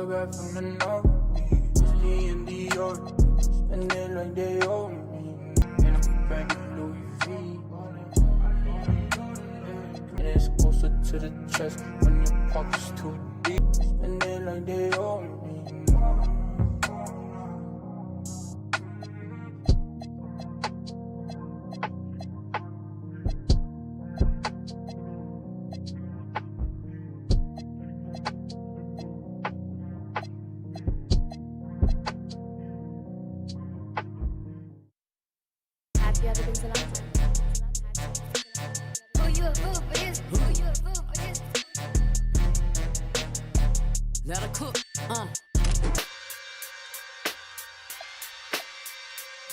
feel bad from the north. Whiskey and Dior, spend it like they owe me. And I'm back in Louis V. And it's closer to the chest when your pocket's too deep. Spend it like they owe me. Have you ever been to London? Who you a fool for this? Who you a fool for this? Let her cook.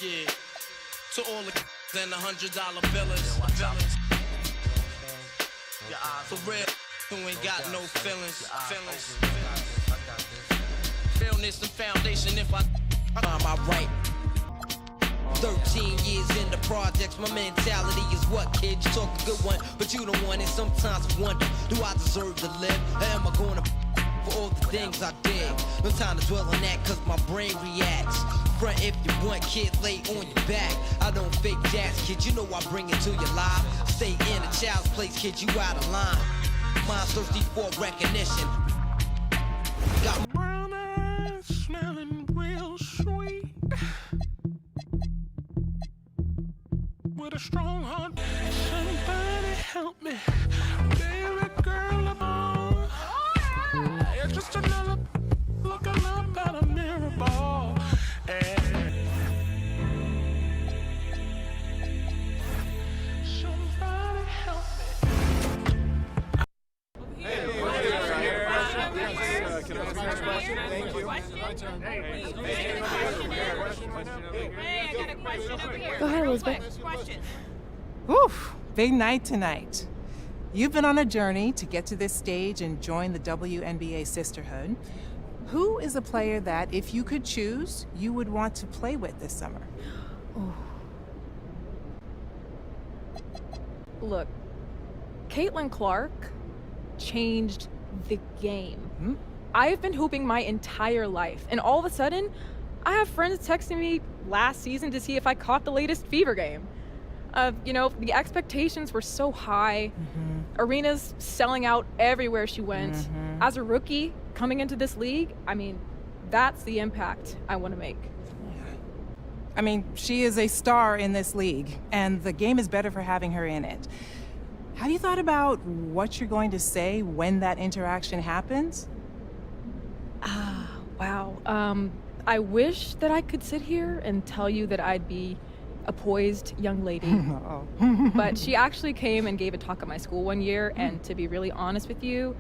Yeah, to all the and the $100 billers. For real, who ain't got no feelings. Realness and foundation. If I right. 13 years in the projects, my mentality is what, kid? You talk a good one, but you don't want it. Sometimes I wonder, do I deserve to live? Or am I gonna for all the things I did? No time to dwell on that, cause my brain reacts. Front if you want, kid, lay on your back. I don't fake jazz, kid, you know I bring it to your life. Stay in a child's place, kid, you out of line. Mind's thirsty for recognition. Got brown eyes smelling real sweet. With a strong heart, somebody help me, baby girl. It's just another looking up at a mirror ball. Somebody help me. Can I ask the next question? Thank you. Go ahead, Elizabeth. Oof, big night tonight. You've been on a journey to get to this stage and join the WNBA sisterhood. Who is a player that, if you could choose, you would want to play with this summer? Look, Caitlin Clark changed the game. I've been hooping my entire life, and all of a sudden, I have friends texting me last season to see if I caught the latest Fever game. The expectations were so high. Arenas selling out everywhere she went. As a rookie coming into this league, I mean, that's the impact I want to make. I mean, she is a star in this league, and the game is better for having her in it. Have you thought about what you're going to say when that interaction happens? Wow. I wish that I could sit here and tell you that I'd be a poised young lady. But she actually came and gave a talk at my school one year, and to be really honest with you,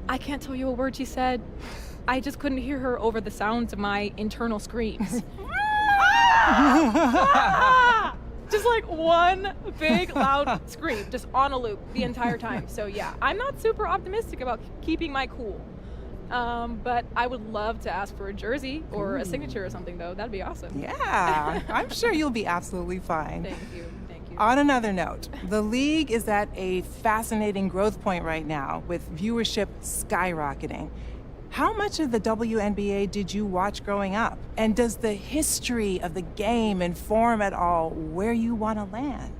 I can't tell you a word she said. I just couldn't hear her over the sounds of my internal screams. Just like one big loud scream, just on a loop the entire time. So yeah, I'm not super optimistic about keeping my cool. But I would love to ask for a jersey or a signature or something, though. That'd be awesome. Yeah, I'm sure you'll be absolutely fine. Thank you. On another note, the league is at a fascinating growth point right now, with viewership skyrocketing. How much of the WNBA did you watch growing up? And does the history of the game inform at all where you want to land?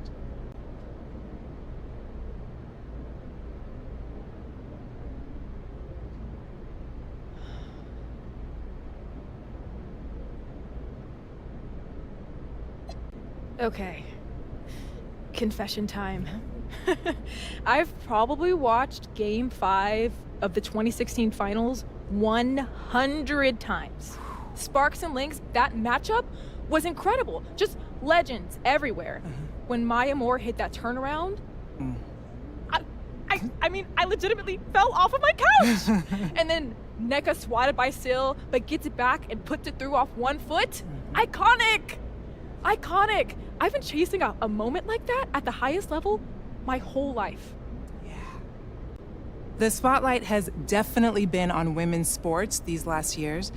Okay. Confession time. I've probably watched Game 5 of the 2016 finals 100 times. Sparks and Lynx, that matchup was incredible. Just legends everywhere. When Maya Moore hit that turnaround, I legitimately fell off of my couch. And then Nneka swatted by Sil, but gets it back and puts it through off one foot. Iconic! I've been chasing a moment like that at the highest level my whole life. The spotlight has definitely been on women's sports these last years.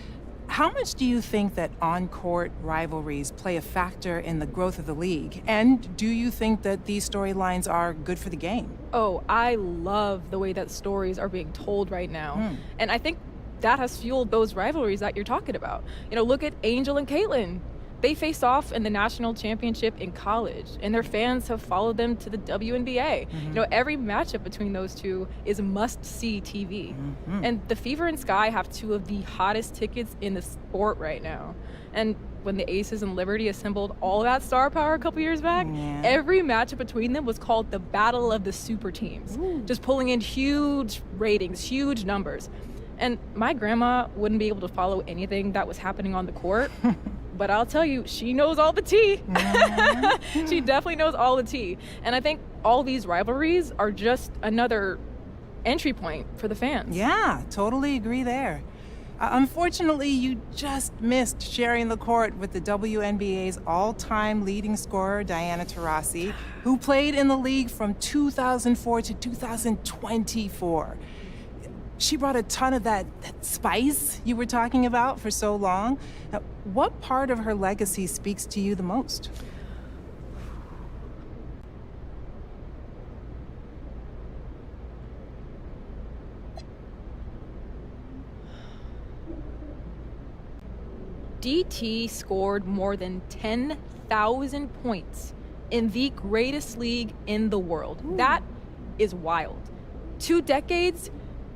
How much do you think that on-court rivalries play a factor in the growth of the league? And do you think that these storylines are good for the game? Oh, I love the way that stories are being told right now. And I think that has fueled those rivalries that you're talking about. Look at Angel and Caitlin. They faced off in the national championship in college, and their fans have followed them to the WNBA. Every matchup between those two is must-see TV. And the Fever and Sky have two of the hottest tickets in the sport right now. And when the Aces and Liberty assembled all that star power a couple years back, every matchup between them was called the Battle of the Super Teams, just pulling in huge ratings, huge numbers. And my grandma wouldn't be able to follow anything that was happening on the court. But I'll tell you, she knows all the tea. She definitely knows all the tea. And I think all these rivalries are just another entry point for the fans. Yeah, totally agree there. Unfortunately, you just missed sharing the court with the WNBA's all-time leading scorer, Diana Taurasi, who played in the league from 2004 to 2024. She brought a ton of that spice you were talking about for so long. Now, what part of her legacy speaks to you the most? DT scored more than 10,000 points in the greatest league in the world. That is wild. 2 decades,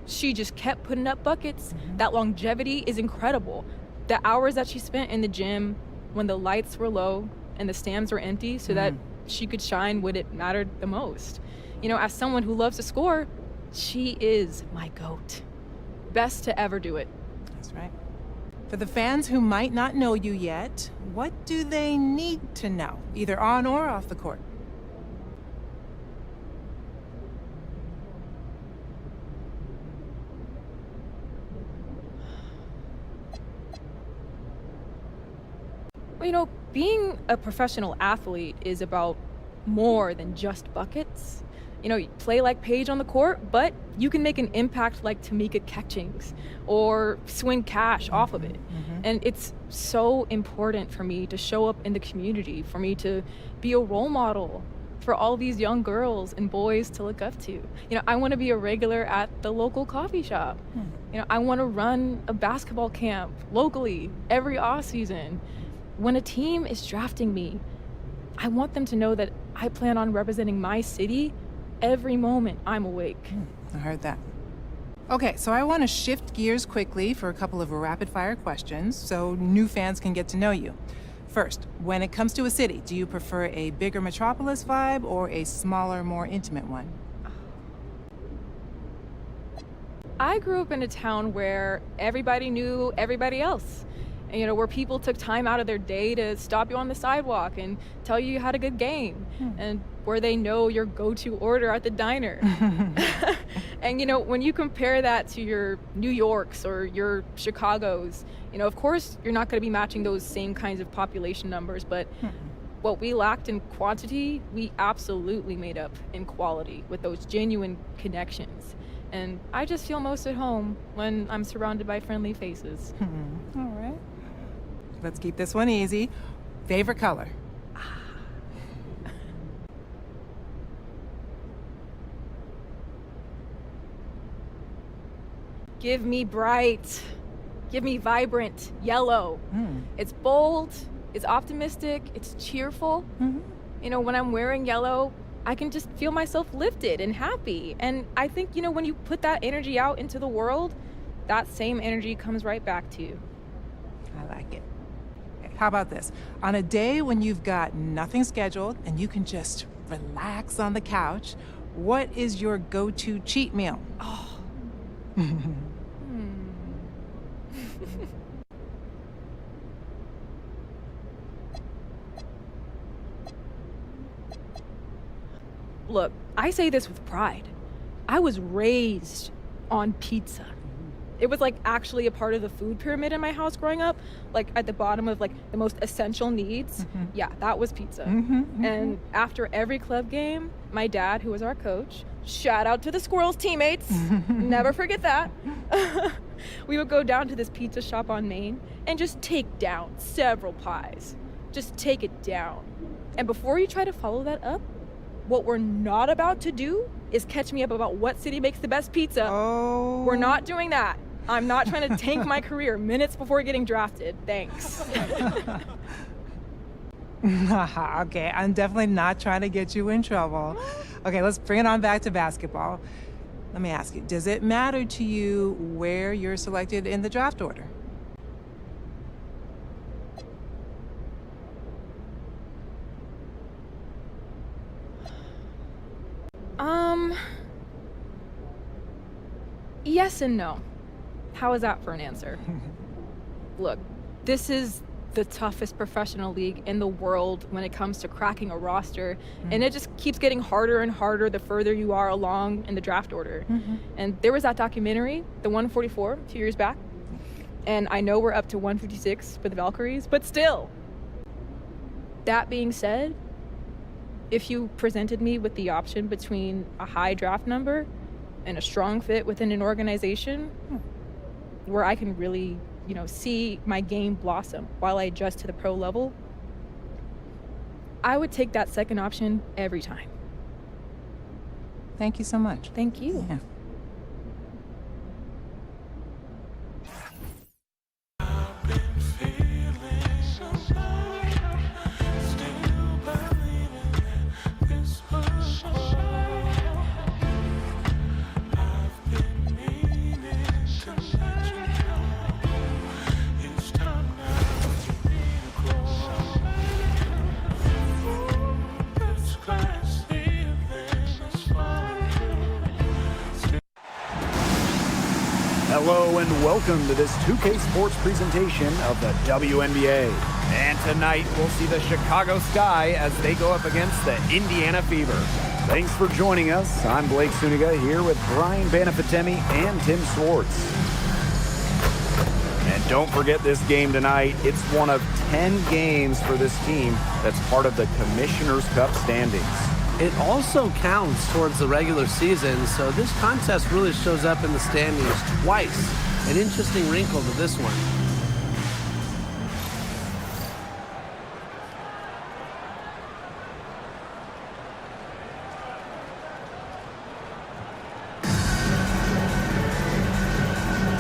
she just kept putting up buckets. That longevity is incredible. The hours that she spent in the gym when the lights were low and the stands were empty so that she could shine when it mattered the most. As someone who loves to score, she is my GOAT. Best to ever do it. That's right. For the fans who might not know you yet, what do they need to know, either on or off the court? Being a professional athlete is about more than just buckets. You play like Paige on the court, but you can make an impact like Tamika Catchings or swing cash off of it. And it's so important for me to show up in the community, for me to be a role model for all these young girls and boys to look up to. I want to be a regular at the local coffee shop. I want to run a basketball camp locally every off season. When a team is drafting me, I want them to know that I plan on representing my city every moment I'm awake. I heard that. Okay, so I want to shift gears quickly for a couple of rapid-fire questions so new fans can get to know you. First, when it comes to a city, do you prefer a bigger metropolis vibe or a smaller, more intimate one? I grew up in a town where everybody knew everybody else. And, where people took time out of their day to stop you on the sidewalk and tell you had a good game, and where they know your go-to order at the diner. And, when you compare that to your New Yorks or your Chicagos, of course, you're not going to be matching those same kinds of population numbers, but what we lacked in quantity, we absolutely made up in quality with those genuine connections. And I just feel most at home when I'm surrounded by friendly faces. All right. Let's keep this one easy. Favorite color? Give me bright, give me vibrant yellow. It's bold, it's optimistic, it's cheerful. When I'm wearing yellow, I can just feel myself lifted and happy. And I think, when you put that energy out into the world, that same energy comes right back to you. I like it. Okay, how about this? On a day when you've got nothing scheduled and you can just relax on the couch, what is your go-to cheat meal? Look, I say this with pride. I was raised on pizza. It was actually a part of the food pyramid in my house growing up, at the bottom of the most essential needs. Yeah, that was pizza. And after every club game, my dad, who was our coach, shout out to the Squirrels teammates, never forget that. We would go down to this pizza shop on Main and just take down several pies. Just take it down. And before you try to follow that up, what we're not about to do is catch me up about what city makes the best pizza. Oh. We're not doing that. I'm not trying to tank my career minutes before getting drafted. Thanks. Okay, I'm definitely not trying to get you in trouble. Okay, let's bring it on back to basketball. Let me ask you, does it matter to you where you're selected in the draft order? Yes and no. How is that for an answer? Look, this is the toughest professional league in the world when it comes to cracking a roster, and it just keeps getting harder and harder the further you are along in the draft order. And there was that documentary, the 144, 2 years back, and I know we're up to 156 for the Valkyries, but still. That being said, if you presented me with the option between a high draft number and a strong fit within an organization where I can really, see my game blossom while I adjust to the pro level, I would take that second option every time. Thank you so much. Thank you. Yeah. Hello and welcome to this 2K Sports presentation of the WNBA. And tonight we'll see the Chicago Sky as they go up against the Indiana Fever. Thanks for joining us. I'm Blake Suniga here with Brian Banafitemi and Tim Swartz. And don't forget this game tonight. It's one of 10 games for this team that's part of the Commissioner's Cup standings. It also counts towards the regular season, so this contest really shows up in the standings twice. An interesting wrinkle to this one.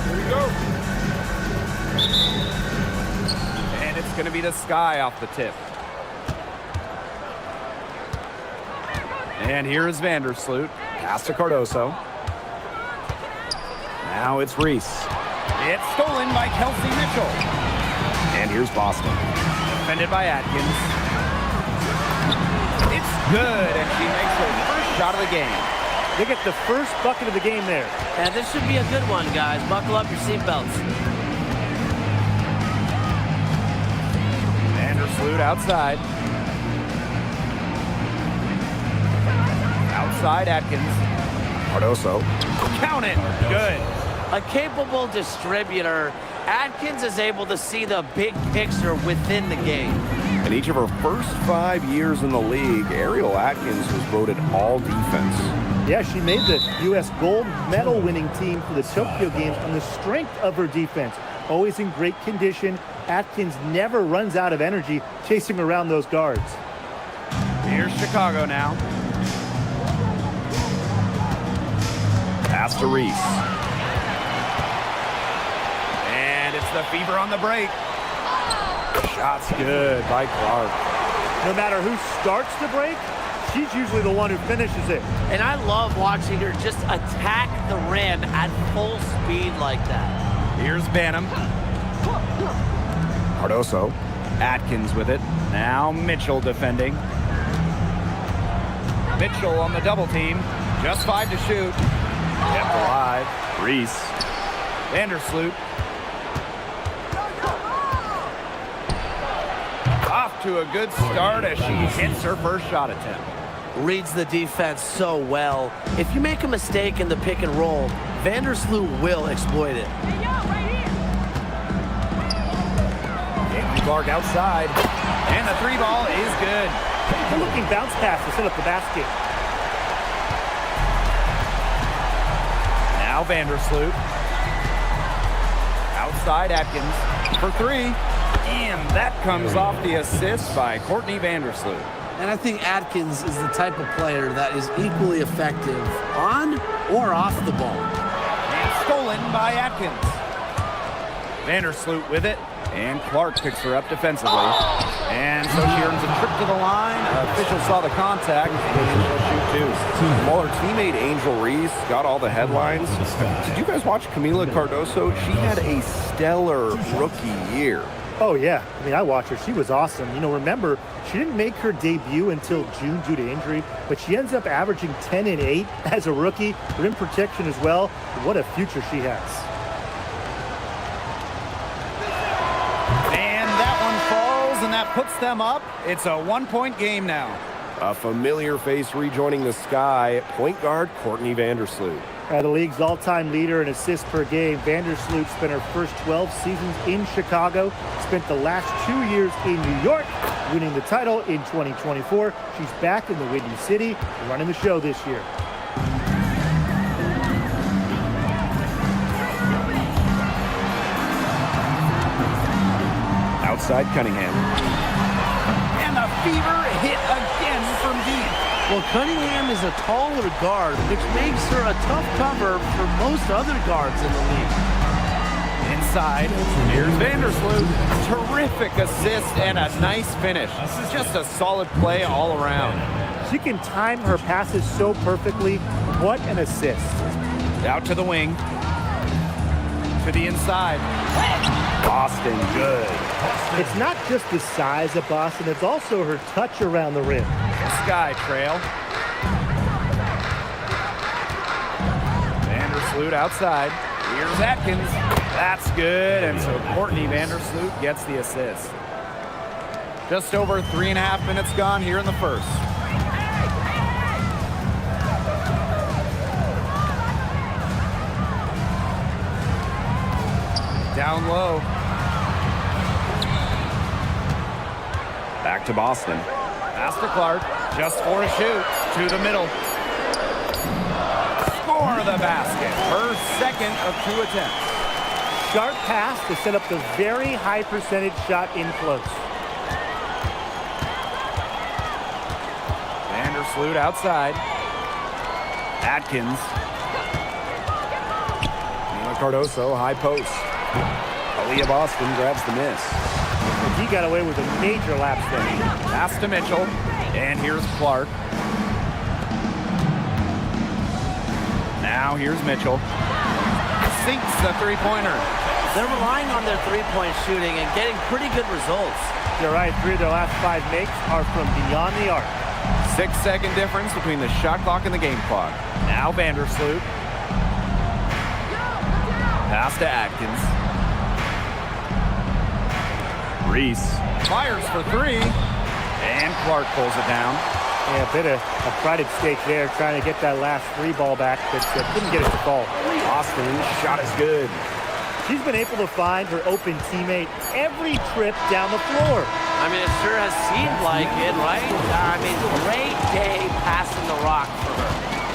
Here we go. And it's going to be the Sky off the tip. And here is Vandersloot. Pass to Cardoso. Now it's Reese. It's stolen by Kelsey Mitchell. And here's Boston. Defended by Atkins. It's good, and she makes her first shot of the game. They get the first bucket of the game there. Yeah, this should be a good one, guys. Buckle up your seatbelts. Vandersloot outside. Outside Atkins. Cardoso. Count it. Good. A capable distributor, Atkins is able to see the big picture within the game. In each of her first 5 years in the league, Ariel Atkins was voted all defense. Yeah, she made the U.S. gold medal winning team for the Tokyo Games on the strength of her defense. Always in great condition. Atkins never runs out of energy chasing around those guards. Here's Chicago now. Pass to Reese. And it's the Fever on the break. Shot's good by Clark. No matter who starts the break, she's usually the one who finishes it. And I love watching her just attack the rim at full speed like that. Here's Banham. Cardoso. Atkins with it. Now Mitchell defending. Mitchell on the double team. Just 5 to shoot. Kept alive. Reese. Vandersloot. Off to a good start as she hits her first shot attempt. Reads the defense so well. If you make a mistake in the pick and roll, Vandersloot will exploit it. Caitlin Clark outside. And the 3 ball is good. Good looking bounce pass to set up the basket. Now Vandersloot. Outside Atkins for 3. And that comes off the assist by Courtney Vandersloot. And I think Atkins is the type of player that is equally effective on or off the ball. And stolen by Atkins. Vandersloot with it, and Clark picks her up defensively. And so she earns a trip to the line. Officials saw the contact, and she'll shoot two. While her teammate Angel Reese got all the headlines, did you guys watch Camila Cardoso? She had a stellar rookie year. Oh, yeah. I mean, I watched her. She was awesome. You know, remember, she didn't make her debut until June due to injury, but she ends up averaging 10 and 8 as a rookie. Rim protection as well. What a future she has. And that one falls, and that puts them up. It's a one-point game now. A familiar face rejoining the sky, point guard Courtney Vandersloot. The league's all-time leader in assists per game, Vandersloot spent her first 12 seasons in Chicago, spent the last 2 years in New York, winning the title in 2024. She's back in the Windy City, running the show this year. Outside Cunningham. And the fever hit again from deep. Well, Cunningham is a taller guard, which makes her a tough cover for most other guards in the league. Inside, here's Vandersloot. Terrific assist and a nice finish. Just a solid play all around. She can time her passes so perfectly. What an assist. Out to the wing. To the inside. Boston, good. It's not just the size of Boston, it's also her touch around the rim. Sky trail. Vandersloot outside. Here's Atkins. That's good. And so Courtney Vandersloot gets the assist. Just over 3.5 minutes gone here in the first. Down low. Back to Boston. Pass to Clark. Just for a shoot. To the middle. Score the basket. Her second of 2 attempts. Sharp pass to set up the very high percentage shot in close. Vandersloot outside. Atkins. Camila Cardoso, high post. Aaliyah Boston grabs the miss. He got away with a major lapse there. Pass to Mitchell. And here's Clark. Now here's Mitchell. Sinks the three-pointer. They're relying on their three-point shooting and getting pretty good results. You're right, 3 of their last 5 makes are from beyond the arc. 6-second difference between the shot clock and the game clock. Now Vandersloot. Pass to Atkins. Reese fires for 3. And Clark pulls it down. Yeah, a bit of a pride at stake there, trying to get that last 3 ball back, but couldn't get it to fall. Boston's shot is good. She's been able to find her open teammate every trip down the floor. I mean, it sure has seemed like it, right? I mean, great day passing the rock for her.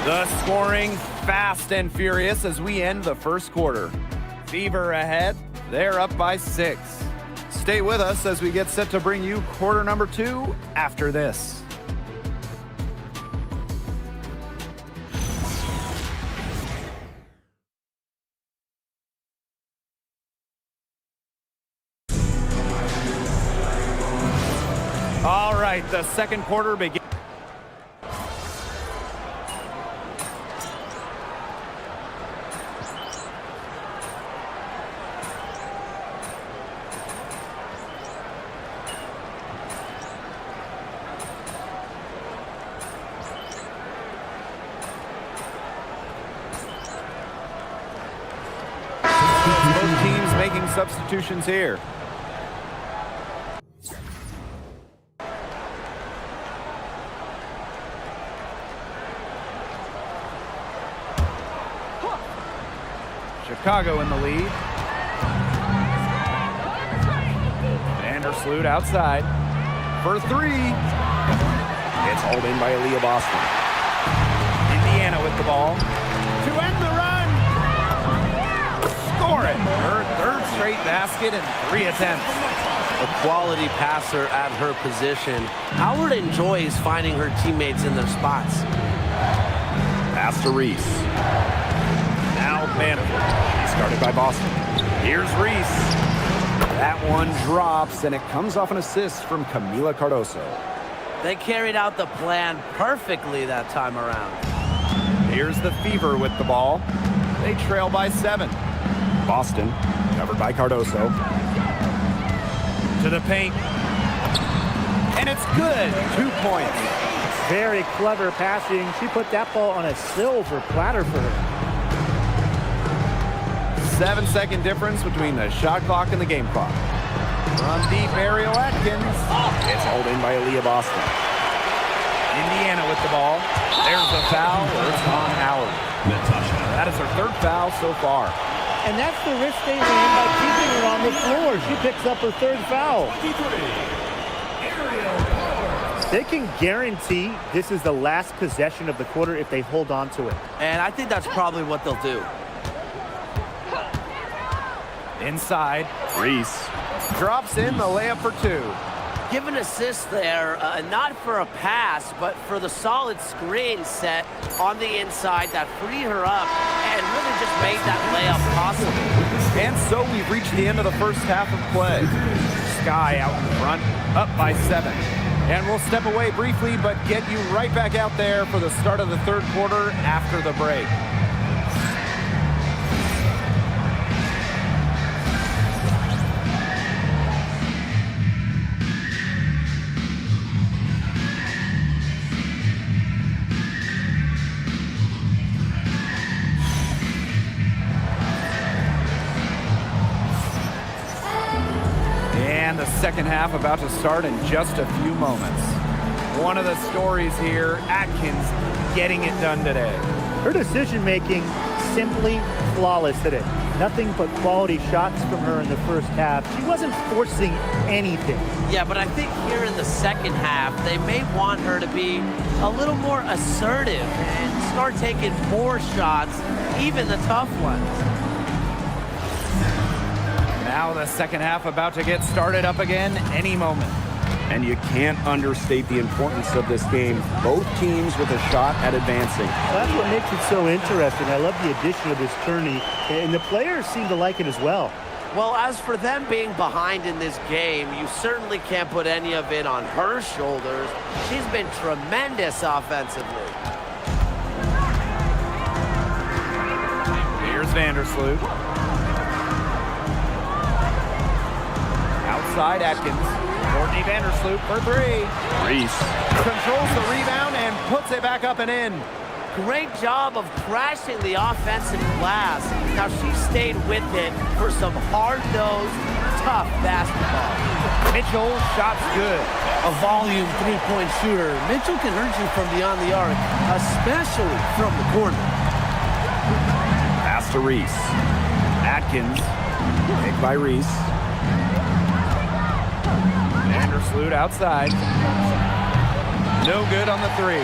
The scoring fast and furious as we end the first quarter. Fever ahead. They're up by 6. Stay with us as we get set to bring you quarter number 2 after this. All right, the second quarter begins. Both teams making substitutions here. Chicago in the lead. Vandersloot outside for 3. It's hauled in by Aaliyah Boston. Indiana with the ball to end the run. Score it. Her third straight basket in 3 attempts. A quality passer at her position. Howard enjoys finding her teammates in their spots. Pass to Reese. Now Banham. He's started by Boston. Here's Reese. That one drops, and it comes off an assist from Camila Cardoso. They carried out the plan perfectly that time around. Here's the Fever with the ball. They trail by 7. Boston, covered by Cardoso. To the paint. And it's good. 2 points. Very clever passing. She put that ball on a silver platter for her. 7-second difference between the shot clock and the game clock. From deep, Ariel Atkins. It's held in by Aaliyah Boston. Indiana with the ball. There's a foul. It's on Howard. That is her 3rd foul so far. And that's the risk they ran by keeping her on the floor. She picks up her 3rd foul. They can guarantee this is the last possession of the quarter if they hold on to it. And I think that's probably what they'll do. Inside, Reese drops in the layup for 2. Give an assist there, not for a pass, but for the solid screen set on the inside that freed her up and really just made that layup possible. And so we've reached the end of the first half of play. Sky out in front, up by 7. And we'll step away briefly, but get you right back out there for the start of the 3rd quarter after the break. And the second half about to start in just a few moments. One of the stories here, Atkins getting it done today. Her decision-making simply flawless today. Nothing but quality shots from her in the first half. She wasn't forcing anything. Yeah, but I think here in the second half, they may want her to be a little more assertive and start taking more shots, even the tough ones. Now the second half about to get started up again any moment. And you can't understate the importance of this game. Both teams with a shot at advancing. That's what makes it so interesting. I love the addition of this tourney, and the players seem to like it as well. Well, as for them being behind in this game, you certainly can't put any of it on her shoulders. She's been tremendous offensively. Here's Vandersloot. Outside Atkins. Courtney Vandersloot for 3. Reese controls the rebound and puts it back up and in. Great job of crashing the offensive glass. Now she stayed with it for some hard-nosed, tough basketball. Mitchell, shots good. A volume three-point shooter. Mitchell can hurt you from beyond the arc, especially from the corner. Pass to Reese. Atkins, picked by Reese. Vandersloot outside. No good on the 3.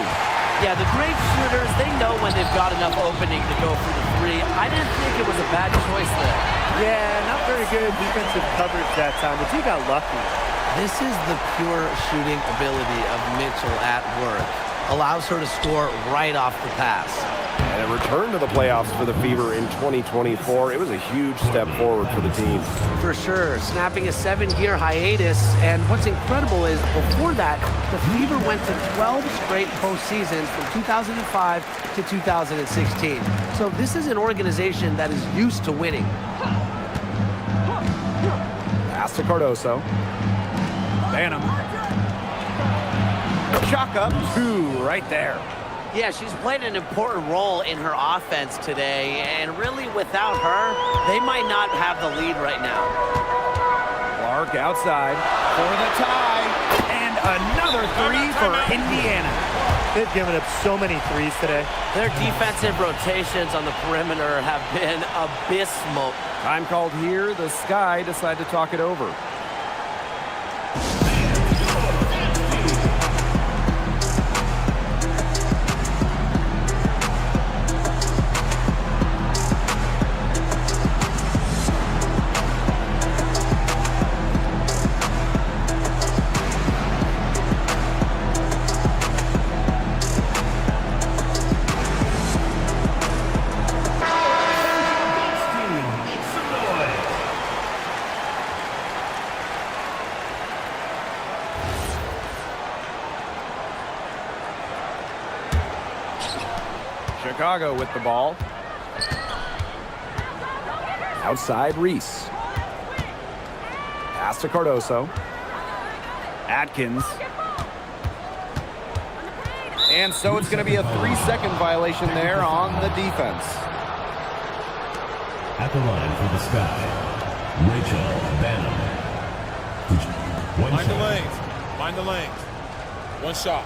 Yeah, the great shooters, they know when they've got enough opening to go for the 3. I didn't think it was a bad choice there. Yeah, not very good defensive coverage that time, but you got lucky. This is the pure shooting ability of Mitchell at work. Allows her to score right off the pass. And a return to the playoffs for the Fever in 2024. It was a huge step forward for the team. For sure, snapping a 7-year hiatus. And what's incredible is before that, the Fever went to 12 straight postseasons from 2005 to 2016. So this is an organization that is used to winning. Pass to Cardoso. Banham. Chalk up 2 right there. Yeah, she's played an important role in her offense today, and really without her, they might not have the lead right now. Clark outside for the tie, and another 3 for Indiana. They've given up so many threes today. Their defensive rotations on the perimeter have been abysmal. Time called here. The Sky decide to talk it over. Chicago with the ball. Outside Reese. Pass to Cardoso. Atkins. And so it's going to be a 3-second violation there on the defense. At the line for the Sky, Rachel Banham. Mind the lanes. Mind the lanes. One shot.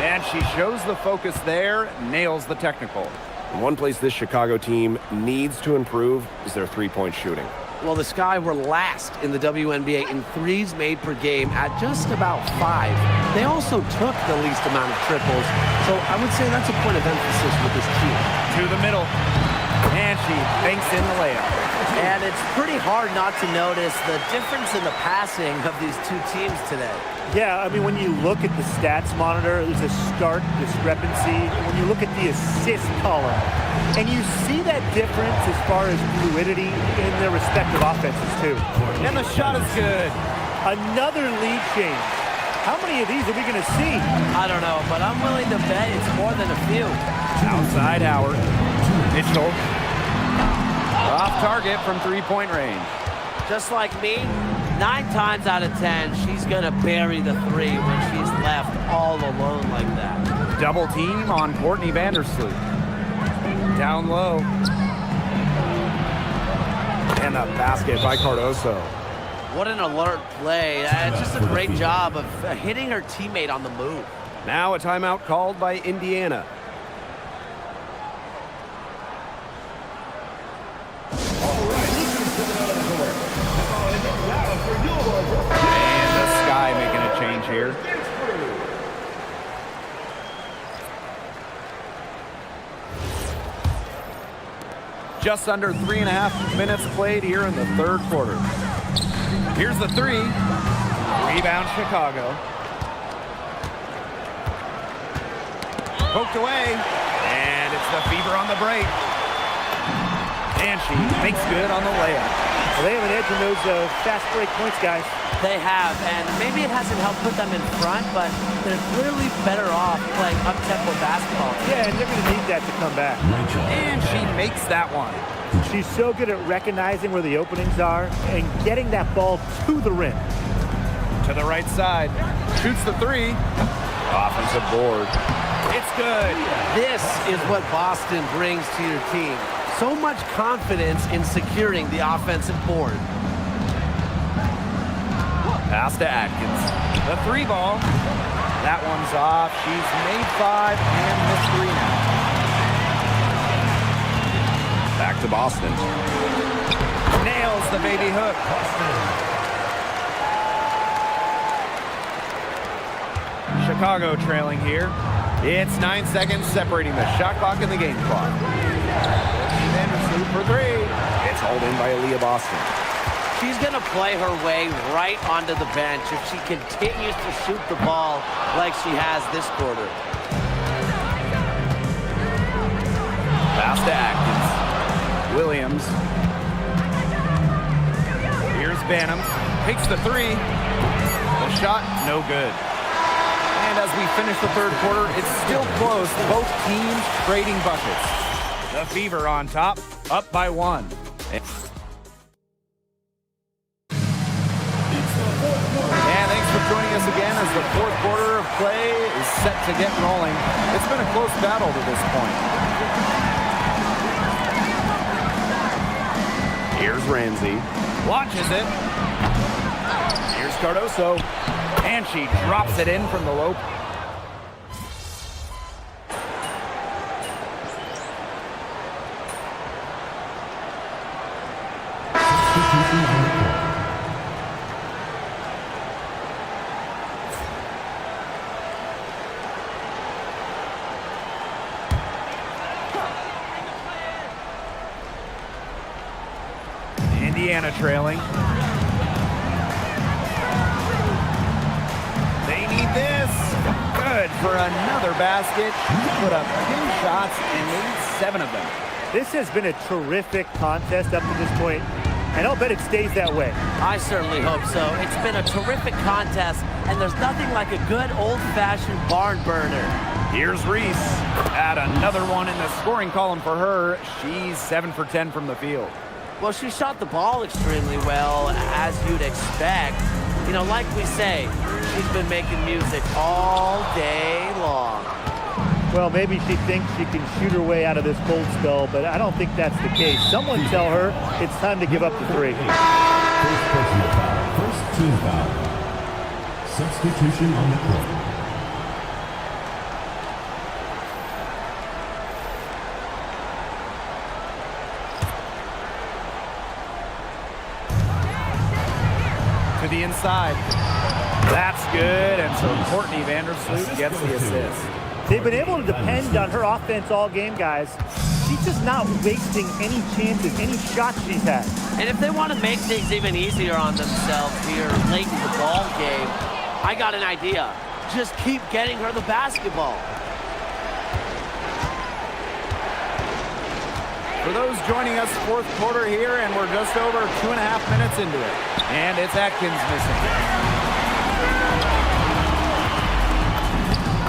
And she shows the focus there, nails the technical. One place this Chicago team needs to improve is their three-point shooting. Well, the Sky were last in the WNBA in threes made per game at just about 5. They also took the least amount of triples, so I would say that's a point of emphasis with this team. To the middle, and she banks in the layup. And it's pretty hard not to notice the difference in the passing of these two teams today. Yeah, I mean, when you look at the stats monitor, there's a stark discrepancy. When you look at the assist column, and you see that difference as far as fluidity in their respective offenses, too. And the shot is good. Another lead change. How many of these are we going to see? I don't know, but I'm willing to bet it's more than a few. Outside Howard. Mitchell. Off target from three-point range. Just like me, 9 times out of 10, she's going to bury the 3 when she's left all alone like that. Double team on Courtney Vandersloot. Down low. And a basket by Cardoso. What an alert play. Just a great job of hitting her teammate on the move. Now a timeout called by Indiana. And the Sky making a change here. Just under 3.5 minutes played here in the third quarter. Here's the 3. Rebound Chicago. Poked away. And it's the Fever on the break. And she makes good on the layup. Well, they have an edge in those fast break points, guys. They have, and maybe it hasn't helped put them in front, but they're clearly better off playing up-tempo basketball. Yeah, and they're going to need that to come back. And she makes that one. She's so good at recognizing where the openings are and getting that ball to the rim. To the right side. Shoots the 3. Offensive board. It's good. This is what Boston brings to your team. So much confidence in securing the offensive board. Pass to Atkins. The 3 ball. That one's off. She's made 5 and missed 3 now. Back to Boston. Nails the baby hook. Chicago trailing here. It's 9 seconds separating the shot clock and the game clock. Vandersloot for 3. It's hauled in by Aaliyah Boston. She's going to play her way right onto the bench if she continues to shoot the ball like she has this quarter. Pass to Atkins. Williams. Here's Banham. Takes the 3. The shot, no good. And as we finish the third quarter, it's still close. Both teams trading buckets. The Fever on top, up by 1. And thanks for joining us again as the fourth quarter of play is set to get rolling. It's been a close battle to this point. Here's Ramsey. Launches it. Here's Cardoso. And she drops it in from the low. Indiana trailing. They need this. Good for another basket. Put up 2 shots and made 7 of them. This has been a terrific contest up to this point. and I'll bet it stays that way. I certainly hope so. It's been a terrific contest, and there's nothing like a good old-fashioned barn burner. Here's Reese. Add another one in the scoring column for her. She's 7 for 10 from the field. Well, she shot the ball extremely well, as you'd expect. You know, like we say, she's been making music all day long. Well, maybe she thinks she can shoot her way out of this cold spell, but I don't think that's the case. Someone tell her it's time to give up the three. First personal foul. First team foul. Substitution on the court. To the inside. That's good, and so Courtney Vandersloot gets the assist. They've been able to depend on her offense all game, guys. She's just not wasting any chances, any shots she's had. And if they want to make things even easier on themselves here late in the ball game, I got an idea. Just keep getting her the basketball. For those joining us, fourth quarter here, and we're just over 2.5 minutes into it. And it's Atkins missing.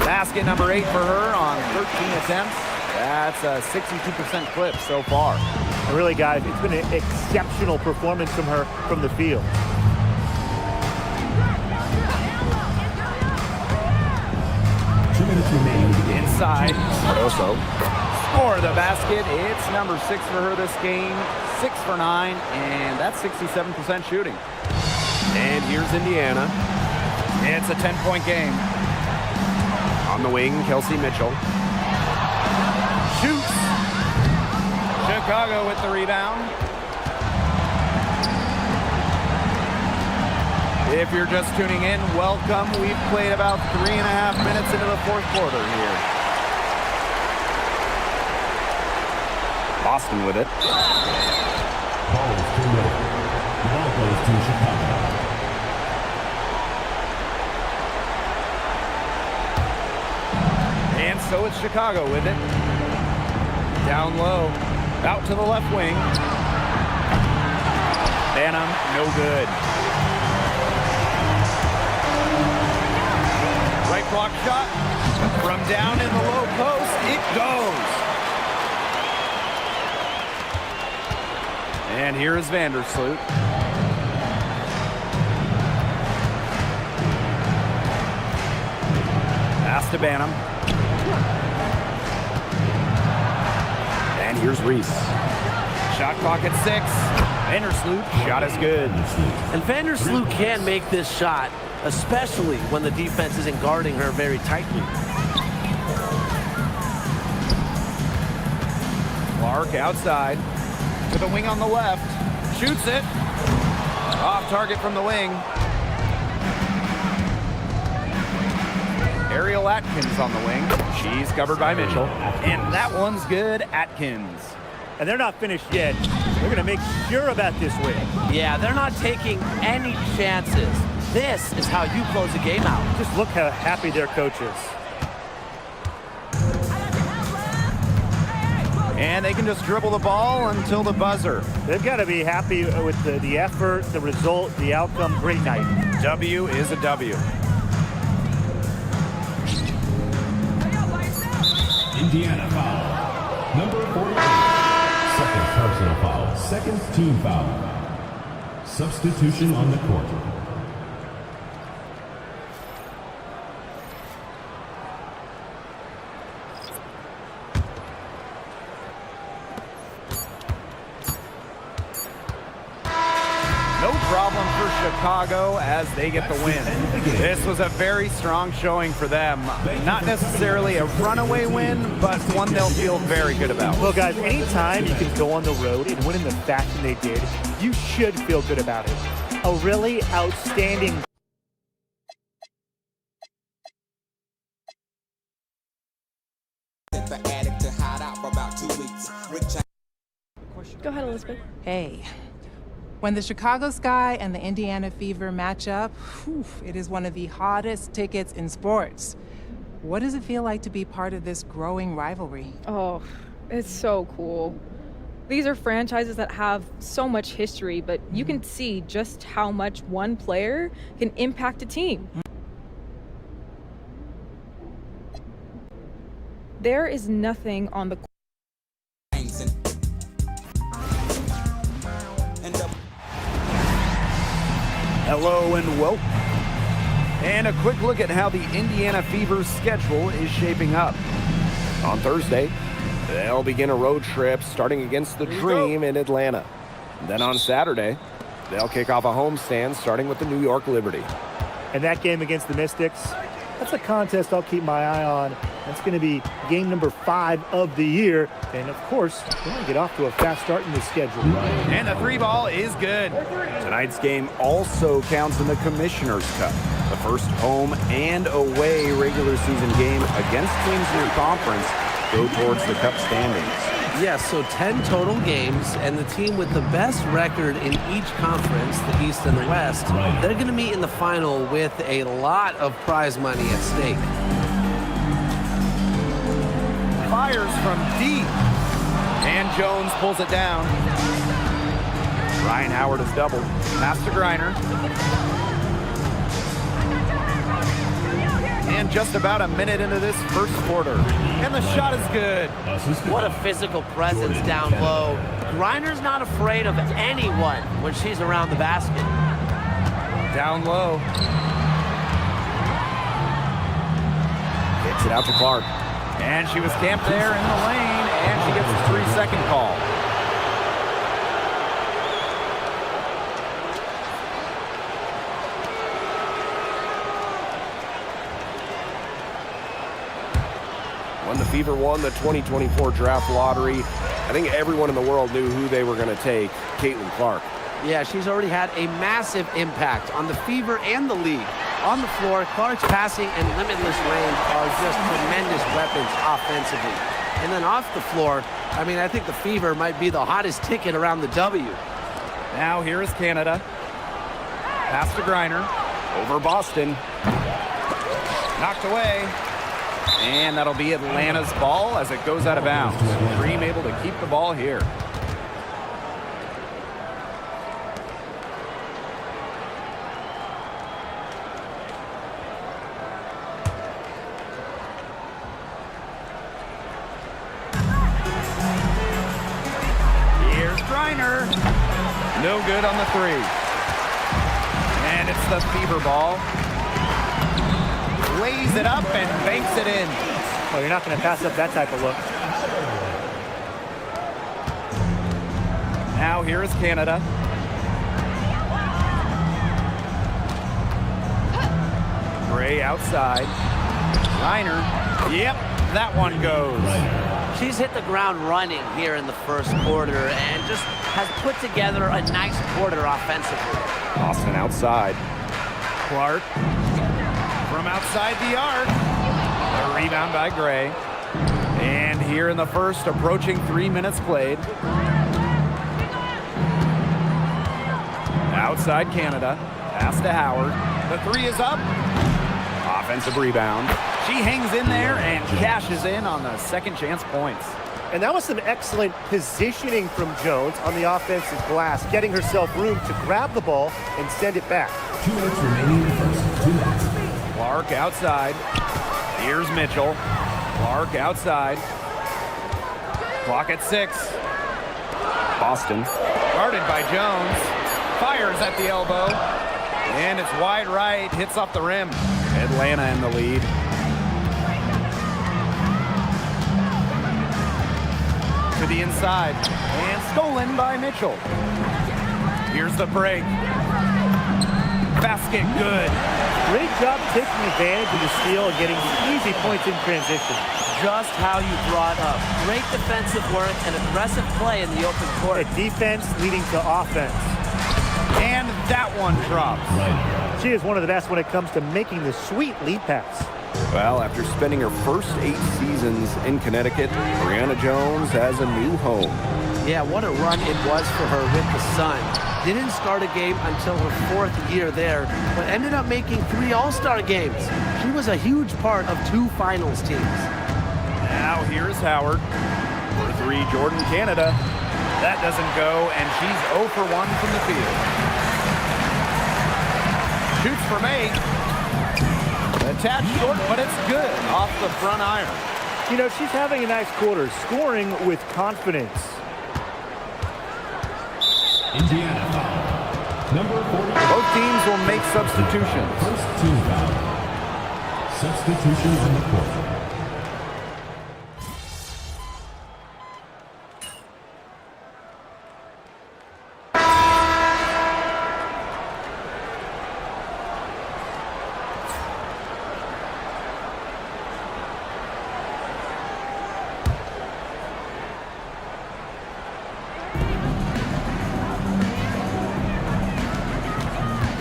Basket number 8 for her on 13 attempts. That's a 62% clip so far. And really, guys, it's been an exceptional performance from her from the field. 2 minutes remaining. Inside. Cardoso. For the basket, it's number 6 for her this game. 6 for 9, and that's 67% shooting. And here's Indiana. It's a 10-point game. On the wing, Kelsey Mitchell. Shoots. Chicago with the rebound. If you're just tuning in, welcome. We've played about 3.5 minutes into the fourth quarter here. Boston with it. Ball is too low. The ball goes to Chicago. And so it's Chicago with it. Down low. Out to the left wing. Banham, no good. Right block shot. From down in the low post, it goes. And here is Vandersloot. Pass to Banham. And here's Reese. Shot clock at 6. Vandersloot, shot is good. And Vandersloot can make this shot, especially when the defense isn't guarding her very tightly. Clark outside. To the wing on the left. Shoots it. Off target from the wing. Ariel Atkins on the wing. She's covered by Mitchell. And that one's good. Atkins. And they're not finished yet. They're going to make sure about this win. Yeah, they're not taking any chances. This is how you close a game out. Just look how happy their coach is. And they can just dribble the ball until the buzzer. They've got to be happy with the effort, the result, the outcome. Great night. W is a W. Indiana foul. Number 48. Second personal foul. Second team foul. Substitution on the court. No problem for Chicago as they get the win. This was a very strong showing for them. Not necessarily a runaway win, but one they'll feel very good about. Well, guys, anytime you can go on the road and win in the fashion they did, you should feel good about it. A really outstanding. Go ahead, Elizabeth. Hey. When the Chicago Sky and the Indiana Fever match up, it is one of the hottest tickets in sports. What does it feel like to be part of this growing rivalry? Oh, it's so cool. These are franchises that have so much history, but you can see just how much one player can impact a team. There is nothing on the Hello and welcome. And a quick look at how the Indiana Fever's schedule is shaping up. On Thursday, they'll begin a road trip starting against the Dream in Atlanta. Then on Saturday, they'll kick off a homestand starting with the New York Liberty. And that game against the Mystics, that's a contest I'll keep my eye on. That's going to be game number 5 of the year. And of course, we're going to get off to a fast start in the schedule. And the 3-ball is good. Tonight's game also counts in the Commissioner's Cup, the first home and away regular season game against teams in your conference go towards the Cup standings. Yes, so 10 total games, and the team with the best record in each conference, the East and the West, they're going to meet in the final with a lot of prize money at stake. Fires from deep, and Jones pulls it down. Ryan Howard has doubled. Pass to Griner. And just about a minute into this first quarter. And the shot is good. What a physical presence down low. Griner's not afraid of anyone when she's around the basket. Down low. Gets it out to Clark. And she was camped there in the lane, and she gets a 3-second call. When the Fever won the 2024 draft lottery, I think everyone in the world knew who they were going to take, Caitlin Clark. Yeah, she's already had a massive impact on the Fever and the league. On the floor, Clark's passing and limitless range are just tremendous weapons offensively. And then off the floor, I mean, I think the Fever might be the hottest ticket around the W. Now here is Canada. Pass to Griner. Over Boston. Knocked away. And that'll be Atlanta's ball as it goes out of bounds. Dream able to keep the ball here. Here's Griner. No good on the 3. And it's the Fever ball. Lays it up and banks it in. Oh, you're not going to pass up that type of look. Now here is Canada. Gray outside. Reiner. Yep, that one goes. She's hit the ground running here in the first quarter and just has put together a nice quarter offensively. Boston outside. Clark. From outside the arc. A rebound by Gray. And here in the first, approaching 3 minutes played. Outside Canada. Pass to Howard. The 3 is up. Offensive rebound. She hangs in there and cashes in on the second chance points. And that was some excellent positioning from Jones on the offensive glass, getting herself room to grab the ball and send it back. 2 minutes remaining in the first. 2 minutes. Clark outside. Here's Mitchell. Clark outside. Clock at 6. Boston. Guarded by Jones. Fires at the elbow. And it's wide right. Hits off the rim. Atlanta in the lead. To the inside. And stolen by Mitchell. Here's the break. Basket good. Great job taking advantage of the steal and getting easy points in transition. Just how you brought up. Great defensive work and aggressive play in the open court. A defense leading to offense. And that one drops. She is one of the best when it comes to making the sweet lead pass. Well, after spending her first 8 seasons in Connecticut, Brianna Jones has a new home. Yeah, what a run it was for her with the Sun. Didn't start a game until her 4th year there, but ended up making 3 All-Star games. She was a huge part of 2 finals teams. Now here's Howard. For 3, Jordan Canada. That doesn't go, and she's 0 for 1 from the field. Shoots from 8. Attached short, but it's good off the front iron. You know, she's having a nice quarter, scoring with confidence. Indiana foul. Number 40. Both teams will make substitutions. First team foul. Substitutions in the court.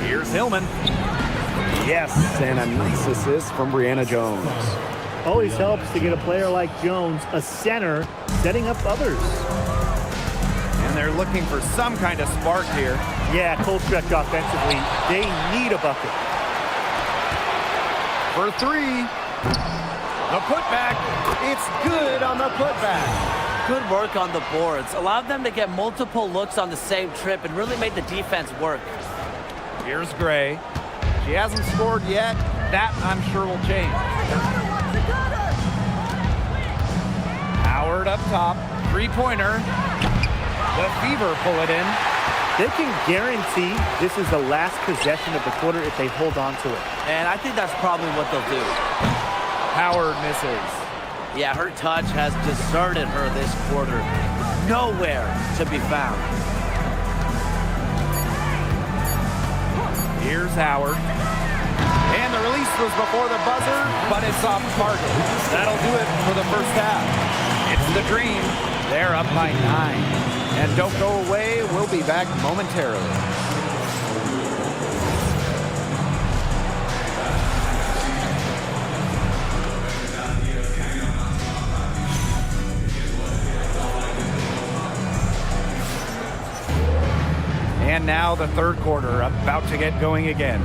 Here's Hillman. Yes, and a nice assist from Brianna Jones. Always helps to get a player like Jones, a center, setting up others. And they're looking for some kind of spark here. Yeah, cold stretch offensively. They need a bucket. For 3. The putback. It's good on the putback. Good work on the boards. Allowed them to get multiple looks on the same trip and really made the defense work. Here's Gray. She hasn't scored yet. That, I'm sure, will change. Howard up top. Three-pointer. The Fever pull it in. They can guarantee this is the last possession of the quarter if they hold on to it. And I think that's probably what they'll do. Howard misses. Yeah, her touch has deserted her this quarter. Nowhere to be found. Here's Howard. And the release was before the buzzer, but it's off target. That'll do it for the first half. It's the Dream. They're up by 9. And don't go away. We'll be back momentarily. And now the third quarter, about to get going again.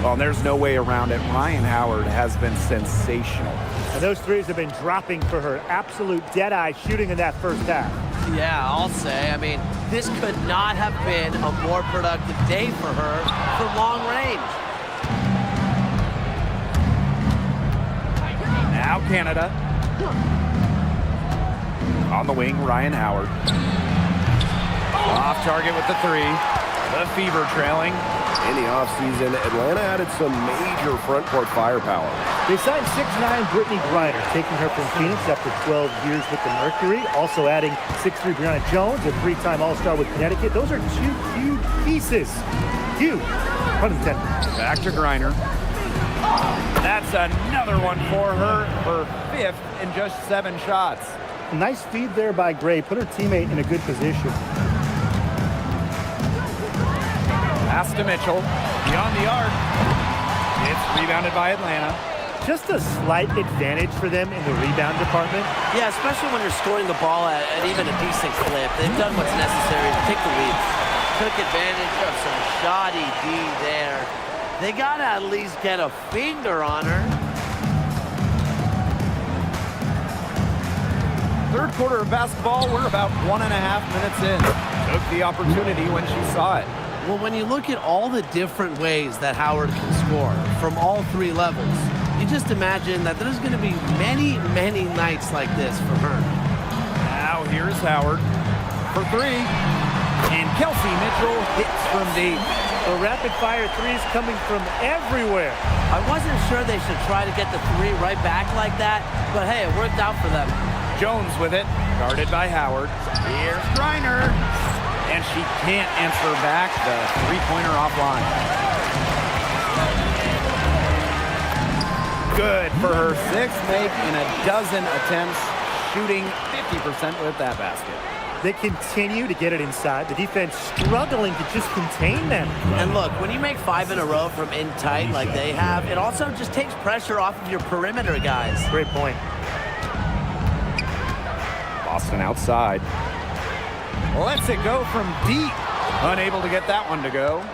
Well, there's no way around it. Ryan Howard has been sensational. And those threes have been dropping for her. Absolute dead-eye shooting in that first half. Yeah, I'll say. I mean, this could not have been a more productive day for her for long range. Now Canada. On the wing, Ryan Howard. Off target with the 3. The Fever trailing. In the offseason, Atlanta added some major front court firepower. They signed 6'9" Brittany Griner, taking her from Phoenix after 12 years with the Mercury. Also adding 6'3" Brianna Jones, a 3-time All-Star with Connecticut. Those are 2 huge pieces. Huge. Pun intended. Back to Griner. That's another one for her. Her 5th in just 7 shots. Nice feed there by Gray. Put her teammate in a good position. Pass to Mitchell. Beyond the arc. It's rebounded by Atlanta. Just a slight advantage for them in the rebound department. Yeah, especially when you're scoring the ball at even a decent clip. They've done what's necessary to take the lead. Took advantage of some shoddy D there. They got to at least get a finger on her. Third quarter of basketball, we're about 1.5 minutes in. Took the opportunity when she saw it. Well, when you look at all the different ways that Howard can score from all 3 levels, you just imagine that there's going to be many, many nights like this for her. Now here's Howard for 3. And Kelsey Mitchell hits from deep. The rapid-fire threes coming from everywhere. I wasn't sure they should try to get the 3 right back like that, but hey, it worked out for them. Jones with it, guarded by Howard. Here's Griner. And she can't answer back the 3-pointer offline. Good for her 6th make in a dozen attempts, shooting 50% with that basket. They continue to get it inside. The defense struggling to just contain them. And look, when you make 5 in a row from in tight like they have, it also just takes pressure off of your perimeter guys. Great point. Boston outside. Lets it go from deep. Unable to get that one to go.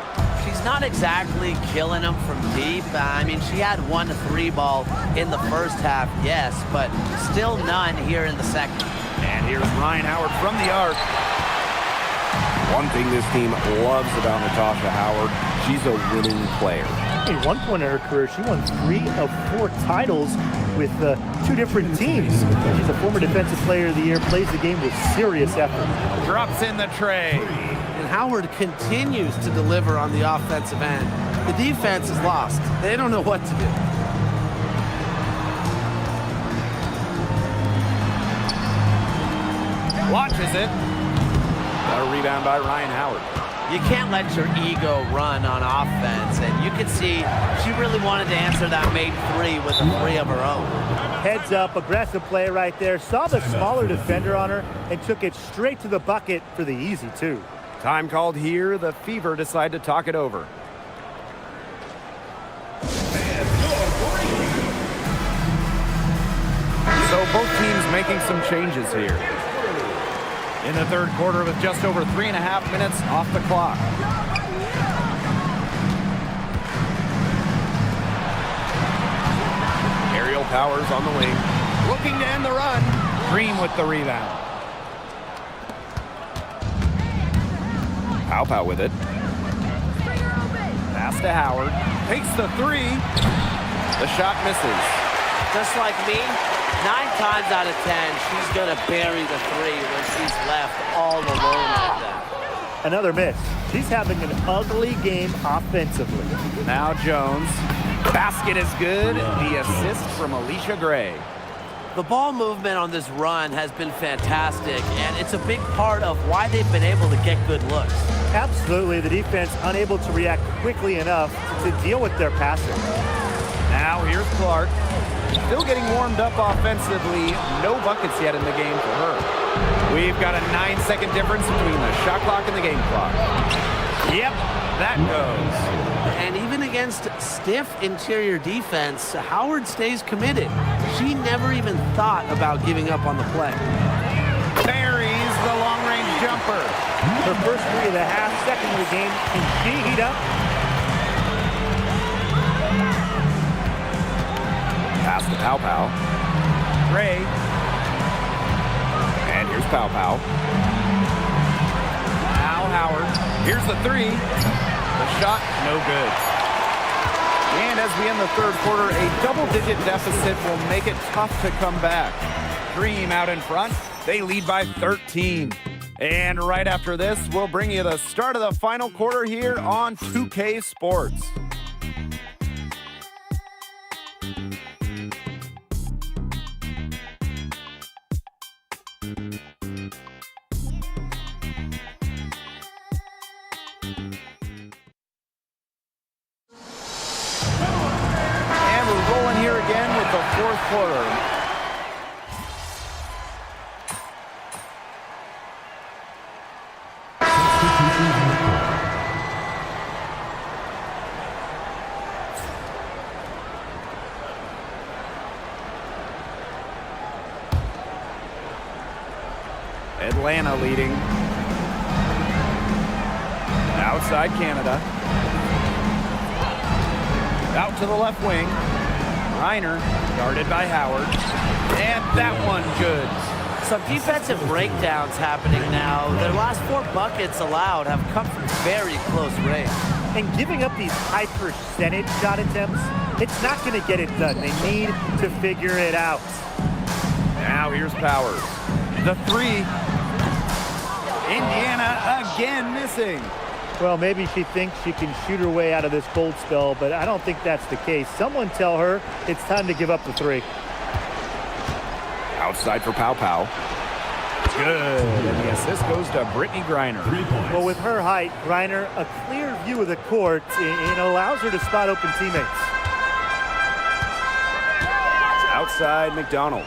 She's not exactly killing them from deep. I mean, she had 1 3-ball in the first half, yes, but still none here in the second. And here's Ryan Howard from the arc. One thing this team loves about Natasha Howard, she's a winning player. At one point in her career, she won 3 of 4 titles with 2 different teams. She's a former Defensive Player of the Year, plays the game with serious effort. Drops in the tray. And Howard continues to deliver on the offensive end. The defense is lost. They don't know what to do. Launches it. A rebound by Ryan Howard. You can't let your ego run on offense, and you can see she really wanted to answer that made 3 with a 3 of her own. Heads up, aggressive play right there. Saw the smaller defender on her and took it straight to the bucket for the easy 2. Time called here. The Fever decide to talk it over. So both teams making some changes here. In the third quarter with just over 3.5 minutes off the clock. Aerial Powers on the wing. Looking to end the run. Green with the rebound. Pow with it. Pass to Howard. Takes the 3. The shot misses. Just like me, 9 times out of 10, she's going to bury the 3 when she's left all alone like that. Another miss. She's having an ugly game offensively. Now Jones. Basket is good. The assist from Alicia Gray. The ball movement on this run has been fantastic, and it's a big part of why they've been able to get good looks. Absolutely. The defense unable to react quickly enough to deal with their passing. Now here's Clark. Still getting warmed up offensively. No buckets yet in the game for her. We've got a 9-second difference between the shot clock and the game clock. Yep, that goes. And even against stiff interior defense, Howard stays committed. She never even thought about giving up on the play. Buries the long-range jumper. Her first 3 of the half, second of the game. Can she heat up? Pass to Pow. Gray. And here's Pow. Now Howard. Here's the 3. The shot, no good. And as we end the third quarter, a double-digit deficit will make it tough to come back. Dream out in front. They lead by 13. And right after this, we'll bring you the start of the final quarter here on 2K Sports. Fourth quarter. Atlanta leading. Outside Canada. Out to the left wing. Reiner, guarded by Howard, and that one good. Some defensive breakdowns happening now. Their last 4 buckets allowed have come from very close range. And giving up these high percentage shot attempts, it's not going to get it done. They need to figure it out. Now here's Powers. The 3. Indiana again missing. Well, maybe she thinks she can shoot her way out of this cold spell, but I don't think that's the case. Someone tell her it's time to give up the 3. Outside for Pow. Good. And the assist goes to Brittany Griner. Well, with her height, Griner, a clear view of the court, and allows her to spot open teammates. Outside McDonald.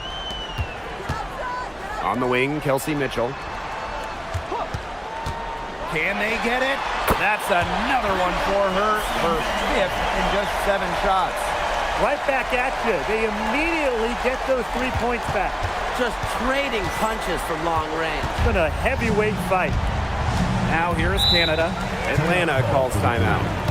On the wing, Kelsey Mitchell. Can they get it? That's another one for her. Her 5th in just 7 shots. Right back at you. They immediately get those 3 points back. Just trading punches from long range. It's been a heavyweight fight. Now here's Canada. Atlanta calls timeout.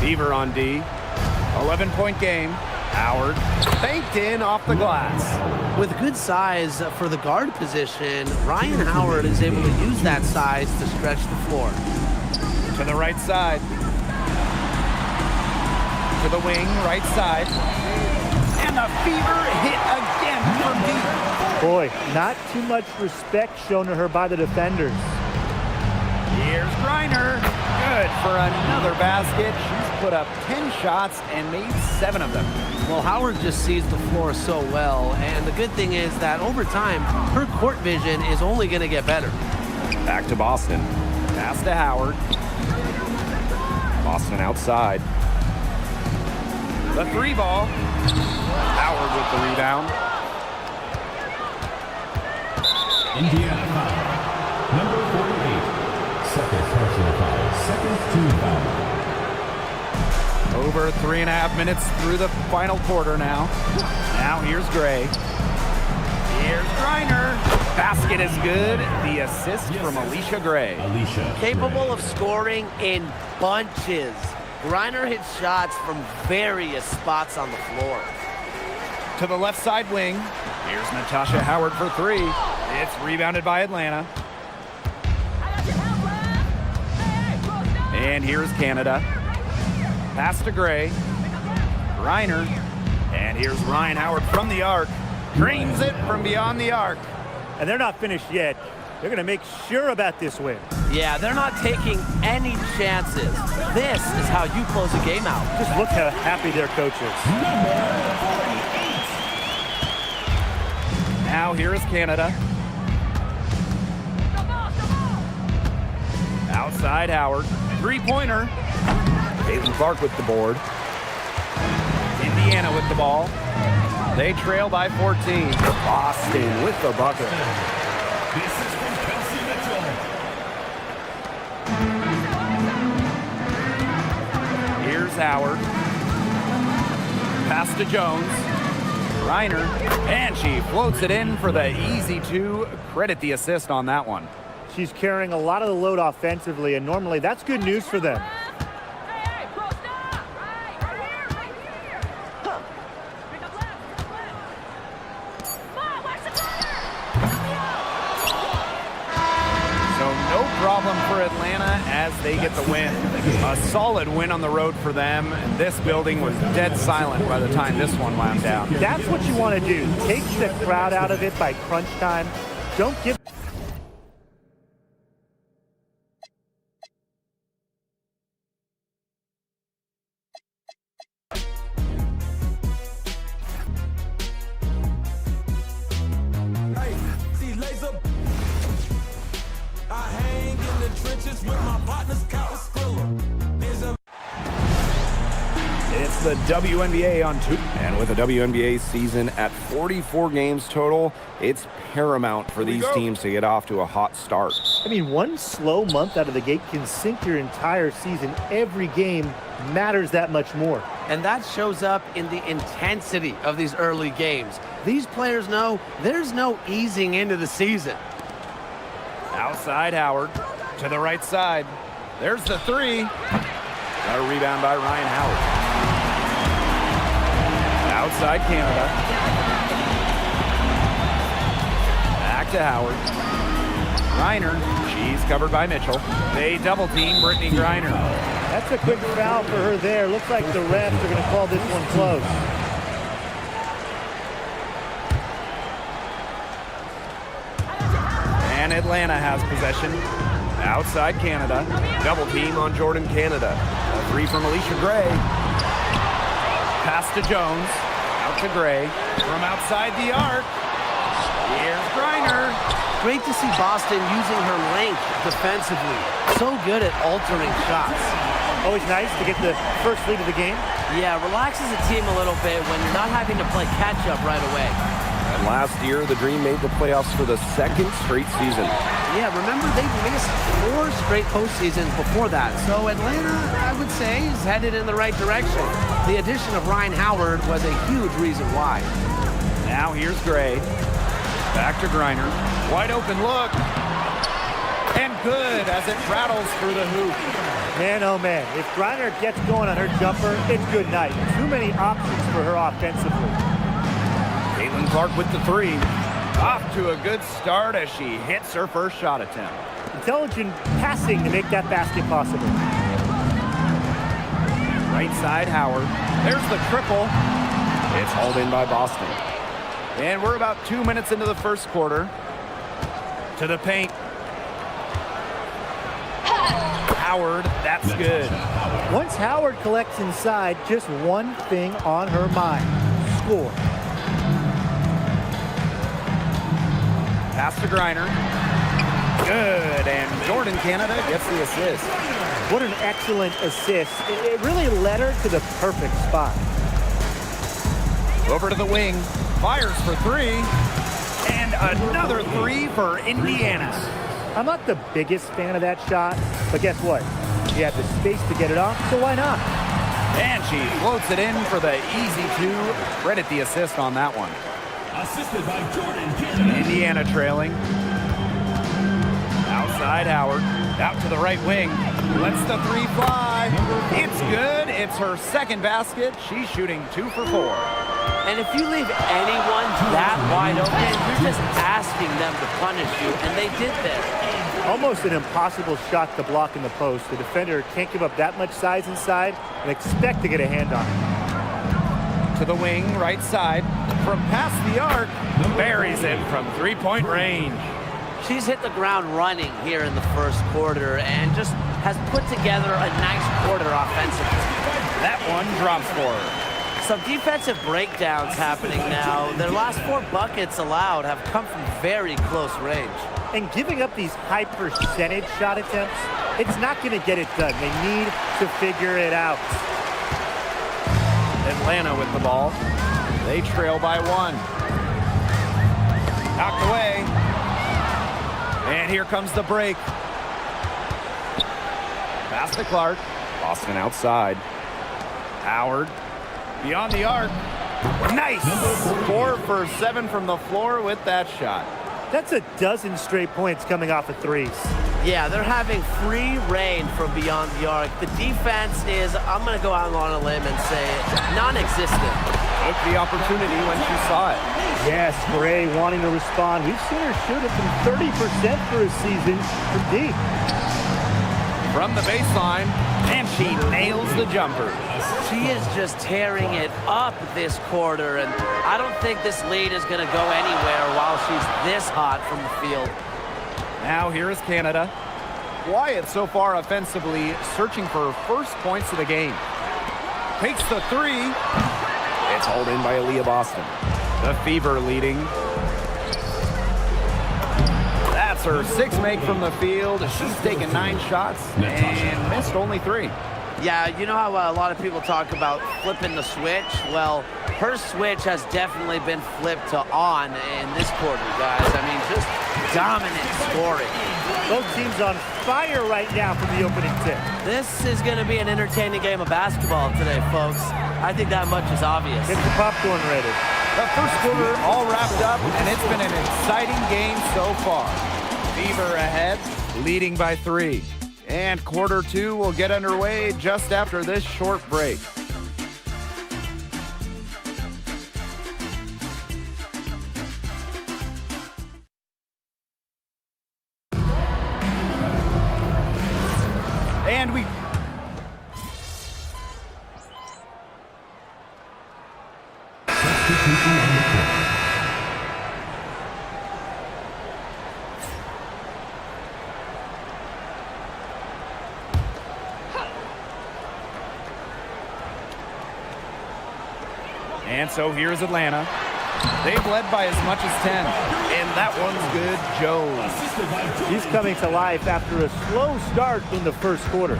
Fever on D. 11-point game. Howard banked in off the glass. With good size for the guard position, Ryan Howard is able to use that size to stretch the floor. To the right side. To the wing, right side. And the Fever hit again from deep. Boy, not too much respect shown to her by the defenders. Here's Griner. Good for another basket. She's put up 10 shots and made 7 of them. Well, Howard just sees the floor so well, and the good thing is that over time, her court vision is only going to get better. Back to Boston. Pass to Howard. Boston outside. The 3 ball. Howard with the rebound. Indiana foul. Number 48. Second personal foul. Second team foul. Over 3.5 minutes through the final quarter now. Now here's Gray. Here's Griner. Basket is good. The assist from Alicia Gray. Capable of scoring in bunches. Griner hits shots from various spots on the floor. To the left side wing. Here's Natasha Howard for 3. It's rebounded by Atlanta. And here's Canada. Pass to Gray. Griner. And here's Ryan Howard from the arc. Drains it from beyond the arc. And they're not finished yet. They're going to make sure about this win. Yeah, they're not taking any chances. This is how you close a game out. Just look how happy their coach is. Now here is Canada. Outside Howard. 3-pointer. Caitlin Clark with the board. Indiana with the ball. They trail by 14. Boston with the bucket. This is from Tracy Mcgrady. Here's Howard. Pass to Jones. Griner. And she floats it in for the easy 2. Credit the assist on that one. She's carrying a lot of the load offensively, and normally that's good news for them. Problem for Atlanta as they get the win. A solid win on the road for them. This building was dead silent by the time this one wound down. That's what you want to do. Take the crowd out of it by crunch time. Don't give... It's the WNBA on 2. And with the WNBA season at 44 games total, it's paramount for these teams to get off to a hot start. I mean, one slow month out of the gate can sink your entire season. Every game matters that much more. And that shows up in the intensity of these early games. These players know there's no easing into the season. Outside Howard. To the right side. There's the 3. Got a rebound by Ryan Howard. Outside Canada. Back to Howard. Griner. She's covered by Mitchell. They double team Brittany Griner. That's a quick foul for her there. Looks like the refs are going to call this one close. And Atlanta has possession. Outside Canada. Double team on Jordan Canada. A 3 from Alicia Gray. Pass to Jones. Out to Gray. From outside the arc. Here's Griner. Great to see Boston using her length defensively. So good at altering shots. Always nice to get the first lead of the game. Yeah, relaxes the team a little bit when you're not having to play catch-up right away. And last year, the Dream made the playoffs for the 2nd straight season. Yeah, remember they missed 4 straight postseasons before that. So Atlanta, I would say, is headed in the right direction. The addition of Ryan Howard was a huge reason why. Now here's Gray. Back to Griner. Wide open look. And good as it rattles through the hoop. Man, oh man, if Griner gets going on her jumper, it's good night. Too many options for her offensively. Caitlin Clark with the three. Off to a good start as she hits her first shot attempt. Intelligent passing to make that basket possible. Right side, Howard. There's the triple. It's hauled in by Boston. And we're about 2 minutes into the first quarter. To the paint. Howard, that's good. Once Howard collects inside, just one thing on her mind: score. Pass to Griner. Good, and Jordan Canada gets the assist. What an excellent assist. It really led her to the perfect spot. Over to the wing. Fires for three. And another three for Indiana. I'm not the biggest fan of that shot, but guess what? She had the space to get it off, so why not? And she floats it in for the easy two. Credit the assist on that one. Assisted by Jordan Canada. Indiana trailing. Outside Howard. Out to the right wing. Lets the three fly. It's good. It's her second basket. She's shooting 2 for 4. And if you leave anyone that wide open, you're just asking them to punish you, and they did there. Almost an impossible shot to block in the post. The defender can't give up that much size inside and expect to get a hand on it. To the wing, right side. From past the arc, buries it from three-point range. She's hit the ground running here in the first quarter and just has put together a nice quarter offensively. That one drops for her. Some defensive breakdowns happening now. Their last 4 buckets allowed have come from very close range. And giving up these high percentage shot attempts, it's not going to get it done. They need to figure it out. Atlanta with the ball. They trail by 1. Knocked away. And here comes the break. Pass to Clark. Boston outside. Howard. Beyond the arc. Nice. 4 for 7 from the floor with that shot. That's a dozen straight points coming off of threes. Yeah, they're having free reign from beyond the arc. The defense is, I'm going to go out on a limb and say, non-existent. Took the opportunity when she saw it. Yes, Bray wanting to respond. We've seen her shoot it from 30% for a season from deep. From the baseline, and she nails the jumper. She is just tearing it up this quarter, and I don't think this lead is going to go anywhere while she's this hot from the field. Now here is Canada. Quiet so far offensively, searching for her first points of the game. Takes the three. It's hauled in by Aaliyah Boston. The Fever leading. That's her 6th make from the field. She's taken 9 shots and missed only 3. Yeah, you know how a lot of people talk about flipping the switch? Well, her switch has definitely been flipped to on in this quarter, guys. I mean, just dominant scoring. Both teams on fire right now from the opening tip. This is going to be an entertaining game of basketball today, folks. I think that much is obvious. Get the popcorn ready. The first quarter all wrapped up, and it's been an exciting game so far. Fever ahead, leading by 3. And quarter 2 will get underway just after this short break. And we... And so here's Atlanta. They've led by as much as 10. And that one's good, Jones. He's coming to life after a slow start in the first quarter.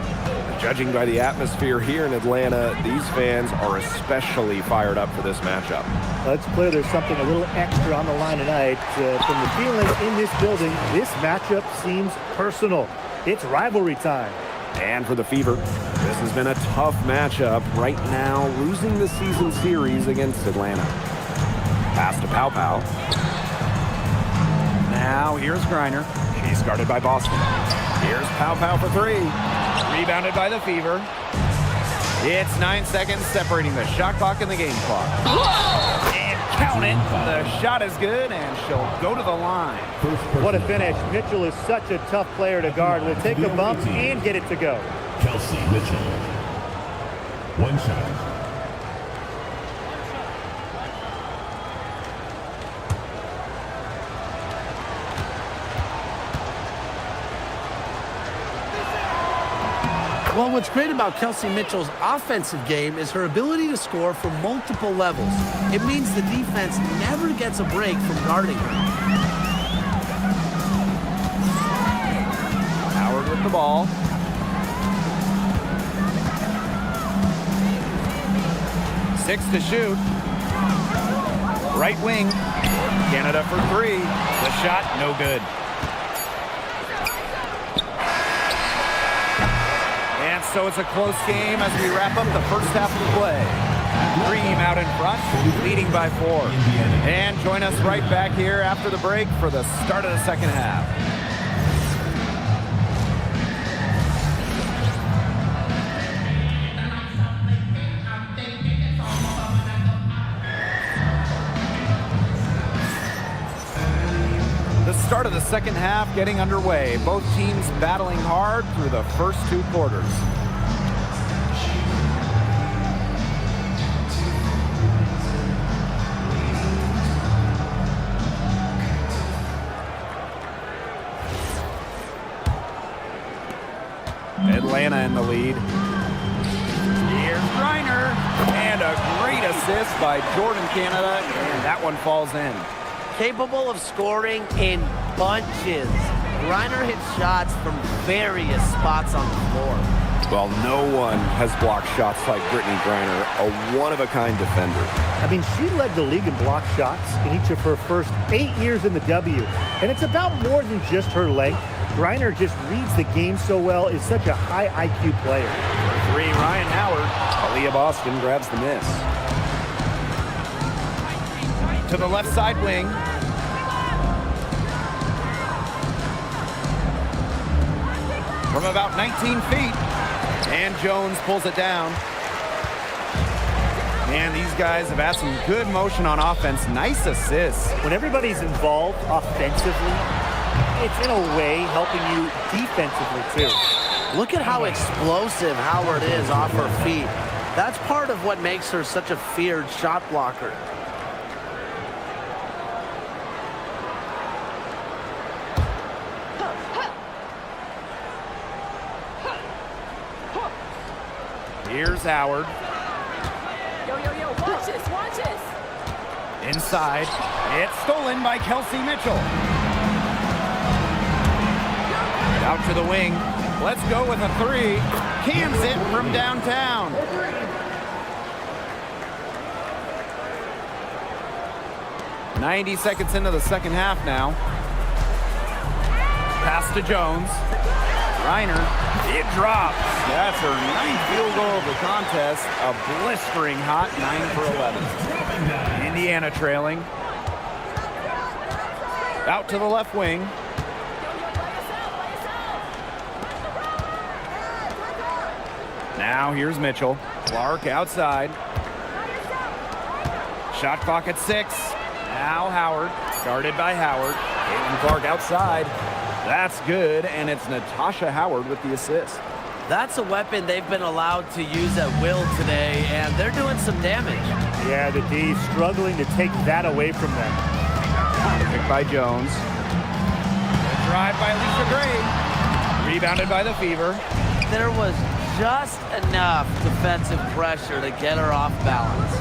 Judging by the atmosphere here in Atlanta, these fans are especially fired up for this matchup. Well, it's clear there's something a little extra on the line tonight. From the feeling in this building, this matchup seems personal. It's rivalry time. And for the Fever, this has been a tough matchup right now, losing the season series against Atlanta. Pass to Pow Pow. Now here's Griner. She's guarded by Boston. Here's Pow Pow for 3. Rebounded by the Fever. It's 9 seconds separating the shot clock and the game clock. And count it. The shot is good, and she'll go to the line. What a finish. Mitchell is such a tough player to guard. Will take a bump and get it to go. Kelsey Mitchell. One shot. Well, what's great about Kelsey Mitchell's offensive game is her ability to score from multiple levels. It means the defense never gets a break from guarding her. Howard with the ball. Six to shoot. Right wing. Canada for three. The shot, no good. And so it's a close game as we wrap up the first half of the play. Dream out in front, leading by 4. And join us right back here after the break for the start of the second half. The start of the second half getting underway. Both teams battling hard through the first 2 quarters. Atlanta in the lead. Here's Griner, and a great assist by Jordan Canada, and that one falls in. Capable of scoring in bunches. Griner hits shots from various spots on the floor. Well, no one has blocked shots like Brittany Griner, a one-of-a-kind defender. I mean, she led the league in block shots in each of her first 8 years in the W. And it's about more than just her length. Griner just reads the game so well, is such a high IQ player. For 3, Ryan Howard. Aaliyah Boston grabs the miss. To the left side wing. From about 19 feet. And Jones pulls it down. Man, these guys have had some good motion on offense. Nice assists. When everybody's involved offensively, it's in a way helping you defensively too. Look at how explosive Howard is off her feet. That's part of what makes her such a feared shot blocker. Here's Howard. Yo, watch this. Inside. It's stolen by Kelsey Mitchell. Out to the wing. Let's go with a 3. Cans it from downtown. "90 seconds into the second half now. Pass to Jones. Reiner. It drops. That's her 9th field goal of the contest. A blistering hot 9 for 11. Indiana trailing. Out to the left wing. Now here's Mitchell. Clark outside. Shot clock at 6. Now Howard. Guarded by Howard. Caitlin Clark outside. That's good, and it's Natasha Howard with the assist. That's a weapon they've been allowed to use at will today, and they're doing some damage. Yeah, the D struggling to take that away from them. Picked by Jones. Drive by Lisa Gray. Rebounded by the Fever. There was just enough defensive pressure to get her off balance.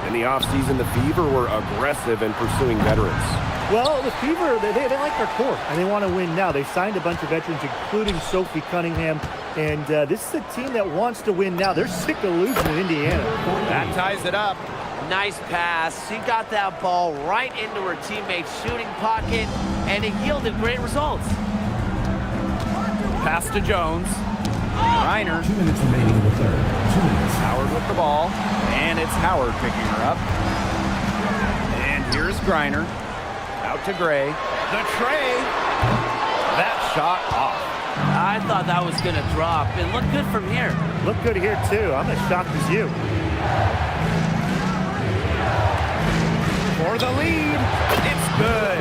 In the offseason, the Fever were aggressive in pursuing veterans. Well, the Fever, they like their core, and they want to win now. They signed a bunch of veterans, including Sophie Cunningham, and this is a team that wants to win now. They're sick of losing in Indiana. That ties it up. Nice pass. She got that ball right into her teammate's shooting pocket, and it yielded great results. Pass to Jones. Reiner. 2 minutes remaining in the third. 2 minutes. Howard with the ball, and it's Howard picking her up. And here's Griner. Out to Gray. The tray. That shot off. I thought that was going to drop. It looked good from here. Look good here, too. I'm as shocked as you. For the lead. It's good.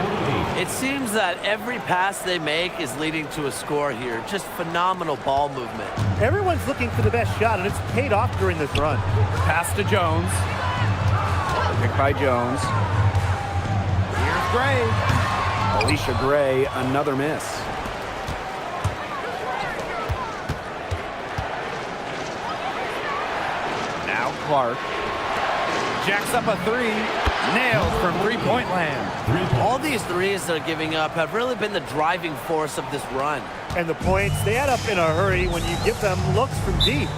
It seems that every pass they make is leading to a score here. Just phenomenal ball movement. Everyone's looking for the best shot, and it's paid off during this run. Pass to Jones. Pick by Jones. Here's Gray. Alicia Gray, another miss. Now Clark. Jacks up a three. Nailed from three-point land. All these threes they're giving up have really been the driving force of this run. And the points, they add up in a hurry when you give them looks from deep.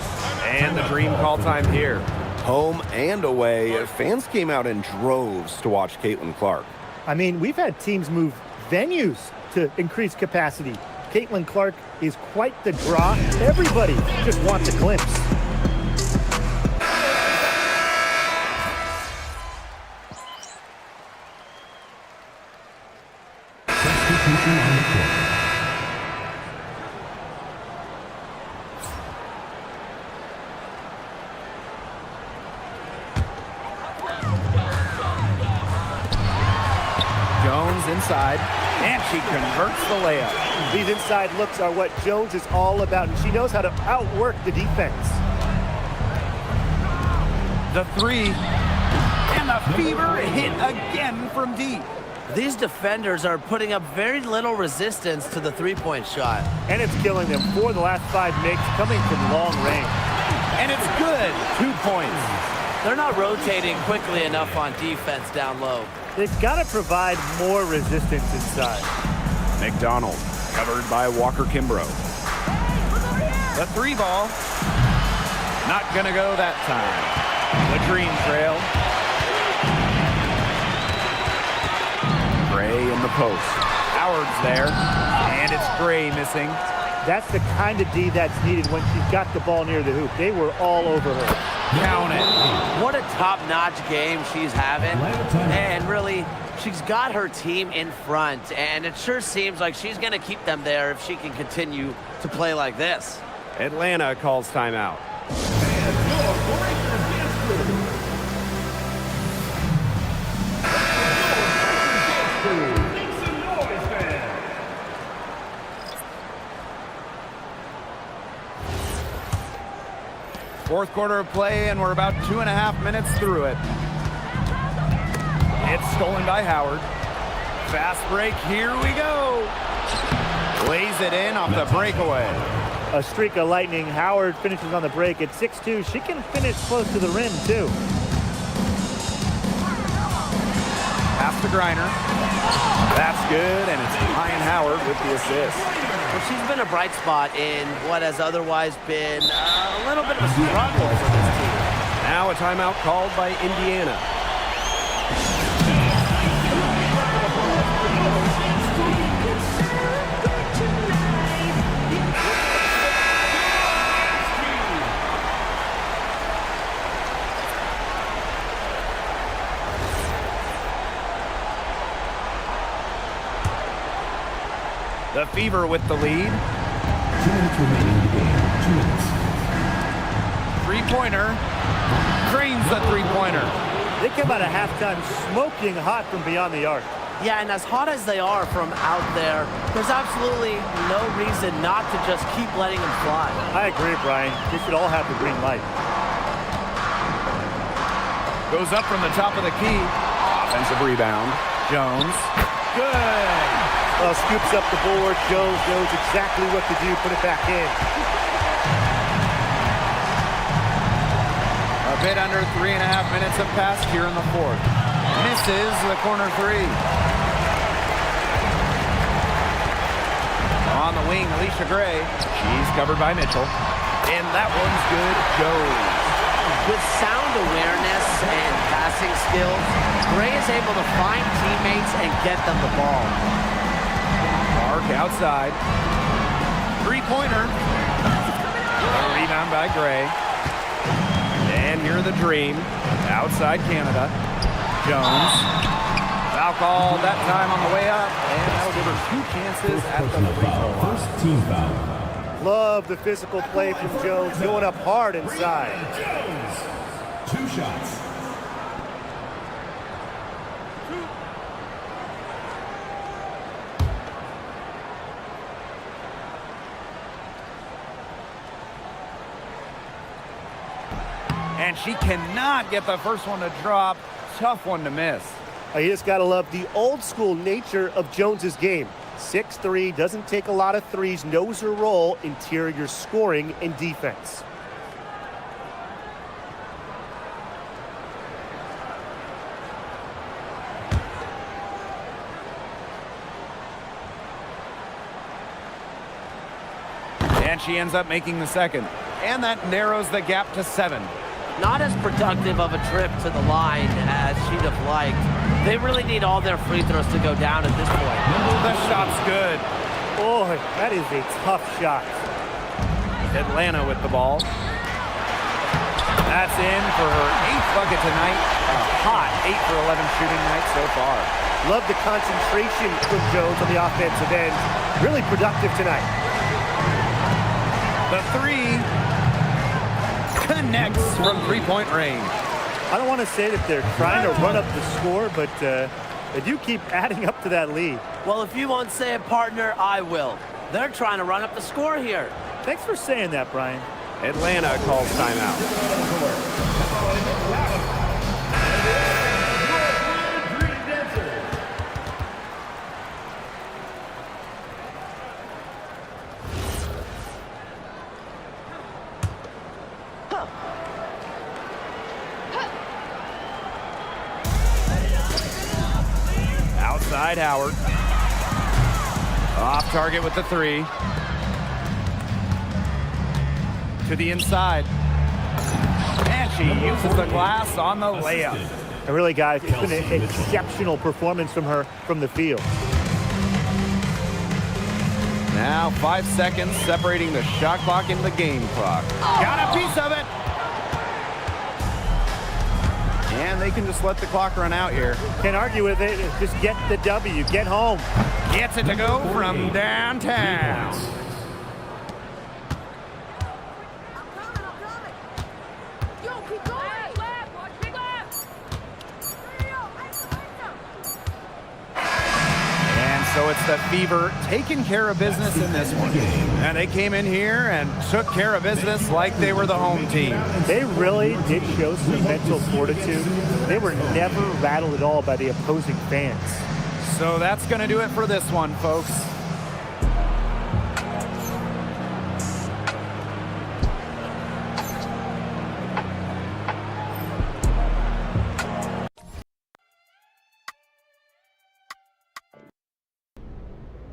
And the dream call time here. Home and away, fans came out in droves to watch Caitlin Clark. I mean, we've had teams move venues to increase capacity. Caitlin Clark is quite the draw. Everybody just wants a glimpse. Jones inside, and she converts the layup. These inside looks are what Jones is all about, and she knows how to outwork the defense. The three, and the Fever hit again from deep. These defenders are putting up very little resistance to the three-point shot. And it's killing them. 4 of the last 5 makes coming from long range. And it's good. 2 points. They're not rotating quickly enough on defense down low. They've got to provide more resistance inside. McDonald, covered by Walker Kimbrough. The three ball. Not going to go that time. The dream trail. Gray in the post. Howard's there. And it's Gray missing. That's the kind of D that's needed when she's got the ball near the hoop. They were all over her. Count it. What a top-notch game she's having. And really, she's got her team in front. And it sure seems like she's going to keep them there if she can continue to play like this. Atlanta calls timeout. Fourth quarter of play, and we're about 2.5 minutes through it. It's stolen by Howard. Fast break, here we go. Lays it in off the breakaway. A streak of lightning. Howard finishes on the break at 6'2". She can finish close to the rim, too. Pass to Griner. That's good, and it's Ryan Howard with the assist. Well, she's been a bright spot in what has otherwise been a little bit of a struggle for this team. Now a timeout called by Indiana. The Fever with the lead. 2 minutes remaining in the game. 2 minutes. Three-pointer. Cranes the three-pointer. They come out of halftime smoking hot from beyond the arc. Yeah, and as hot as they are from out there, there's absolutely no reason not to just keep letting them fly. I agree, Brian. They should all have the green light. Goes up from the top of the key. Offensive rebound. Jones. Good. Well, scoops up the board. Jones knows exactly what to do. Put it back in. A bit under 3.5 minutes have passed here in the fourth. Misses the corner three. On the wing, Alicia Gray. She's covered by Mitchell. And that one's good. Jones. With sound awareness and passing skills, Gray is able to find teammates and get them the ball. Clark outside. Three-pointer. A rebound by Gray. And here the dream. Outside Canada. Jones. Foul Foul call that time on the way up, and that'll give her 2 chances at the free throw line. First team foul. Love the physical play from Jones, going up hard inside. Jones, 2 shots. And she cannot get the first one to drop. Tough one to miss. You just got to love the old school nature of Jones's game. 6'3", doesn't take a lot of threes, knows her role, interior scoring and defense. And she ends up making the second. And that narrows the gap to 7. Not as productive of a trip to the line as she'd have liked. They really need all their free throws to go down at this point. The shot's good. Boy, that is a tough shot. Atlanta with the ball. That's in for her 8th bucket tonight. A hot 8 for 11 shooting night so far. Love the concentration from Jones on the offensive end. Really productive tonight. The 3 connects from 3-point range. I don't want to say that they're trying to run up the score, but they do keep adding up to that lead. Well, if you won't say it, partner, I will. They're trying to run up the score here. Thanks for saying that, Brian. Atlanta calls timeout. Outside Howard. Off target with the 3. To the inside. And she uses the glass on the layup. And really, guys, it's been an exceptional performance from her from the field. Now 5 seconds separating the shot clock and the game clock. Got a piece of it. And they can just let the clock run out here. Can't argue with it. Just get the W. Get home. Gets it to go from downtown. And so it's the Fever taking care of business in this one. And they came in here and took care of business like they were the home team. They really did show some mental fortitude. They were never rattled at all by the opposing fans. So that's going to do it for this one, folks.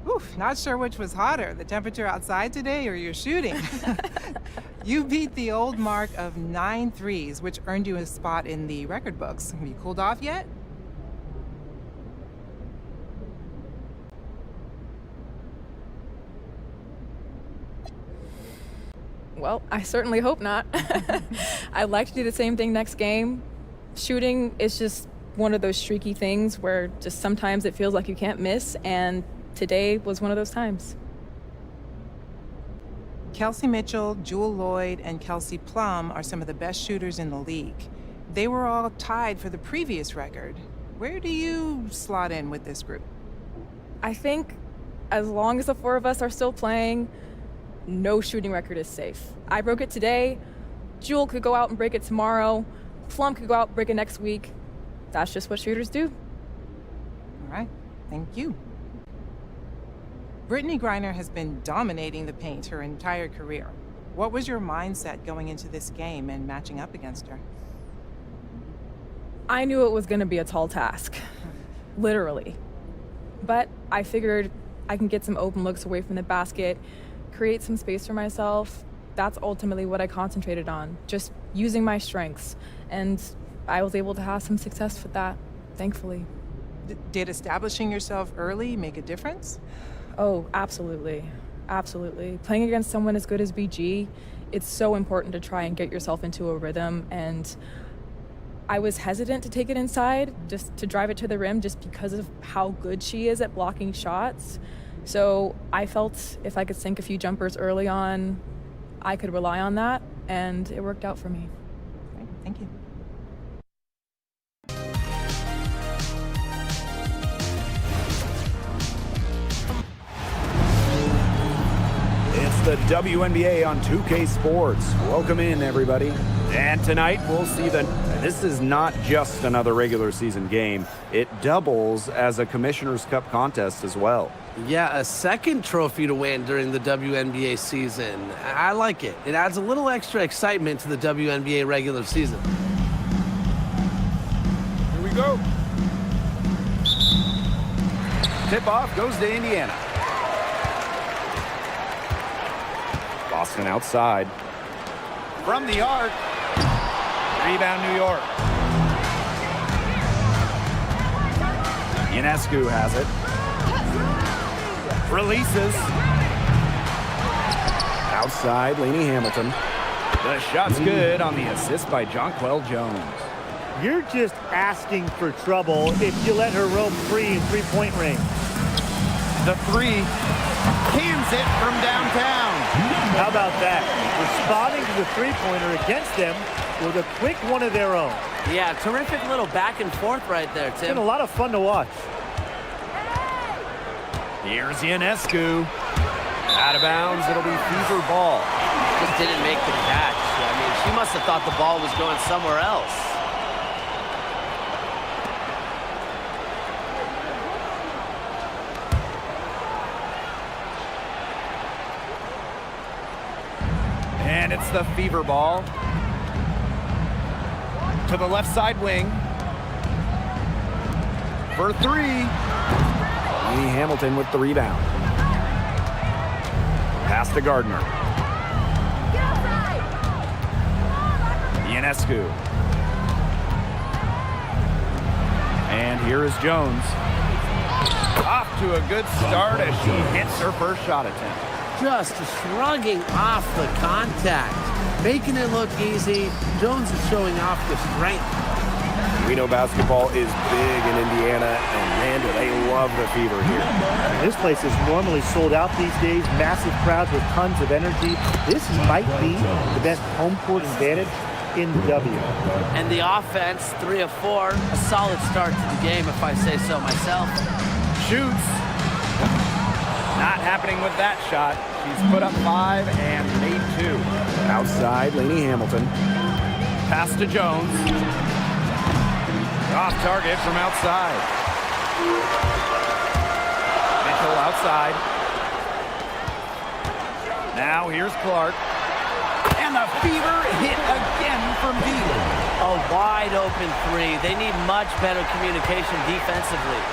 Oof, not sure which was hotter, the temperature outside today or your shooting. You beat the old mark of 9 threes, which earned you a spot in the record books. Have you cooled off yet? Well, I certainly hope not. I'd like to do the same thing next game. Shooting is just one of those streaky things where just sometimes it feels like you can't miss, and today was one of those times. Kelsey Mitchell, Jewel Lloyd, and Kelsey Plum are some of the best shooters in the league. They were all tied for the previous record. Where do you slot in with this group? I think as long as the 4 of us are still playing, no shooting record is safe. I broke it today. Jewel could go out and break it tomorrow. Plum could go out and break it next week. That's just what shooters do. All right, thank you. Brittany Griner has been dominating the paint her entire career. What was your mindset going into this game and matching up against her? I knew it was going to be a tall task, literally. But I figured I can get some open looks away from the basket, create some space for myself. That's ultimately what I concentrated on, just using my strengths. And I was able to have some success with that, thankfully. Did establishing yourself early make a difference? Oh, absolutely. Absolutely. Playing against someone as good as BG, it's so important to try and get yourself into a rhythm. And I was hesitant to take it inside, just to drive it to the rim, just because of how good she is at blocking shots. So I felt if I could sink a few jumpers early on, I could rely on that, and it worked out for me. Great. Thank you. It's the WNBA on 2K Sports. Welcome in, everybody. And tonight we'll see this is not just another regular season game. It doubles as a Commissioner's Cup contest as well. Yeah, a second trophy to win during the WNBA season. I like it. It adds a little extra excitement to the WNBA regular season. Here we go. Tip-off goes to Indiana. Boston outside. From the arc. Rebound, New York. Ionescu has it. Releases. Outside, Lainey Hamilton. The shot's good on the assist by Jonquel Jones. You're just asking for trouble if you let her roam free in three-point range. The three. Cans it from downtown. How about that? Responding to the three-pointer against them with a quick one of their own. Yeah, terrific little back and forth right there, Tim. It's been a lot of fun to watch. Here's Ionescu. Out of bounds, it'll be Fever ball. Just didn't make the catch. I mean, she must have thought the ball was going somewhere else. And it's the Fever ball. To the left side wing. For three. Lainey Hamilton with the rebound. Pass to Gardner. Ionescu. And here is Jones. Off to a good start as she hits her first shot attempt. Just shrugging off the contact, making it look easy. Jones is showing off the strength. We know basketball is big in Indiana, and man, do they love the Fever here. This place is normally sold out these days, massive crowds with tons of energy. This might be the best home court advantage in the W. And the offense, 3 of 4, a solid start to the game, if I say so myself. Shoots. Not happening with that shot. She's put up 5 and made 2. Outside, Lainey Hamilton. Pass to Jones. Off target from outside. Mitchell outside. Now here's Clark. And the Fever hit again from deep. A wide open 3. They need much better communication defensively.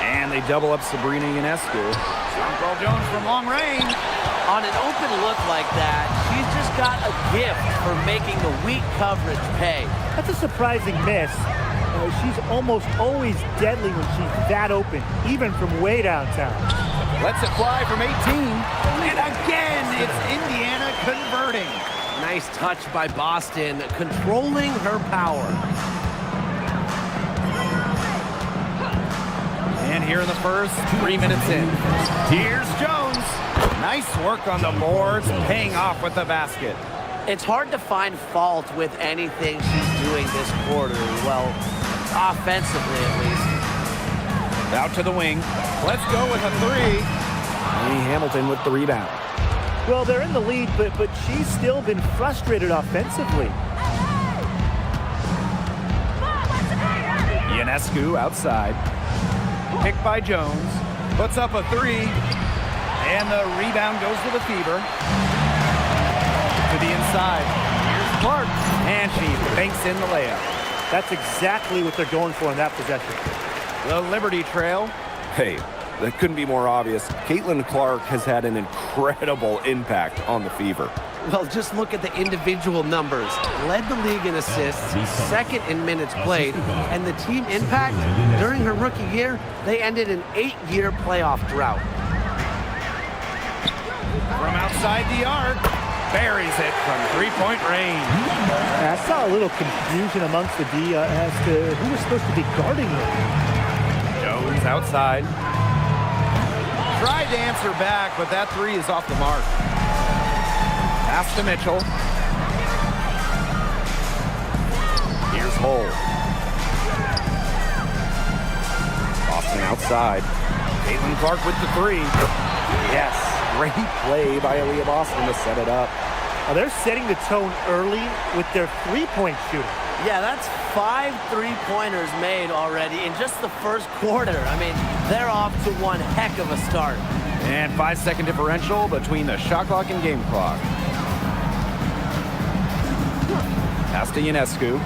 And they double up Sabrina Ionescu. Jonquel Jones from long range. On an open look like that, she's just got a gift for making the weak coverage pay. That's a surprising miss. She's almost always deadly when she's that open, even from way downtown. Lets it fly from 18. And again, it's Indiana converting. Nice touch by Boston, controlling her power. And here in the first, 3 minutes in. Here's Jones. Nice work on the boards, paying off with the basket. It's hard to find fault with anything she's doing this quarter. Well, offensively at least. Out to the wing. Let's go with a 3. Lainey Hamilton with the rebound. Well, they're in the lead, but she's still been frustrated offensively. Ionescu outside. Picked by Jones. Puts up a 3. And the rebound goes to the Fever. To the inside. Here's Clark. And she banks in the layup. That's exactly what they're going for in that possession. The Liberty Trail. Hey, that couldn't be more obvious. Caitlin Clark has had an incredible impact on the Fever. Well, just look at the individual numbers. Led the league in assists, second in minutes played, and the team impact during her rookie year, they ended an 8-year playoff drought. From outside the arc, buries it from three-point range. I saw a little confusion amongst the D as to who was supposed to be guarding him. Jones outside. Tried to answer back, but that three is off the mark. Pass to Mitchell. Here's Hull. Boston outside. Caitlin Clark with the three. Yes, great play by Aaliyah Boston to set it up. They're setting the tone early with their three-point shooting. Yeah, that's 5 3-pointers made already in just the first quarter. I mean, they're off to one heck of a start. And 5-second differential between the shot clock and game clock. Pass to Ionescu.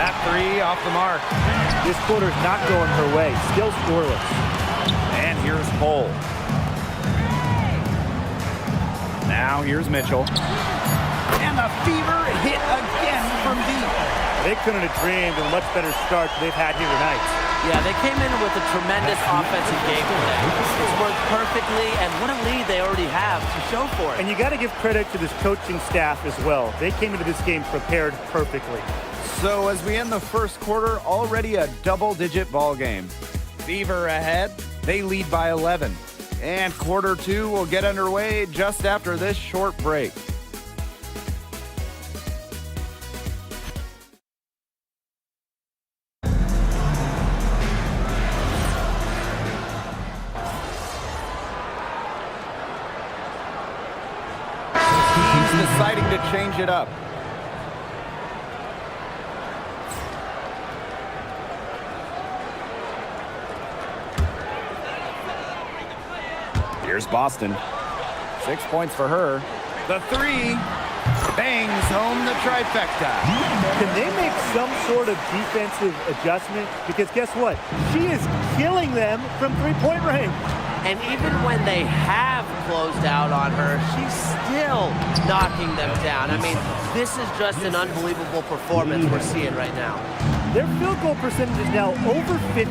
That three off the mark. This quarter's not going her way. Still scoreless. And here's Hull. Now here's Mitchell. And the Fever hit again from deep. They couldn't have dreamed of a much better start than they've had here tonight. Yeah, they came in with a tremendous offensive game today. It's worked perfectly, and what a lead they already have to show for it. And you got to give credit to this coaching staff as well. They came into this game prepared perfectly. So as we end the first quarter, already a double-digit ball game. Fever ahead. They lead by 11. And quarter two will get underway just after this short break. He's deciding to change it up. Here's Boston. 6 points for her. The three bangs home the trifecta. Can they make some sort of defensive adjustment? Because guess what? She is killing them from three-point range. And even when they have closed out on her, she's still knocking them down. I mean, this is just an unbelievable performance we're seeing right now. Their field goal percentage is now over 50%.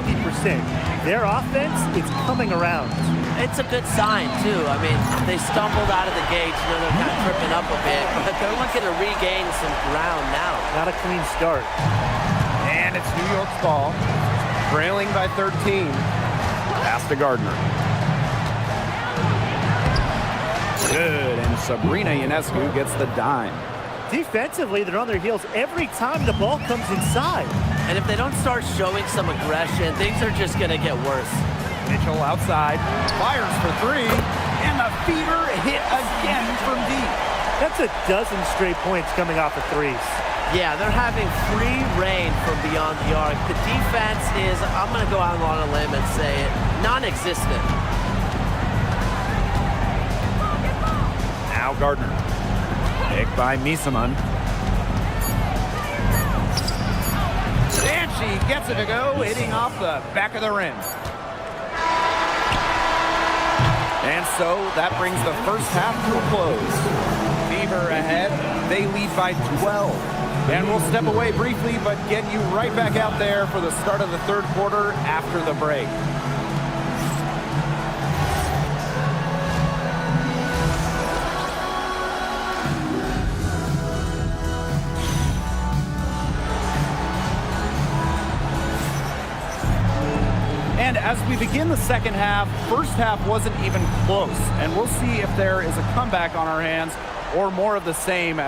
Their offense is coming around. It's a good sign, too. I mean, they stumbled out of the gates, you know, they're kind of tripping up a bit, but they're looking to regain some ground now. Not a clean start. And it's New York's ball, trailing by 13. Pass to Gardner. Good, and Sabrina Ionescu gets the dime. Defensively, they're on their heels every time the ball comes inside. And if they don't start showing some aggression, things are just going to get worse. Mitchell outside, fires for three, and the Fever hit again from deep. That's a dozen straight points coming off of threes. Yeah, they're having free reign from beyond the arc. The defense is, I'm going to go out on a limb and say it, non-existent. Now Gardner. Picked by Misaman. And she gets it to go, hitting off the back of the rim. And so that brings the first half to a close. Fever ahead. They lead by 12. And we'll step away briefly, but get you right back out there for the start of the third quarter after the break. And as we begin the second half, first half wasn't even close. And we'll see if there is a comeback on our hands or more of the same.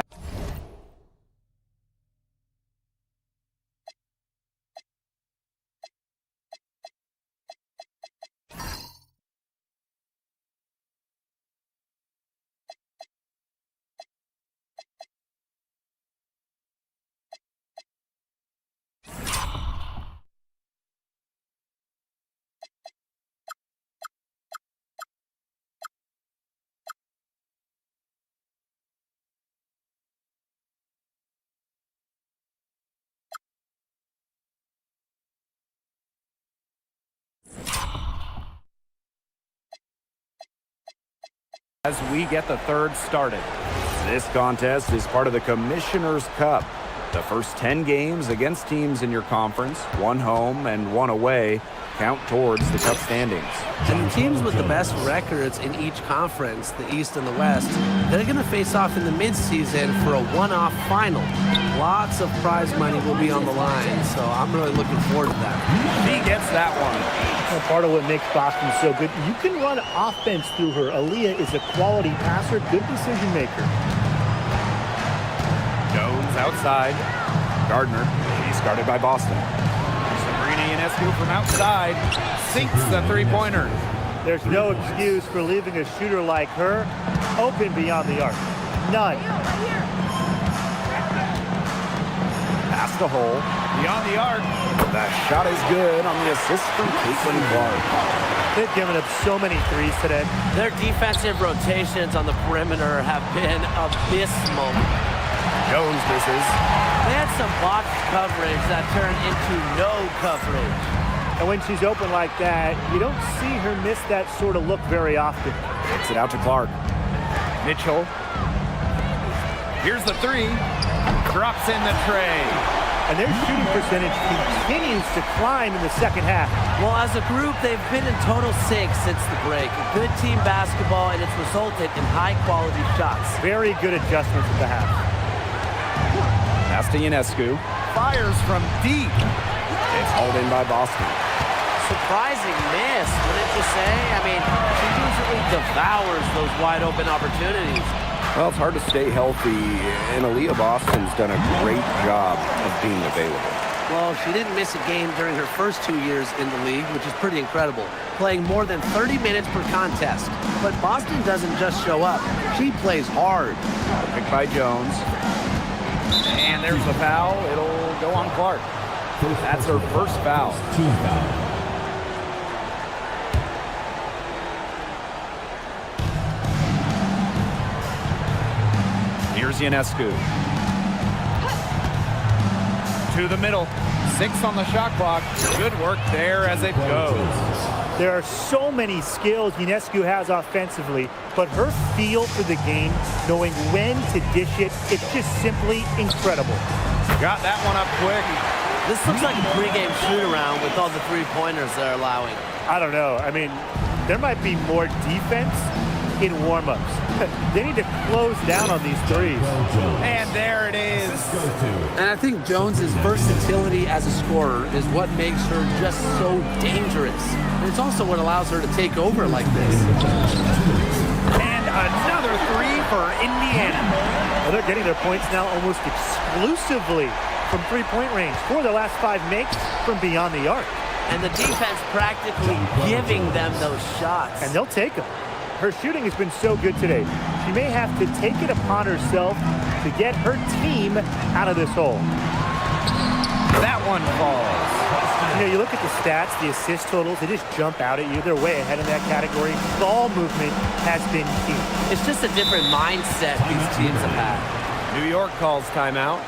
As we get the third started. This contest is part of the Commissioner's Cup. The first 10 games against teams in your conference, 1 home and 1 away, count towards the cup standings. And the teams with the best records in each conference, the East and the West, they're going to face off in the midseason for a one-off final. Lots of prize money will be on the line, so I'm really looking forward to that. He gets that one. Well, part of what makes Boston so good, you can run offense through her. Aaliyah is a quality passer, good decision maker. Jones outside. Gardner, she's guarded by Boston. Sabrina Ionescu from outside sinks the three-pointer. There's no excuse for leaving a shooter like her open beyond the arc. None. Past the hole, beyond the arc. That shot is good on the assist from Caitlin Clark. They've given up so many threes today. Their defensive rotations on the perimeter have been abysmal. Jones misses. They had some box coverage that turned into no coverage. And when she's open like that, you don't see her miss that sort of look very often. Kicks it out to Clark. Mitchell. Here's the three. Drops in the tray. And their shooting percentage continues to climb in the second half. Well, as a group, they've been in total sync since the break. Good team basketball, and it's resulted in high-quality shots. Very good adjustments at the half. Pass to Ionescu. Fires from deep. It's hauled in by Boston. Surprising miss, wouldn't you say? I mean, she usually devours those wide-open opportunities. Well, it's hard to stay healthy, and Aaliyah Boston's done a great job of being available. Well, she didn't miss a game during her first 2 years in the league, which is pretty incredible, playing more than 30 minutes per contest. But Boston doesn't just show up. She plays hard. Picked by Jones. And there's the foul. It'll go on Clark. That's her first foul. Team foul. Here's Ionescu. To the middle. 6 on the shot clock. Good work there as it goes. There are so many skills Ionescu has offensively, but her feel for the game, knowing when to dish it, it's just simply incredible. Got that one up quick. This looks like a pregame shoot-around with all the three-pointers they're allowing. I don't know. I mean, there might be more defense in warm-ups. They need to close down on these threes. And there it is. And I think Jones's versatility as a scorer is what makes her just so dangerous. And it's also what allows her to take over like this. And another three for Indiana. Well, they're getting their points now almost exclusively from three-point range. 4 of their last 5 makes from beyond the arc. And the defense practically giving them those shots. And they'll take them. Her shooting has been so good today. She may have to take it upon herself to get her team out of this hole. That one falls. You know, you look at the stats, the assist totals, they just jump out at you. They're way ahead in that category. Ball movement has been key. It's just a different mindset these teams have had. New York calls timeout.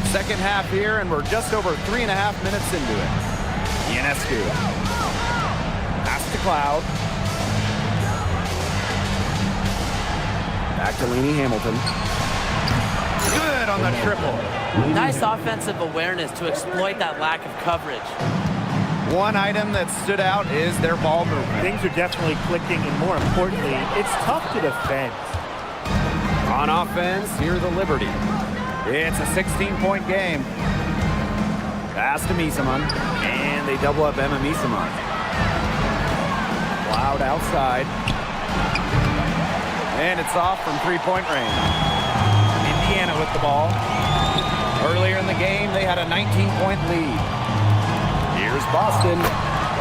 Second half here, and we're just over 3.5 minutes into it. Ionescu. Pass to Cloud. Back to Leanie Hamilton. Good on the triple. Nice offensive awareness to exploit that lack of coverage. One item that stood out is their ball movement. Things are definitely clicking, and more importantly, it's tough to defend. On offense, here's the Liberty. It's a 16-point game. Pass to Misaman, and they double up Emma Misaman. Cloud outside. And it's off from three-point range. Indiana with the ball. Earlier in the game, they had a 19-point lead. Here's Boston.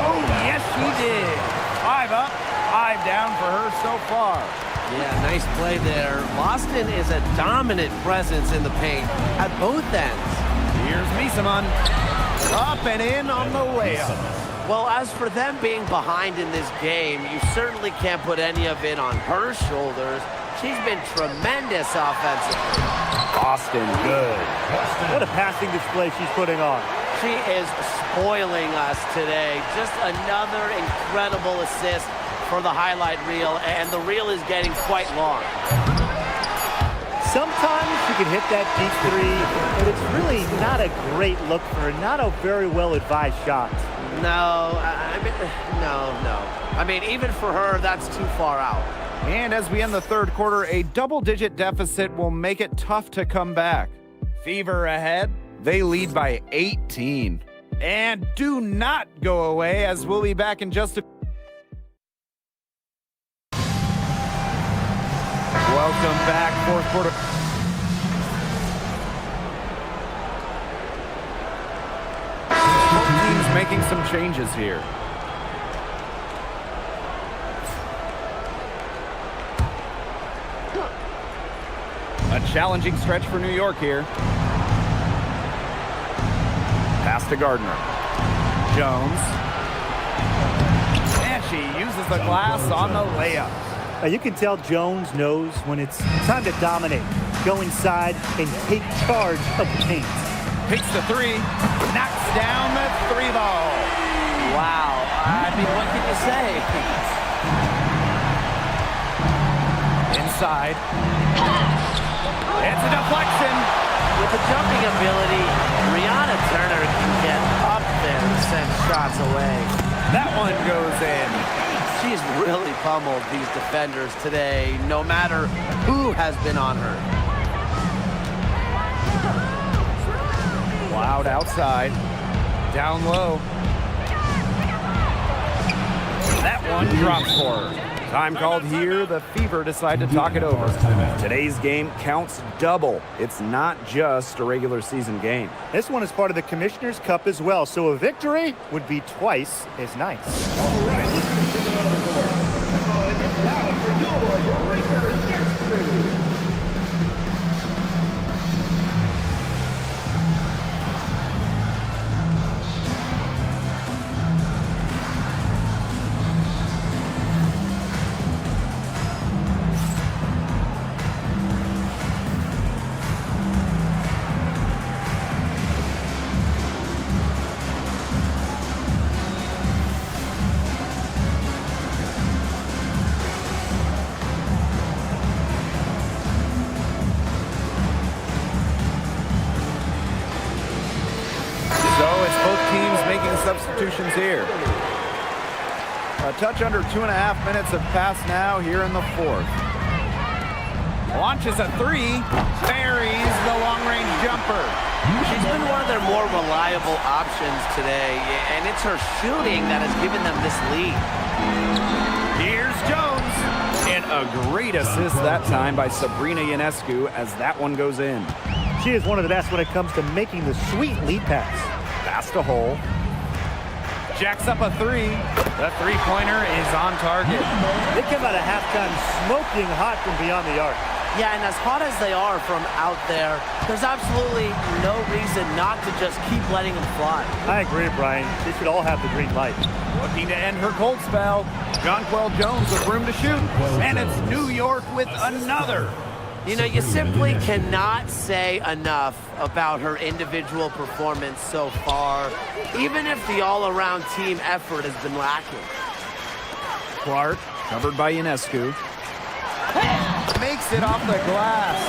Oh, yes, she did. 5 up, 5 down for her so far. Yeah, nice play there. Boston is a dominant presence in the paint at both ends. Here's Misaman. Up and in on the layup. Well, as for them being behind in this game, you certainly can't put any of it on her shoulders. She's been tremendous offensively. Austin, good. What a passing display she's putting on. She is spoiling us today. Just another incredible assist for the highlight reel, and the reel is getting quite long. Sometimes you can hit that deep three, but it's really not a great look for her, not a very well-advised shot. No, no. I mean, even for her, that's too far out. And as we end the third quarter, a double-digit deficit will make it tough to come back. Fever ahead. They lead by 18. And do not go away, as we'll be back in just a... Welcome back, fourth quarter. Both teams making some changes here. A challenging stretch for New York here. Pass to Gardner. Jones. And she uses the glass on the layup. You can tell Jones knows when it's time to dominate. Go inside and take charge of the paint. Picks the three. Knocks down the three ball. Wow. I mean, what can you say? Inside. It's a deflection. With the jumping ability, Brianna Turner can get up there and send shots away. That one goes in. She's really pummeled these defenders today, no matter who has been on her. Loud outside. Down low. That one drops for her. Time called here. The Fever decide to talk it over. Today's game counts double. It's not just a regular season game. This one is part of the Commissioner's Cup as well, so a victory would be twice as nice. Substitutions here. A touch under 2.5 minutes have passed now here in the fourth. Launches a three, buries the long-range jumper. She's been one of their more reliable options today, and it's her shooting that has given them this lead. Here's Jones. And a great assist that time by Sabrina Ionescu as that one goes in. She is one of the best when it comes to making the sweet lead pass. Past a hole. Jacks up a three. The three-pointer is on target. They come out of halftime smoking hot from beyond the arc. Yeah, and as hot as they are from out there, there's absolutely no reason not to just keep letting them fly. I agree, Brian. They should all have the green light. Looking to end her cold spell. Jonquel Jones with room to shoot. And it's New York with another. You know, you simply cannot say enough about her individual performance so far, even if the all-around team effort has been lacking. Clark, covered by Ionescu. Makes it off the glass.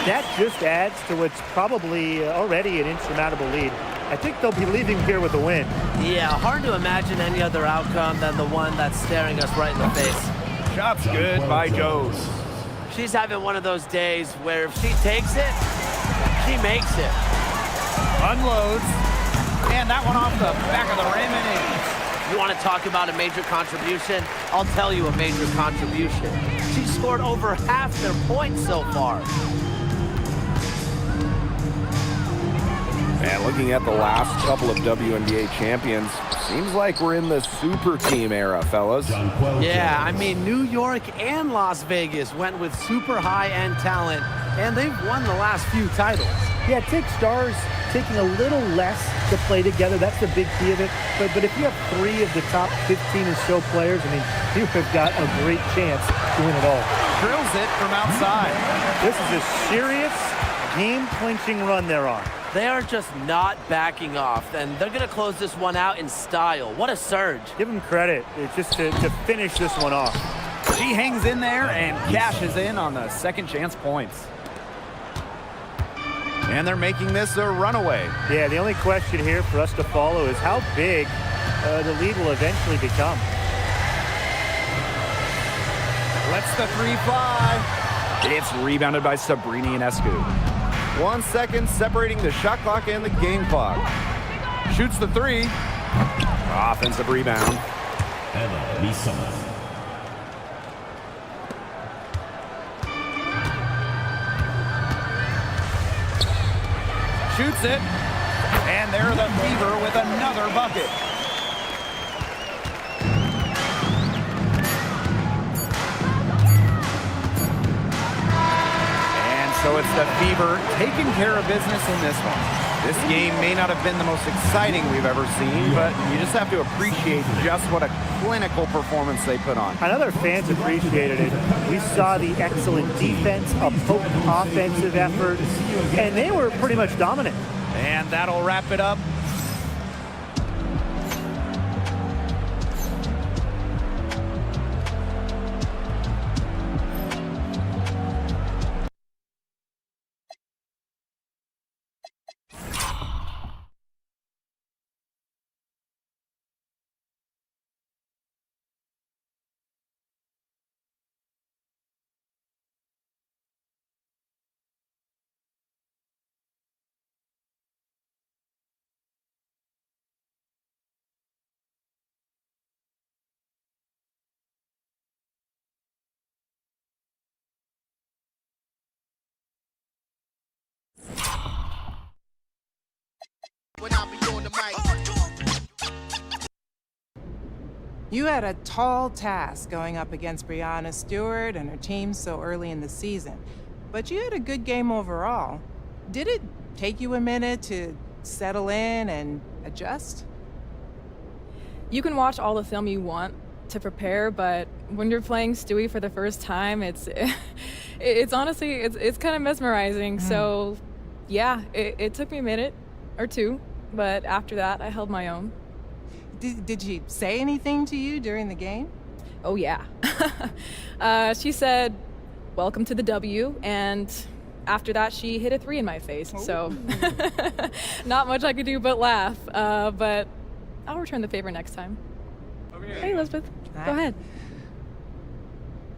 That just adds to what's probably already an insurmountable lead. I think they'll be leaving here with a win. Yeah, hard to imagine any other outcome than the one that's staring us right in the face. Shot's good by Jones. She's having one of those days where if she takes it, she makes it. Unloads. And that one off the back of the rim and in. You want to talk about a major contribution? I'll tell you a major contribution. She scored over half their points so far. And looking at the last couple of WNBA champions, seems like we're in the super team era, fellas. Yeah, I mean, New York and Las Vegas went with super high-end talent, and they've won the last few titles. Yeah, take stars taking a little less to play together. That's the big key of it. But if you have 3 of the top 15 or so players, I mean, you have got a great chance to win it all. Drills it from outside. This is a serious game-clinching run they're on. They are just not backing off, and they're going to close this one out in style. What a surge. Give them credit. It's just to finish this one off. She hangs in there and cashes in on the second chance points. And they're making this a runaway. Yeah, the only question here for us to follow is how big the lead will eventually become. Lets the 3 fly. It's rebounded by Sabrina Ionescu. 1 second separating the shot clock and the game clock. Shoots the 3. Offensive rebound. Ella Lisa. Shoots it. And they're the Fever with another bucket. So it's the Fever taking care of business in this one. This game may not have been the most exciting we've ever seen, but you just have to appreciate just what a clinical performance they put on. I know their fans appreciated it. We saw the excellent defense, a potent offensive effort, and they were pretty much dominant. And that'll wrap it up. When I be on the mic. You had a tall task going up against Breanna Stewart and her team so early in the season, but you had a good game overall. Did it take you a minute to settle in and adjust? You can watch all the film you want to prepare, but when you're playing Stewie for the first time, it's honestly, it's kind of mesmerizing. So yeah, it took me a minute or two, but after that, I held my own. Did she say anything to you during the game? Oh yeah. She said, "Welcome to the W," and after that, she hit a 3 in my face. Ooh. So not much I could do but laugh, but I'll return the favor next time. Okay. Hey, Elizabeth, go ahead.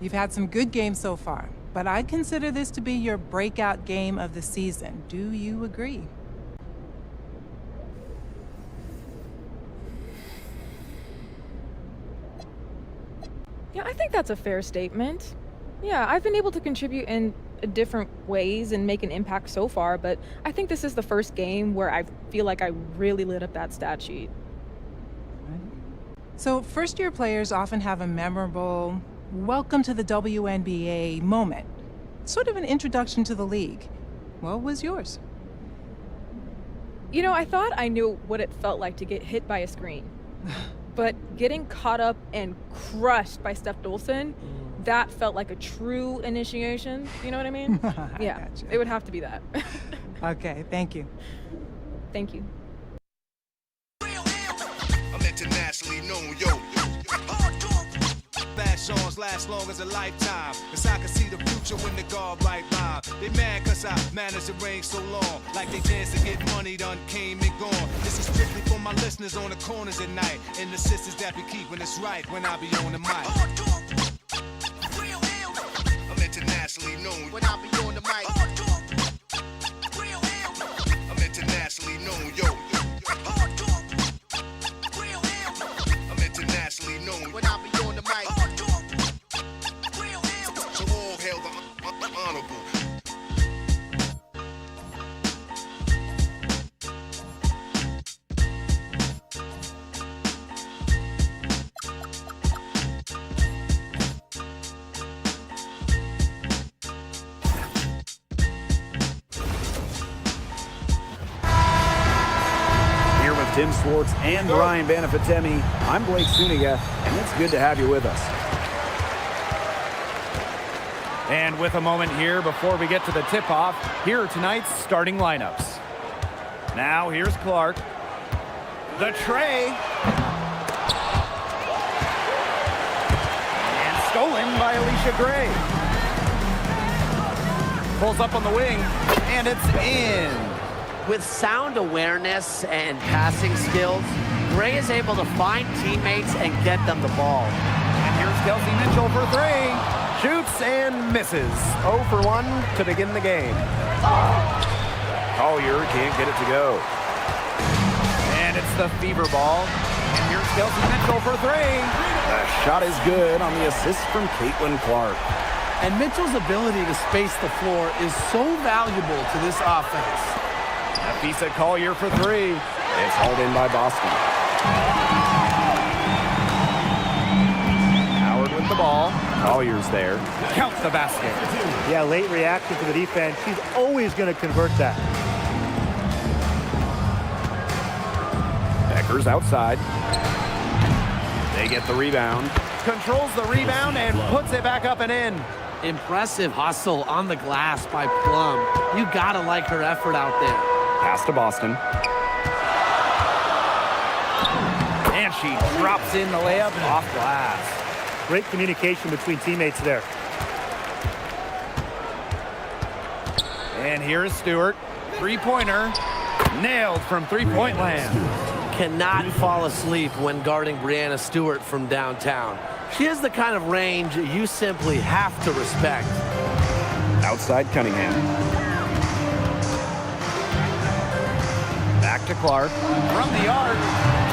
You've had some good games so far, but I consider this to be your breakout game of the season. Do you agree? Yeah, I think that's a fair statement. Yeah, I've been able to contribute in different ways and make an impact so far, but I think this is the first game where I feel like I really lit up that stat sheet. So first-year players often have a memorable welcome to the WNBA moment, sort of an introduction to the league. What was yours? You know, I thought I knew what it felt like to get hit by a screen. But getting caught up and crushed by Steph Dolson, that felt like a true initiation. You know what I mean? Yeah, gotcha. It would have to be that. Okay, thank you. Thank you. I'm internationally known, yo. Fast songs last long as a lifetime. Cause I can see the future when the guard right by. They mad cause I managed to reign so long. Like they dance to get money done came and gone. This is strictly for my listeners on the corners at night. And the sisters that be keeping us right when I be on the mic. I'm internationally known when I be on the mic. I'm internationally known, yo. I'm internationally known when I be on the mic. So all hail the honorable. Tim Swartz and Brian Banafitemi, I'm Blake Suniga, and it's good to have you with us. And with a moment here before we get to the tip-off, here are tonight's starting lineups. Now here's Clark. The tray. And stolen by Alicia Gray. Pulls up on the wing, and it's in. With sound awareness and passing skills, Gray is able to find teammates and get them the ball. And here's Kelsey Mitchell for three. Shoots and misses. 0 for 1 to begin the game. Collier can't get it to go. And it's the fever ball. And here's Kelsey Mitchell for three. The shot is good on the assist from Caitlin Clark. And Mitchell's ability to space the floor is so valuable to this offense. Nafisa Collier for three. It's hauled in by Boston. Howard with the ball. Collier's there. Count the basket. Yeah, late reaction to the defense. She's always going to convert that. Becker's outside. They get the rebound. Controls the rebound and puts it back up and in. Impressive hustle on the glass by Plum. You gotta like her effort out there. Pass to Boston. And she drops in the layup off glass. Great communication between teammates there. And here's Stewart. Three-pointer. Nailed from three-point land. Cannot fall asleep when guarding Breanna Stewart from downtown. She has the kind of range you simply have to respect. Outside Cunningham. Back to Clark. From the arc.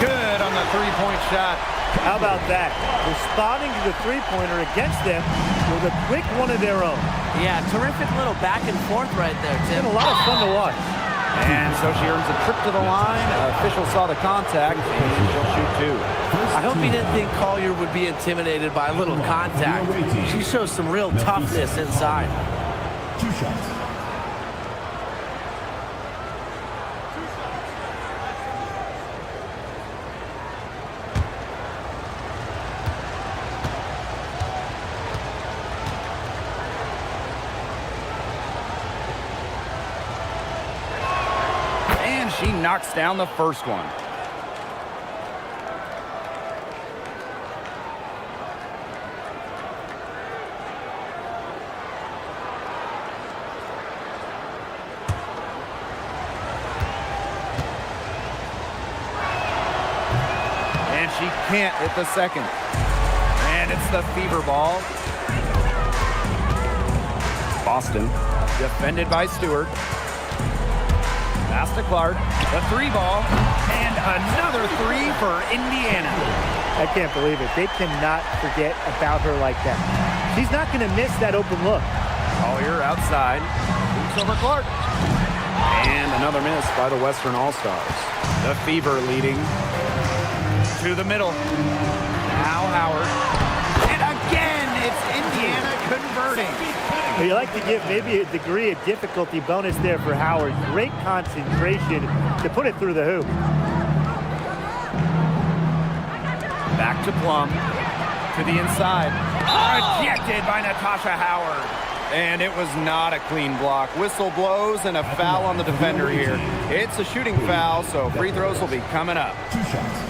Good on the three-point shot. How about that? Responding to the three-pointer against them with a quick one of their own. Yeah, terrific little back and forth right there, Tim. It's been a lot of fun to watch. And so she earns a trip to the line. Official saw the contact, and she'll shoot two. I hope he didn't think Collier would be intimidated by a little contact. She shows some real toughness inside. 2 shots. She knocks down the first one. And she can't hit the second. And it's the fever ball. Boston, defended by Stewart. Pass to Clark, the three ball, and another three for Indiana. I can't believe it. They cannot forget about her like that. She's not going to miss that open look. Collier outside, boots over Clark. And another miss by the Western All-Stars. The Fever leading to the middle. Now Howard. And again, it's Indiana converting. You like to give maybe a degree of difficulty bonus there for Howard. Great concentration to put it through the hoop. Back to Plum. To the inside. Rejected by Natasha Howard. And it was not a clean block. Whistle blows and a foul on the defender here. It's a shooting foul, so free throws will be coming up. 2 shots.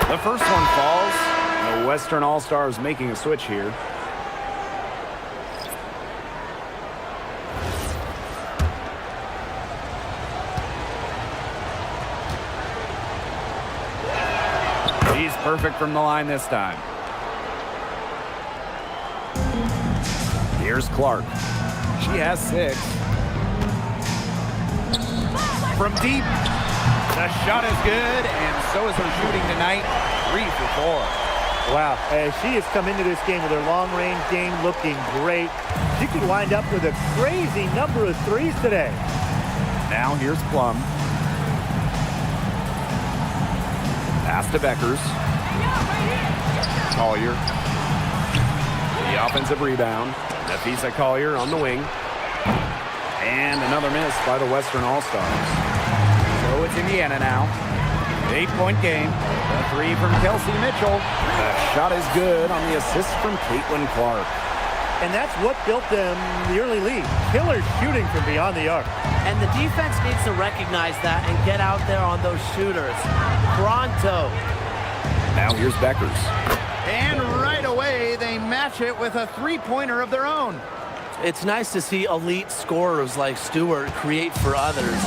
The first one falls. The Western All-Stars making a switch here. She's perfect from the line this time. Here's Clark. She has 6. From deep. The shot is good, and so is her shooting tonight. 3 for 4. Wow, she has come into this game with her long-range game looking great. She could wind up with a crazy number of threes today. Now here's Plum. Pass to Beckers. Collier. The offensive rebound. Nafisa Collier on the wing. And another miss by the Western All-Stars. So it's Indiana now. 8-point game. The three from Kelsey Mitchell. The shot is good on the assist from Caitlin Clark. And that's what built them the early lead. Killer shooting from beyond the arc. And the defense needs to recognize that and get out there on those shooters. Pronto. Now here's Beckers. And right away, they match it with a three-pointer of their own. It's nice to see elite scorers like Stewart create for others,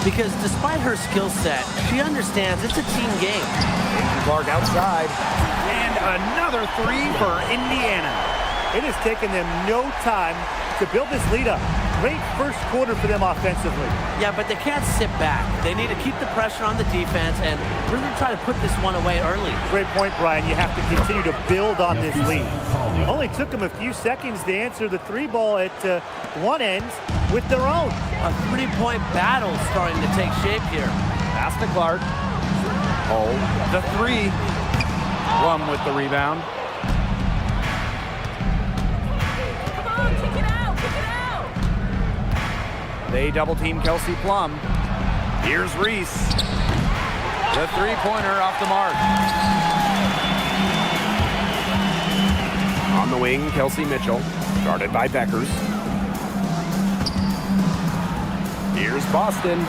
because despite her skill set, she understands it's a team game. Clark outside. And another three for Indiana. It has taken them no time to build this lead up. Great first quarter for them offensively. Yeah, but they can't sit back. They need to keep the pressure on the defense and really try to put this one away early. Great point, Brian. You have to continue to build on this lead. Only took them a few seconds to answer the three ball at one end with their own. A three-point battle starting to take shape here. Pass to Clark. Oh, the three. Plum with the rebound. They double-team Kelsey Plum. Here's Reese. The three-pointer off the mark. On the wing, Kelsey Mitchell. Guarded by Beckers. Here's Boston.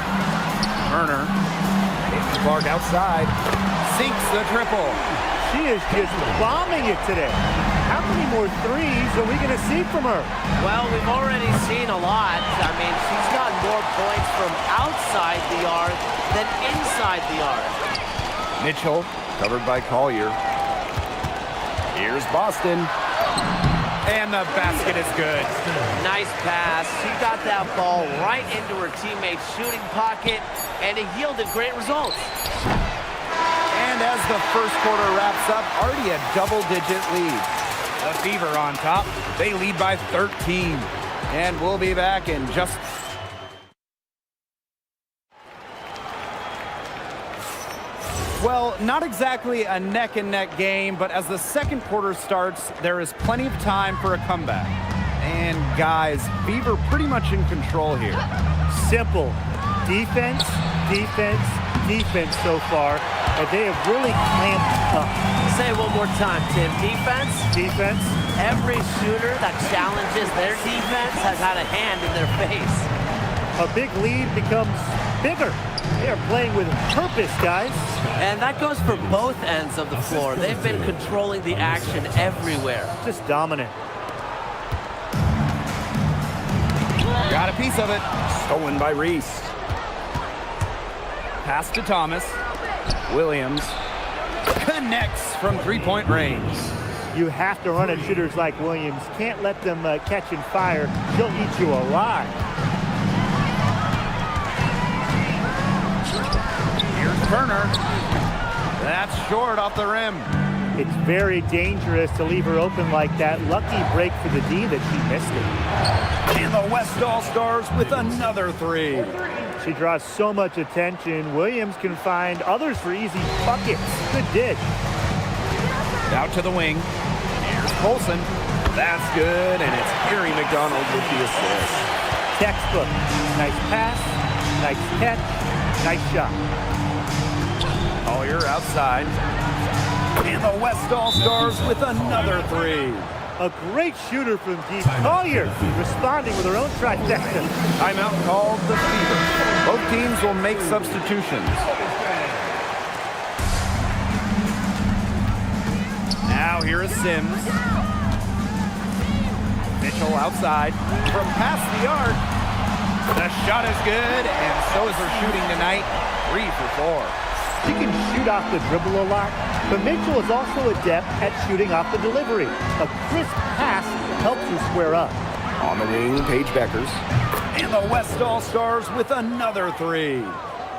Turner. Clark outside. Sinks the triple. She is just bombing it today. How many more threes are we going to see from her? Well, we've already seen a lot. I mean, she's got more points from outside the arc than inside the arc. Mitchell, covered by Collier. Here's Boston. And the basket is good. Nice pass. She got that ball right into her teammate's shooting pocket, and it yielded great results. And as the first quarter wraps up, already a double-digit lead. The Fever on top. They lead by 13. And we'll be back in just... Well, not exactly a neck-and-neck game, but as the second quarter starts, there is plenty of time for a comeback. And guys, Fever pretty much in control here. Simple. Defense, defense, defense so far. And they have really clamped up. Say it one more time, Tim. Defense? Defense. Every shooter that challenges their defense has had a hand in their face. A big lead becomes bigger. They are playing with purpose, guys. And that goes for both ends of the floor. They've been controlling the action everywhere. Just dominant. Got a piece of it. Stolen by Reese. Pass to Thomas. Williams connects from three-point range. You have to run at shooters like Williams. Can't let them catch and fire. She'll eat you alive. Here's Turner. That's short off the rim. It's very dangerous to leave her open like that. Lucky break for the D that she missed it. And the West All-Stars with another three. She draws so much attention. Williams can find others for easy buckets. Good dish. Out to the wing. Here's Colson. That's good, and it's Harry McDonald with the assist. Textbook. Nice pass, nice catch, nice shot. Collier outside. And the West All-Stars with another three. A great shooter from deep. Collier responding with her own trifecta. Timeout called the Fever. Both teams will make substitutions. Now here is Sims. Mitchell outside from past the arc. The shot is good, and so is her shooting tonight. 3 for 4. She can shoot off the dribble a lot, but Mitchell is also adept at shooting off the delivery. A crisp pass helps her square up. On the wing, Paige Beckers. And the West All-Stars with another three.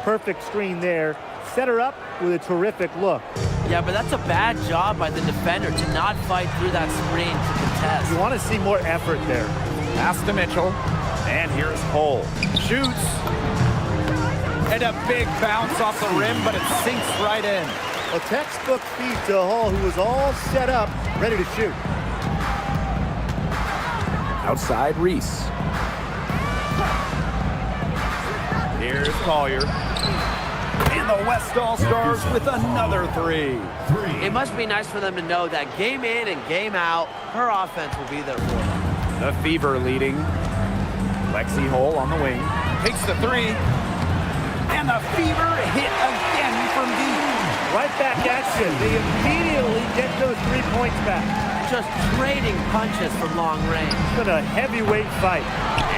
Perfect screen there. Set her up with a terrific look. Yeah, but that's a bad job by the defender to not fight through that screen to contest. You want to see more effort there. Pass to Mitchell. And here's Cole. Shoots. And a big bounce off the rim, but it sinks right in. A textbook feed to Hall, who was all set up, ready to shoot. Outside Reese. Here's Collier. And the West All-Stars with another three. It must be nice for them to know that game in and game out, her offense will be there for them. The Fever leading. Lexi Hole on the wing. Takes the three. And the Fever hit again from deep. Right back at you. They immediately get those 3 points back. Just trading punches from long range. It's been a heavyweight fight.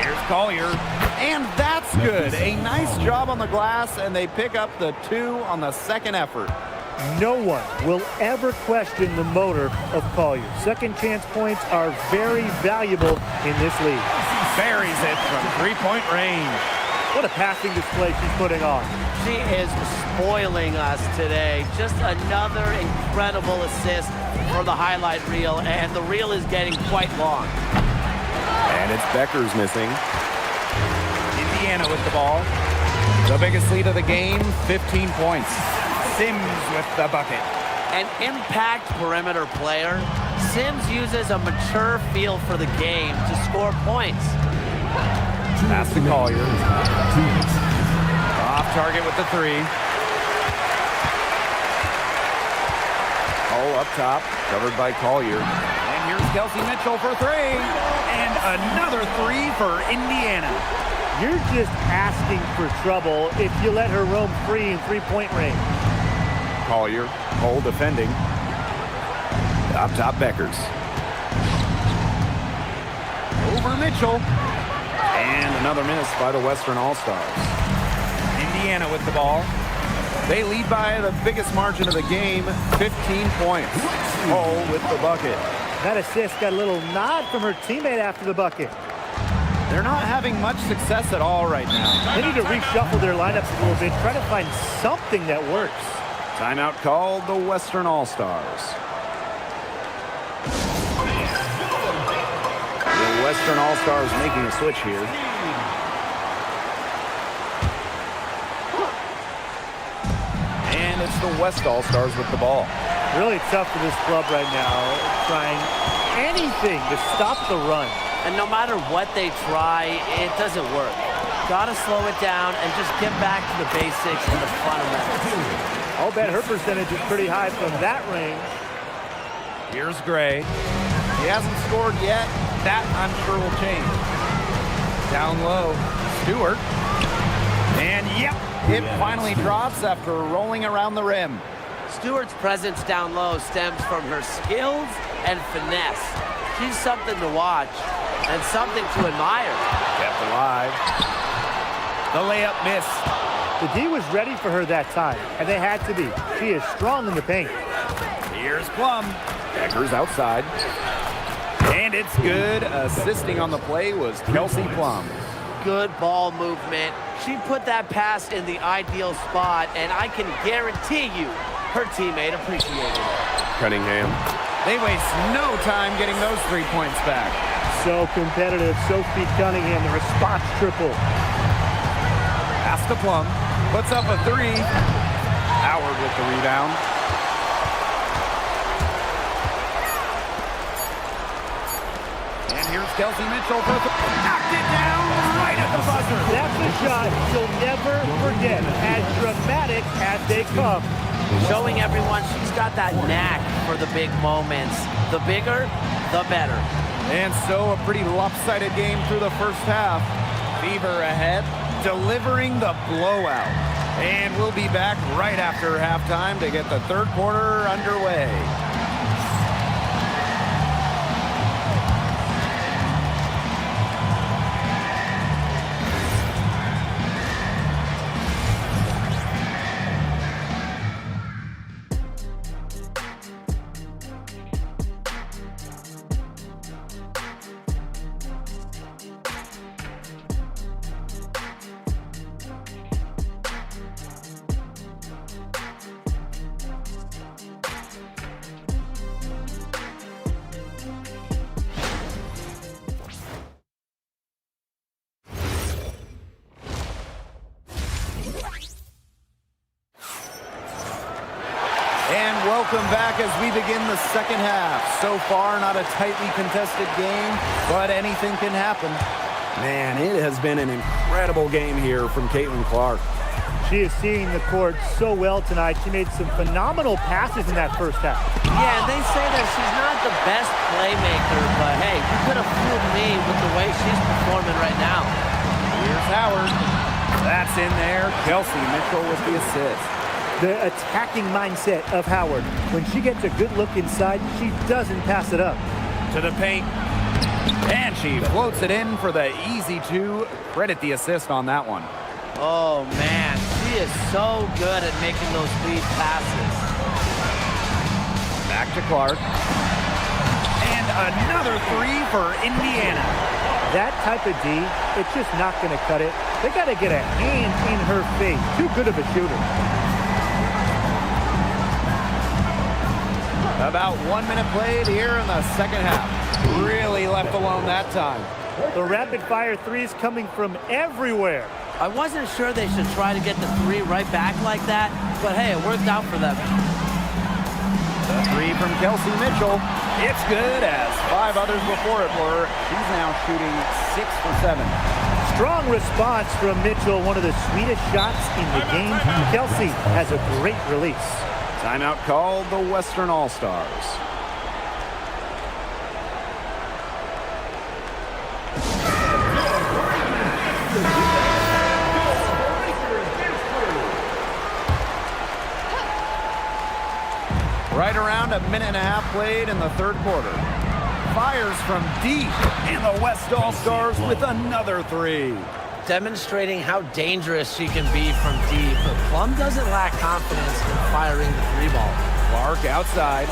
Here's Collier. And that's good. A nice job on the glass, and they pick up the 2 on the second effort. No one will ever question the motor of Collier. Second chance points are very valuable in this league. Buries it from three-point range. What a passing display she's putting on. She is spoiling us today. Just another incredible assist for the highlight reel, and the reel is getting quite long. And it's Becker's missing. Indiana with the ball. The biggest lead of the game, 15 points. Sims with the bucket. An impact perimeter player, Sims uses a mature feel for the game to score points. Pass to Collier. Off target with the three. Hole up top, covered by Collier. And here's Kelsey Mitchell for three. And another three for Indiana. You're just asking for trouble if you let her roam free in three-point range. Collier, Hole defending. Up top, Beckers. Over Mitchell. And another miss by the Western All-Stars. Indiana with the ball. They lead by the biggest margin of the game, 15 points. Hole with the bucket. That assist got a little nod from her teammate after the bucket. They're not having much success at all right now. They need to reshuffle their lineups a little bit, try to find something that works. Timeout called the Western All-Stars. The Western All-Stars making a switch here. And it's the West All-Stars with the ball. Really tough for this club right now, trying anything to stop the run. And no matter what they try, it doesn't work. Gotta slow it down and just get back to the basics and the fundamentals. I'll bet her percentage is pretty high from that range. Here's Gray. He hasn't scored yet. That, I'm sure, will change. Down low, Stewart. And, yep, it finally drops after rolling around the rim. Stewart's presence down low stems from her skills and finesse. She's something to watch and something to admire. Kept alive. The layup missed. The D was ready for her that time, and they had to be. She is strong in the paint. Here's Plum. Beckers outside. And it's good. Assisting on the play was Kelsey Plum. Good ball movement. She put that pass in the ideal spot, and I can guarantee you her teammate appreciated it. Cunningham. They waste no time getting those 3 points back. So competitive. Sophie Cunningham, the response triple. Pass to Plum. Puts up a three. Howard with the rebound. And here's Kelsey Mitchell for the knocked it down right at the buzzer. That's a shot you'll never forget, as dramatic as they come. Showing everyone she's got that knack for the big moments. The bigger, the better. And so a pretty lopsided game through the first half. Fever ahead, delivering the blowout. And we'll be back right after halftime to get the third quarter underway. Welcome back as we begin the second half. So far, not a tightly contested game, but anything can happen. Man, it has been an incredible game here from Caitlin Clark. She is seeing the court so well tonight. She made some phenomenal passes in that first half. Yeah, they say that she's not the best playmaker, but hey, you could have fooled me with the way she's performing right now. Here's Howard. That's in there. Kelsey Mitchell with the assist. The attacking mindset of Howard. When she gets a good look inside, she doesn't pass it up. To the paint. And she floats it in for the easy two. Credit the assist on that one. Oh, man. She is so good at making those lead passes. Back to Clark. And another three for Indiana. That type of D, it's just not going to cut it. They got to get a hand in her face. Too good of a shooter. About 1 minute played here in the second half. Really left alone that time. The rapid-fire threes coming from everywhere. I wasn't sure they should try to get the three right back like that, but hey, it worked out for them. The three from Kelsey Mitchell. It's good, as 5 others before it were. She's now shooting 6 for 7. Strong response from Mitchell, one of the sweetest shots in the game. Kelsey has a great release. Timeout called the Western All-Stars. Right around a minute and a half played in the third quarter. Fires from deep, and the West All-Stars with another three. Demonstrating how dangerous she can be from deep. But Plum doesn't lack confidence in firing the three ball. Clark outside.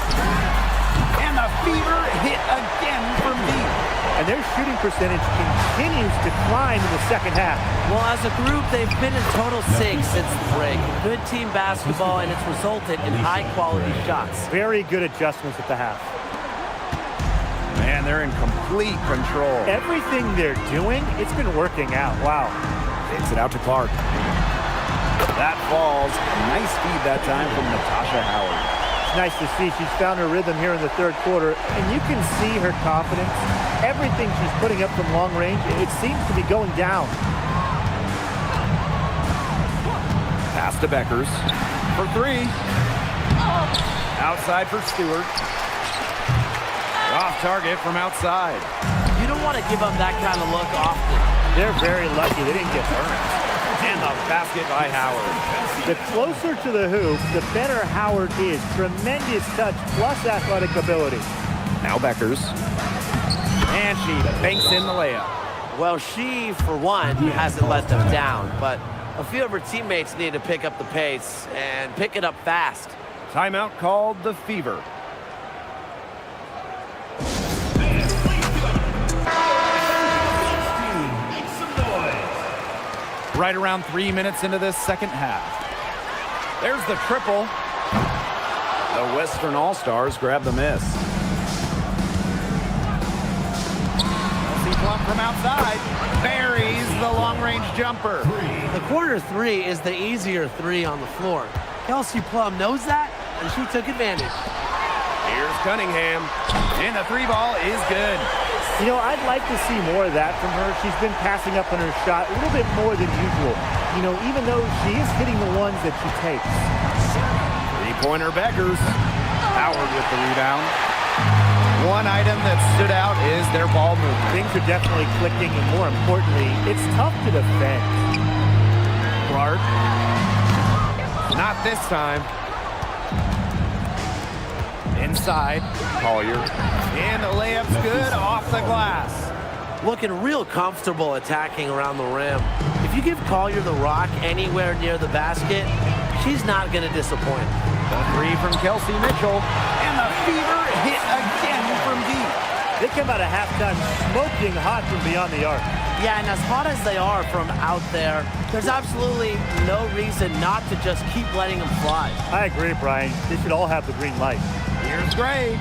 And the Fever hit again from deep. And their shooting percentage continues to climb in the second half. Well, as a group, they've been in total 6 since the break. Good team basketball, and it's resulted in high-quality shots. Very good adjustments at the half. Man, they're in complete control. Everything they're doing, it's been working out. Wow. Takes it out to Clark. That falls. Nice feed that time from Natasha Howard. It's nice to see she's found her rhythm here in the third quarter, and you can see her confidence. Everything she's putting up from long range, it seems to be going down. Pass to Beckers for 3. Outside for Stewart. Off target from outside. You don't want to give up that kind of look often. They're very lucky they didn't get burned. And the basket by Howard. The closer to the hoop, the better Howard is. Tremendous touch plus athletic ability. Now Beckers. And she banks in the layup. Well, she, for one, hasn't let them down, but a few of her teammates need to pick up the pace and pick it up fast. Timeout called the Fever. Right around 3 minutes into this second half. There's the triple. The Western All-Stars grab the miss. Kelsey Plum from outside buries the long-range jumper. The corner three is the easier three on the floor. Kelsey Plum knows that, and she took advantage. Here's Cunningham, and the three ball is good. You know, I'd like to see more of that from her. She's been passing up on her shot a little bit more than usual. You know, even though she is hitting the ones that she takes. Three-pointer Beckers. Howard with the rebound. One item that stood out is their ball movement. Things are definitely clicking, and more importantly, it's tough to defend. Clark. Not this time. Inside, Collier. And the layup's good off the glass. Looking real comfortable attacking around the rim. If you give Collier the rock anywhere near the basket, she's not going to disappoint. The three from Kelsey Mitchell. And the Fever hit again from deep. They come out of halftime smoking hot from beyond the arc. Yeah, and as hot as they are from out there, there's absolutely no reason not to just keep letting them fly. I agree, Brian. They should all have the green light. Here's Gray.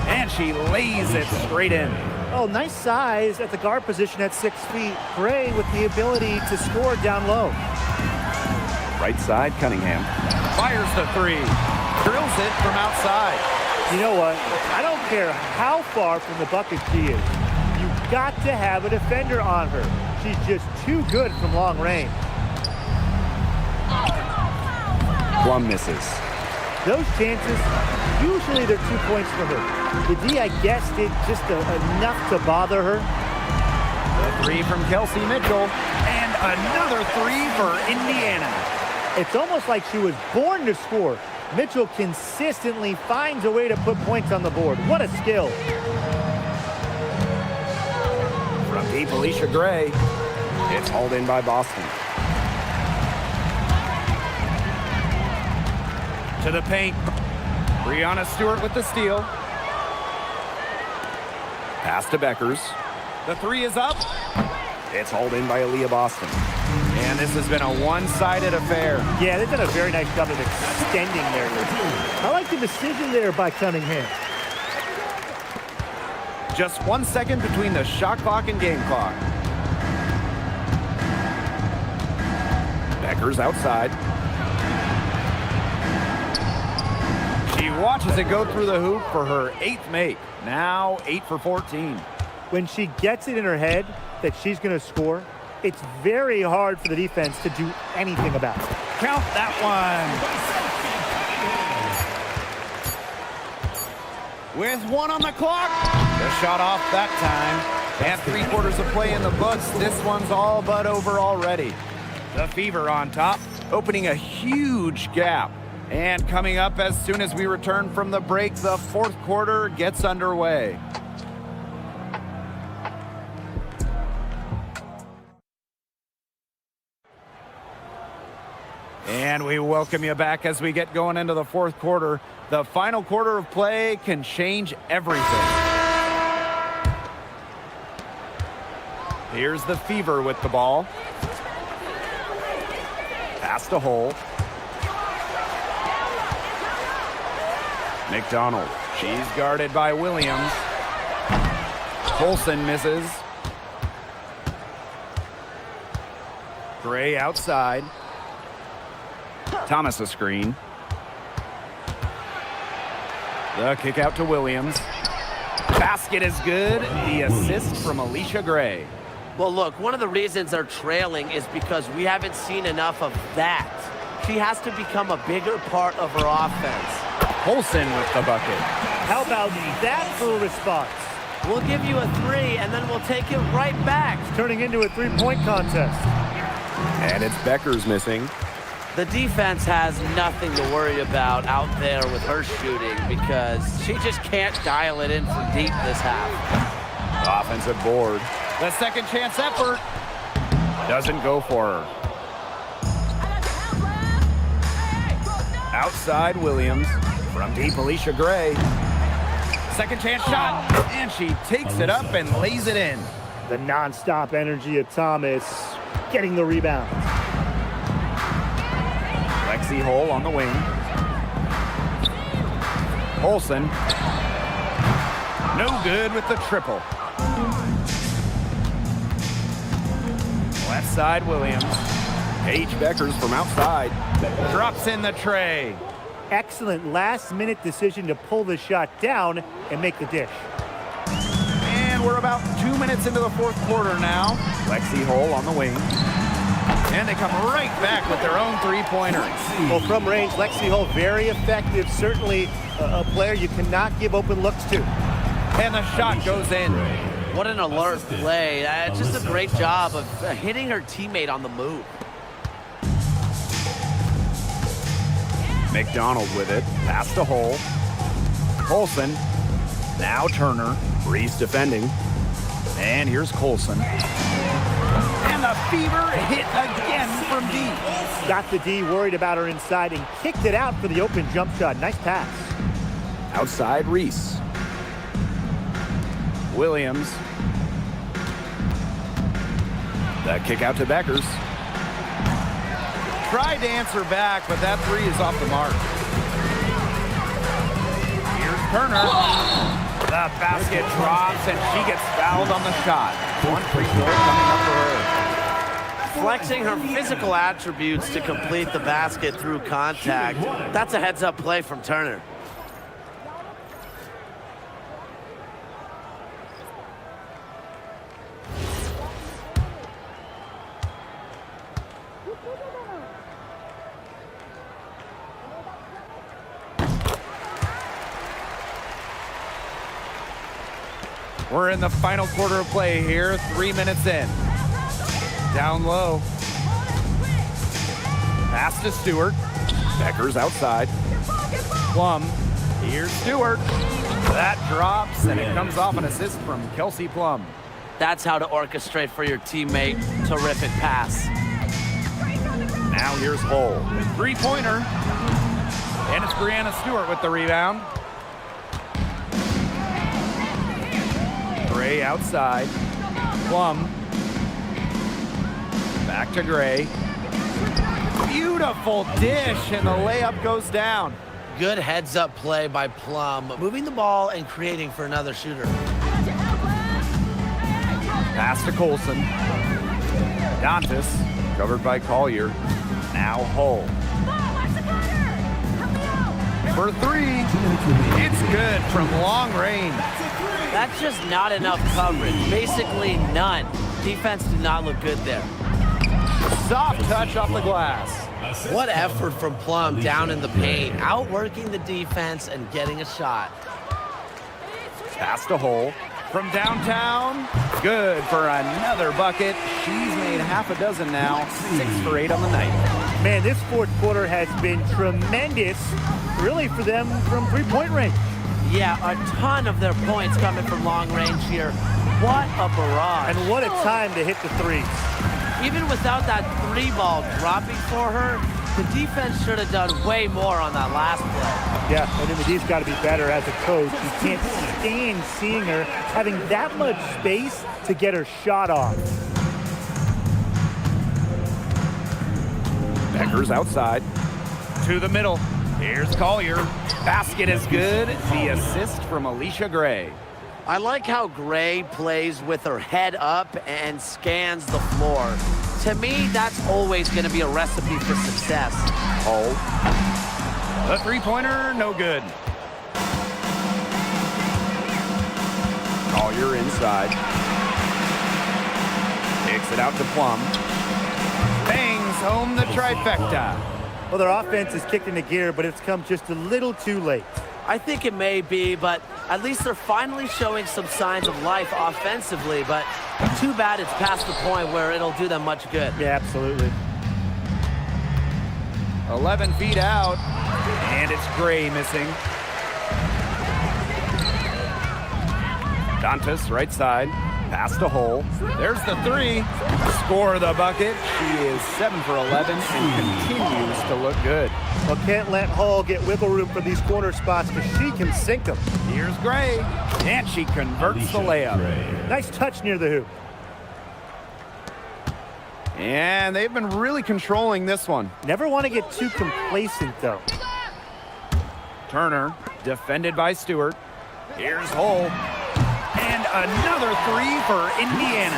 And she lays it straight in. Oh, nice size at the guard position at 6 feet. Gray with the ability to score down low. Right side, Cunningham. Fires the three. Drills it from outside. You know what? I don't care how far from the bucket she is. You've got to have a defender on her. She's just too good from long range. Plum misses. Those chances, usually they're 2 points for her. The D, I guess, did just enough to bother her. The three from Kelsey Mitchell, and another three for Indiana. It's almost like she was born to score. Mitchell consistently finds a way to put points on the board. What a skill. From deep, Alicia Gray. It's hauled in by Boston. To the paint. Brianna Stewart with the steal. Pass to Beckers. The three is up. It's hauled in by Aaliyah Boston. And this has been a one-sided affair. Yeah, they've done a very nice job of extending their lead. I like the decision there by Cunningham. Just 1 second between the shot clock and game clock. Beckers outside. She watches it go through the hoop for her 8th make. Now 8 for 14. When she gets it in her head that she's going to score, it's very hard for the defense to do anything about it. Count that one. With 1 on the clock. The shot off that time. And 3/4 of play in the books. This one's all but over already. The Fever on top, opening a huge gap. And coming up as soon as we return from the break, the 4th quarter gets underway. And we welcome you back as we get going into the 4th quarter. The final quarter of play can change everything. Here's the Fever with the ball. Pass to Hole. McDonald. She's guarded by Williams. Colson misses. Gray outside. Thomas a screen. The kick out to Williams. Basket is good. The assist from Alicia Gray. Well, look, one of the reasons they're trailing is because we haven't seen enough of that. She has to become a bigger part of her offense. Colson with the bucket. How about that for a response? We'll give you a 3, and then we'll take it right back. It's turning into a 3-point contest. And it's Beckers missing. The defense has nothing to worry about out there with her shooting because she just can't dial it in from deep this half. Offensive board. The second chance effort doesn't go for her. Outside Williams. From deep, Alicia Gray. Second chance shot, and she takes it up and lays it in. The non-stop energy of Thomas getting the rebound. Lexi Hole on the wing. Olsen. No good with the triple. Left side, Williams. Paige Beckers from outside. Drops in the tray. Excellent last-minute decision to pull the shot down and make the dish. And we're about 2 minutes into the 4th quarter now. Lexi Hole on the wing. And they come right back with their own 3-pointer. Well, from range, Lexi Hole, very effective. Certainly a player you cannot give open looks to. And the shot goes in. What an alert play. Just a great job of hitting her teammate on the move. McDonald with it. Pass to Hole. Colson. Now Turner. Reese defending. And here's Colson. And the Fever hit again from deep. Got the D worried about her inside and kicked it out for the open jump shot. Nice pass. Outside Reese. Williams. The kick out to Beckers. Tried to answer back, but that 3 is off the mark. Here's Turner. The basket drops, and she gets fouled on the shot. 1 free throw coming up for her. flexing her physical attributes to complete the basket through contact. That's a heads-up play from Turner. We're in the final quarter of play here, 3 minutes in. Down low. Pass to Stewart. Becker's outside. Plum. Here's Stewart. That drops, and it comes off an assist from Kelsey Plum. That's how to orchestrate for your teammate. Terrific pass. Now here's Hull. Three-pointer. And it's Brianna Stewart with the rebound. Gray outside. Plum. Back to Gray. Beautiful dish, and the layup goes down. Good heads-up play by Plum, moving the ball and creating for another shooter. Pass to Colson. Dantas, covered by Collier. Now Hull. For three, it's good from long range. That's just not enough coverage, basically none. Defense did not look good there. Soft touch off the glass. What effort from Plum down in the paint, outworking the defense and getting a shot. Pass to Hull. From downtown, good for another bucket. She's made half a dozen now, 6 for 8 on the night. Man, this fourth quarter has been tremendous, really, for them from three-point range. Yeah, a ton of their points coming from long range here. What a barrage. And what a time to hit the threes. Even without that three ball dropping for her, the defense should have done way more on that last play. Yeah, and McGee's got to be better as a coach. You can't stand seeing her having that much space to get her shot off. Becker's outside. To the middle. Here's Collier. Basket is good. The assist from Alicia Gray. I like how Gray plays with her head up and scans the floor. To me, that's always going to be a recipe for success. Hull. The three-pointer, no good. Collier inside. Takes it out to Plum. Bangs home the trifecta. Well, their offense is kicked into gear, but it's come just a little too late. I think it may be, but at least they're finally showing some signs of life offensively, but too bad it's past the point where it'll do them much good. Yeah, absolutely. 11 feet out, and it's Gray missing. Dantas, right side. Pass to Hull. There's the three. Score the bucket. She is 7 for 11 and continues to look good. Well, can't let Hull get wiggle room for these corner spots because she can sink them. Here's Gray, and she converts the layup. Nice touch near the hoop. And they've been really controlling this one. Never want to get too complacent, though. Turner, defended by Stewart. Here's Hull. And another three for Indiana.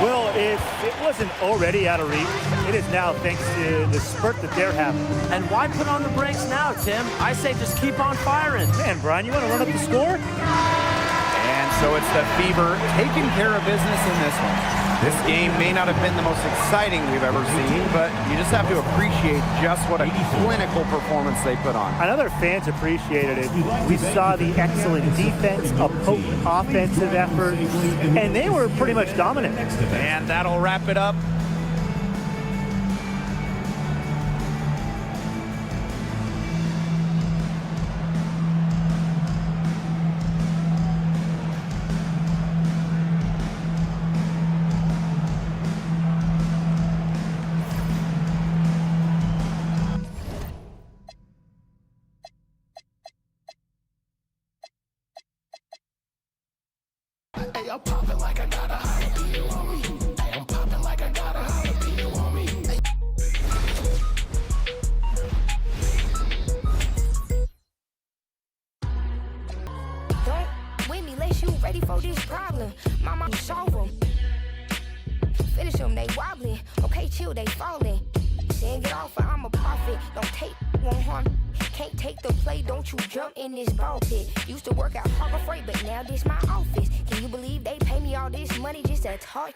Well, if it wasn't already out of reach, it is now thanks to the spurt that they're having. And why put on the brakes now, Tim? I say just keep on firing. Man, Brian, you want to run up the score? And so it's the Fever taking care of business in this one. This game may not have been the most exciting we've ever seen, but you just have to appreciate just what a clinical performance they put on. I know their fans appreciated it. We saw the excellent defense, a potent offensive effort, and they were pretty much dominant. And that'll wrap it up. I'm popping like I got a jalapeno on me. I'm popping like I got a jalapeno on me. Don't with me, lace you ready for this problem. Mama, solve them. finish them, they wobbling. Okay, chill, they falling. Then get off, I'm a prophet. Don't take, won't harm. Can't take the play, don't you jump in this ball pit. Used to work out Harbor Freight, but now this my office. Can you believe they pay me all this money just to talk?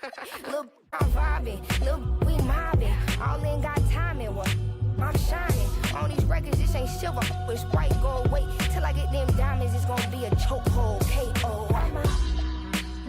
Look, I'm vibing, look, we mobbing. All in got timing, what? I'm shining. On these records, this ain't silver, it's white gold. Wait till I get them diamonds, it's gonna be a chokehold. K.O.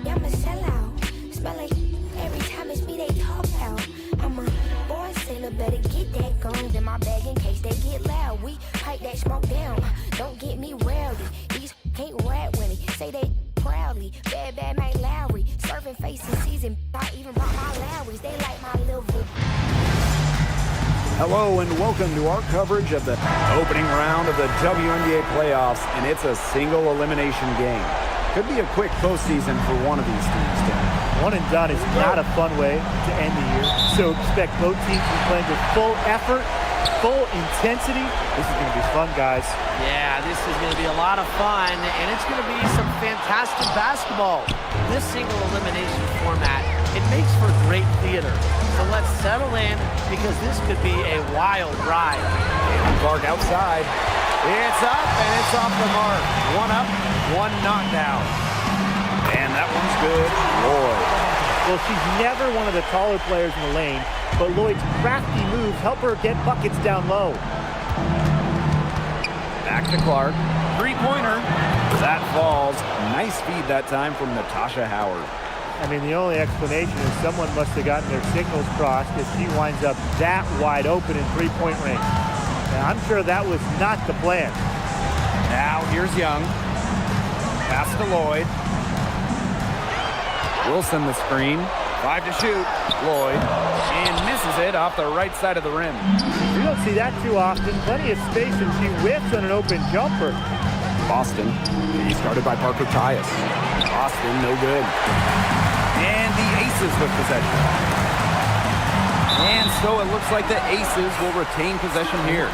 I'm a sellout. Smell like every time it's me they talk out. I'm a born sinner, better get that guns in my bag in case they get loud. We pipe that smoke down, don't get me rowdy. These can't rap with me, say they proudly. Bad Mike Lowry, serving face in season. I even brought my Lowrys, they like my little bit. Hello and welcome to our coverage of the opening round of the WNBA playoffs, and it's a single elimination game. Could be a quick postseason for one of these teams, Tim. One and done is not a fun way to end the year, so expect both teams to be playing with full effort, full intensity. This is going to be fun, guys. Yeah, this is going to be a lot of fun, and it's going to be some fantastic basketball. This single elimination format, it makes for great theater. So let's settle in, because this could be a wild ride. And Clark outside. It's up, and it's off the mark. One up, one not down. And that one's good. Lloyd. Well, she's never one of the taller players in the lane, but Lloyd's crafty moves help her get buckets down low. Back to Clark. Three-pointer. That falls. Nice feed that time from Natasha Howard. I mean, the only explanation is someone must have gotten their signals crossed if she winds up that wide open in three-point range. And I'm sure that was not the plan. Now here's Young. Pass to Lloyd. Wilson the screen. 5 to shoot. Lloyd. And misses it off the right side of the rim. We don't see that too often. Plenty of space, and she whiffs on an open jumper. Boston. He's guarded by Parker Tyus. Boston, no good. And the Aces with possession. And so it looks like the Aces will retain possession here.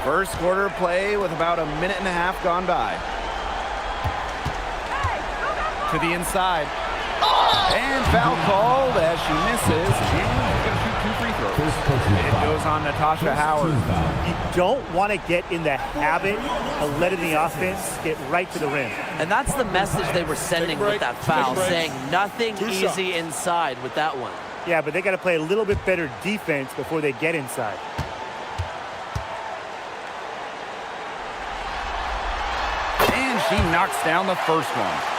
First quarter play with about a minute and a half gone by. To the inside. And foul called as she misses. And going to shoot 2 free throws. It goes on Natasha Howard. You don't want to get in the habit of letting the offense get right to the rim. And that's the message they were sending with that foul, saying nothing easy inside with that one. Yeah, but they got to play a little bit better defense before they get inside. And she knocks down the first one.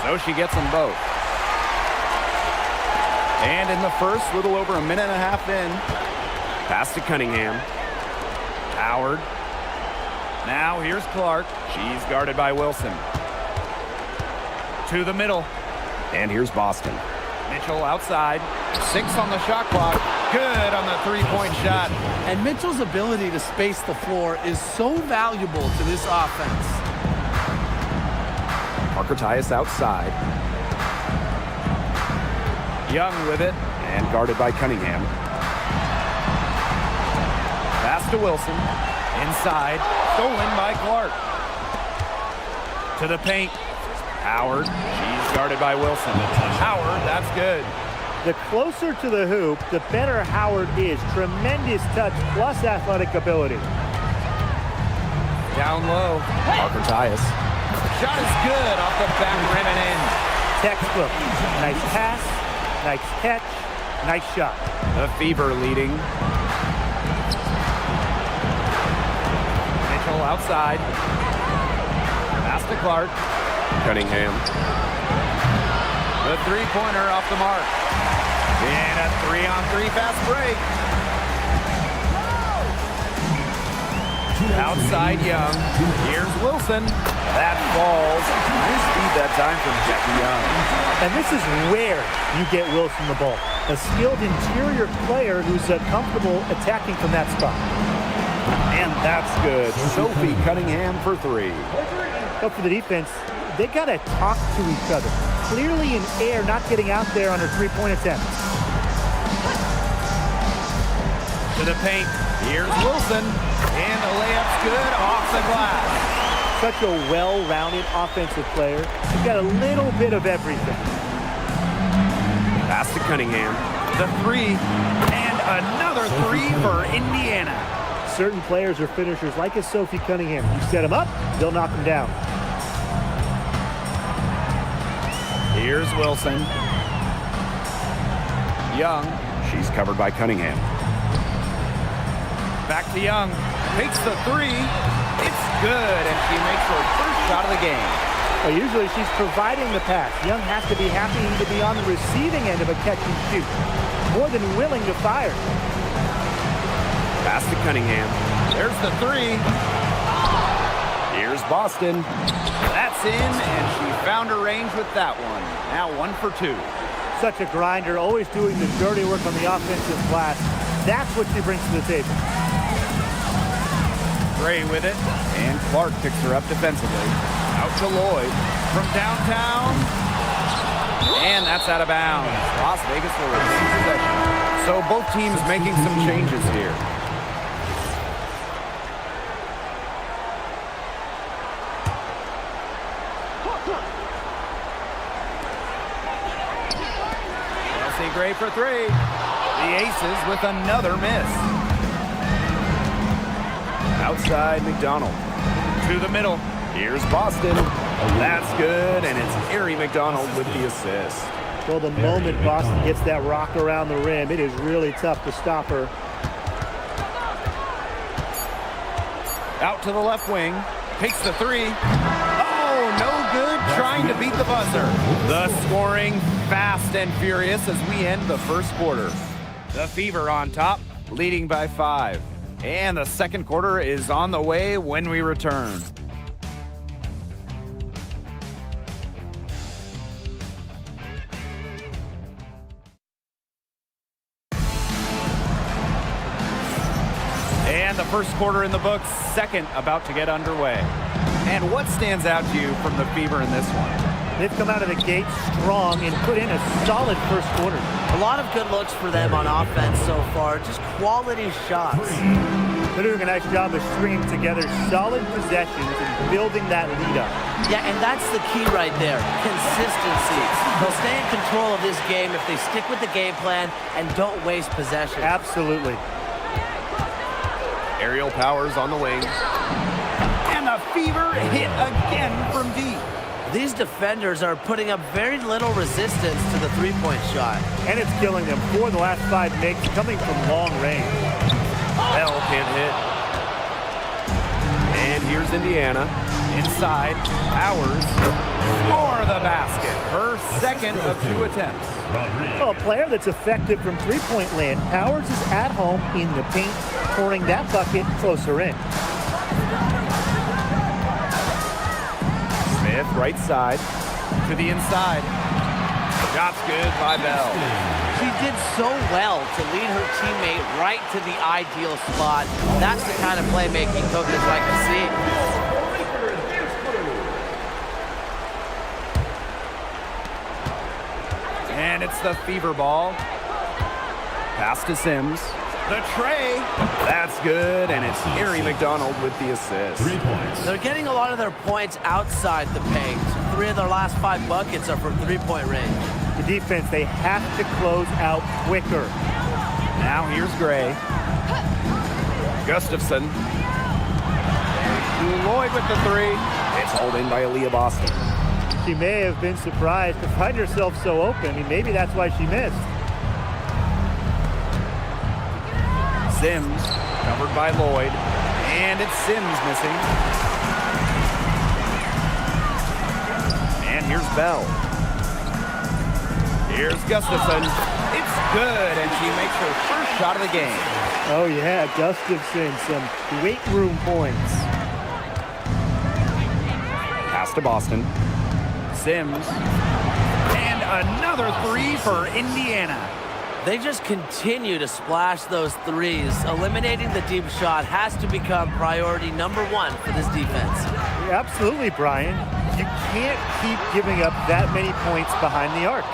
So she gets them both. And in the first, little over a minute and a half in. Pass to Cunningham. Howard. Now here's Clark. She's guarded by Wilson. To the middle. And here's Boston. Mitchell outside. 6 on the shot clock. Good on the three-point shot. And Mitchell's ability to space the floor is so valuable to this offense. Parker Tyus outside. Young with it, and guarded by Cunningham. Pass to Wilson. Inside, stolen by Clark. To the paint. Howard, she's guarded by Wilson. Howard, that's good. The closer to the hoop, the better Howard is. Tremendous touch plus athletic ability. Down low, Parker Tyus. Shot is good off the back rim and in. Textbook. Nice pass, nice catch, nice shot. The Fever leading. Mitchell outside. Pass to Clark. Cunningham. The three-pointer off the mark. And a 3-on-3 fast break. Outside Young. Here's Wilson. That falls. Nice speed that time from Jackie Young. And this is where you get Wilson the ball. a skilled interior player who's comfortable attacking from that spot. And that's good. Sophie Cunningham for 3. But for the defense, they got to talk to each other. Clearly in air, not getting out there on her three-point attempt. To the paint. Here's Wilson. And the layup's good off the glass. Such a well-rounded offensive player. She's got a little bit of everything. Pass to Cunningham. The 3. And another 3 for Indiana. Certain players are finishers like a Sophie Cunningham. You set them up, they'll knock them down. Here's Wilson. Young. She's covered by Cunningham. Back to Young. Takes the 3. It's good, and she makes her first shot of the game. Well, usually she's providing the pass. Young has to be happy to be on the receiving end of a catch and shoot. More than willing to fire. Pass to Cunningham. There's the 3. Here's Boston. That's in, and she found her range with that one. Now 1 for 2. Such a grinder, always doing the dirty work on the offensive glass. That's what she brings to the table. Gray with it, and Clark picks her up defensively. Out to Lloyd from downtown, and that's out of bounds. Las Vegas will receive possession. So both teams making some changes here. Gray for 3. The Aces with another miss. Outside McDonald. To the middle. Here's Boston. That's good, and it's Ari McDonald with the assist. Well, the moment Boston gets that rock around the rim, it is really tough to stop her. Out to the left wing. Takes the 3. Oh, no good. Trying to beat the buzzer. The scoring fast and furious as we end the first quarter. The Fever on top, leading by 5. And the second quarter is on the way when we return. And the first quarter in the books, second about to get underway. And what stands out to you from the Fever in this one? They've come out of the gate strong and put in a solid first quarter. A lot of good looks for them on offense so far, just quality shots. They're doing a nice job of stringing together solid possessions and building that lead up. Yeah, and that's the key right there, consistency. They'll stay in control of this game if they stick with the game plan and don't waste possession. Absolutely. Aerial Powers on the wing. And the Fever hit again from deep. These defenders are putting up very little resistance to the three-point shot. And it's killing them. 4 of the last 5 makes coming from long range. Bell can't hit. And here's Indiana. Inside. Powers for the basket. Her second of 2 attempts. Well, a player that's effective from three-point land. Powers is at home in the paint, pouring that bucket closer in. Smith, right side, to the inside. Shot's good by Bell. She did so well to lead her teammate right to the ideal spot. That's the kind of playmaking coaches like to see. And it's the Fever ball. Pass to Sims. The tray. That's good, and it's Ari McDonald with the assist. 3 points. They're getting a lot of their points outside the paint. 3 of their last 5 buckets are from three-point range. The defense, they have to close out quicker. Now here's Gray. Gustafson. Lloyd with the 3. It's hauled in by Aaliyah Boston. She may have been surprised to find herself so open. I mean, maybe that's why she missed. Sims, covered by Lloyd, and it's Sims missing. And here's Bell. Here's Gustafson. It's good, and she makes her first shot of the game. Oh yeah, Gustafson, some weight room points. Pass to Boston. Sims. And another 3 for Indiana. They just continue to splash those threes. Eliminating the deep shot has to become priority number one for this defense. Absolutely, Brian. You can't keep giving up that many points behind the arc.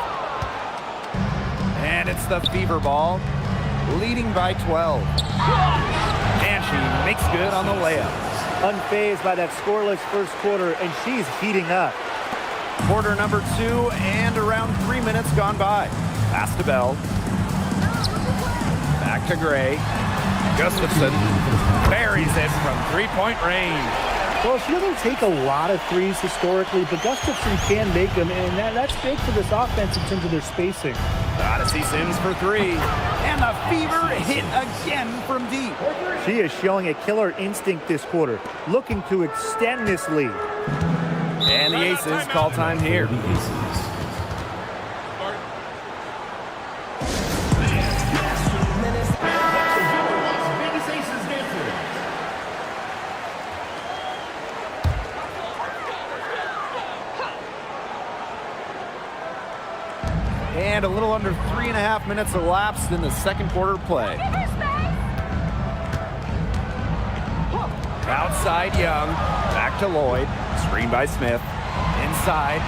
And it's the Fever ball, leading by 12. And she makes good on the layup. Unfazed by that scoreless first quarter, and she's heating up. Quarter number 2, and around 3 minutes gone by. Pass to Bell. Back to Gray. Gustafson buries it from three-point range. Well, she doesn't take a lot of threes historically, but Gustafson can make them, and that's big for this offense in terms of their spacing. Odyssey Sims for 3. And the Fever hit again from deep. She is showing a killer instinct this quarter, looking to extend this lead. And the Aces call time here. And a little under 3.5 minutes elapsed in the second quarter play. Outside Young, back to Lloyd, screen by Smith, inside.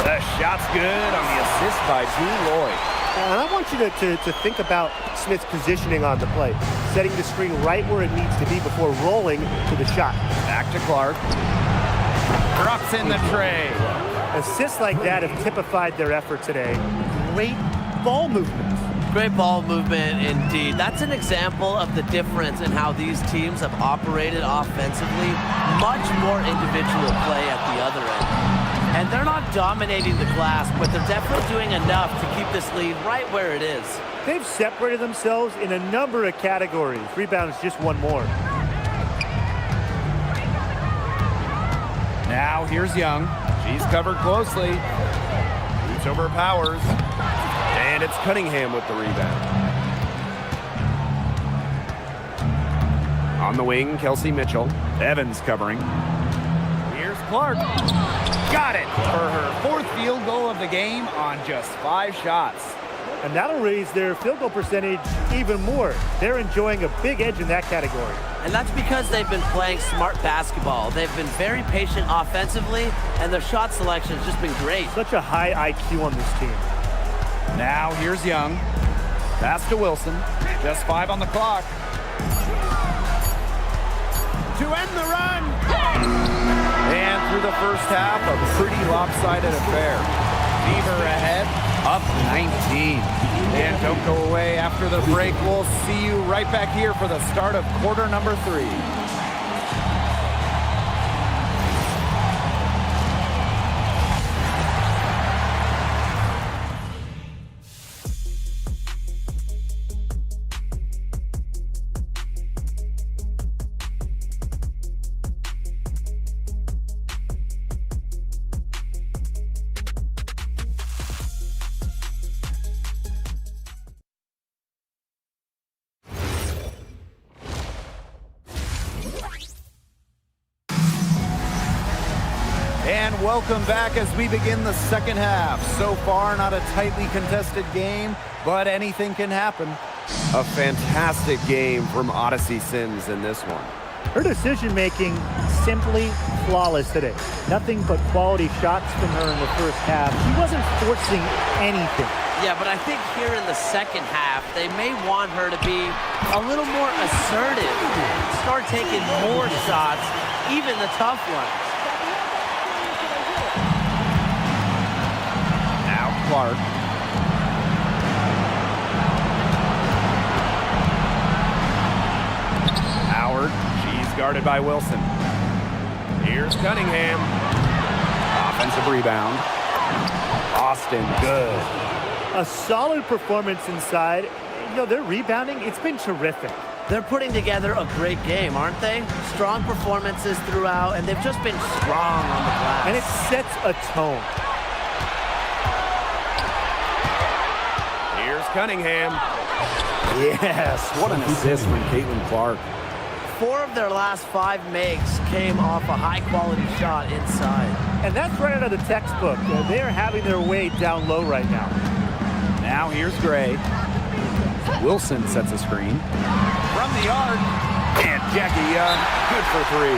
The shot's good on the assist by Lloyd. And I want you to think about Smith's positioning on the play, setting the screen right where it needs to be before rolling to the shot. Back to Clark. Drops in the tray. Assists like that have typified their effort today. Great ball movement. Great ball movement indeed. That's an example of the difference in how these teams have operated offensively. Much more individual play at the other end. And they're not dominating the glass, but they're definitely doing enough to keep this lead right where it is. They've separated themselves in a number of categories. Rebounds just one more. Now here's Young. She's covered closely. Shoots over Powers. And it's Cunningham with the rebound. On the wing, Kelsey Mitchell. Evans covering. Here's Clark. Got it for her 4th field goal of the game on just 5 shots. And that'll raise their field goal percentage even more. They're enjoying a big edge in that category. And that's because they've been playing smart basketball. They've been very patient offensively, and their shot selection has just been great. Such a high IQ on this team. Now here's Young. Pass to Wilson. Just 5 on the clock. To end the run. And through the first half, a pretty lopsided affair. Fever ahead, up 19. And don't go away after the break. We'll see you right back here for the start of quarter number 3. And welcome back as we begin the second half. So far, not a tightly contested game, but anything can happen. A fantastic game from Odyssey Sims in this one. Her decision-making simply flawless today. Nothing but quality shots from her in the first half. She wasn't forcing anything. Yeah, but I think here in the second half, they may want her to be a little more assertive, start taking more shots, even the tough ones. Clark. Howard, she's guarded by Wilson. Here's Cunningham. Offensive rebound. Austin, good. A solid performance inside. You know, their rebounding, it's been terrific. They're putting together a great game, aren't they? Strong performances throughout, and they've just been strong on the glass. And it sets a tone. Cunningham. Yes, what an assist from Caitlin Clark. 4 of their last 5 makes came off a high-quality shot inside. And that's right out of the textbook. They are having their way down low right now. Now Now here's Gray. Wilson sets a screen. From the arc. And Jackie Young, good for three.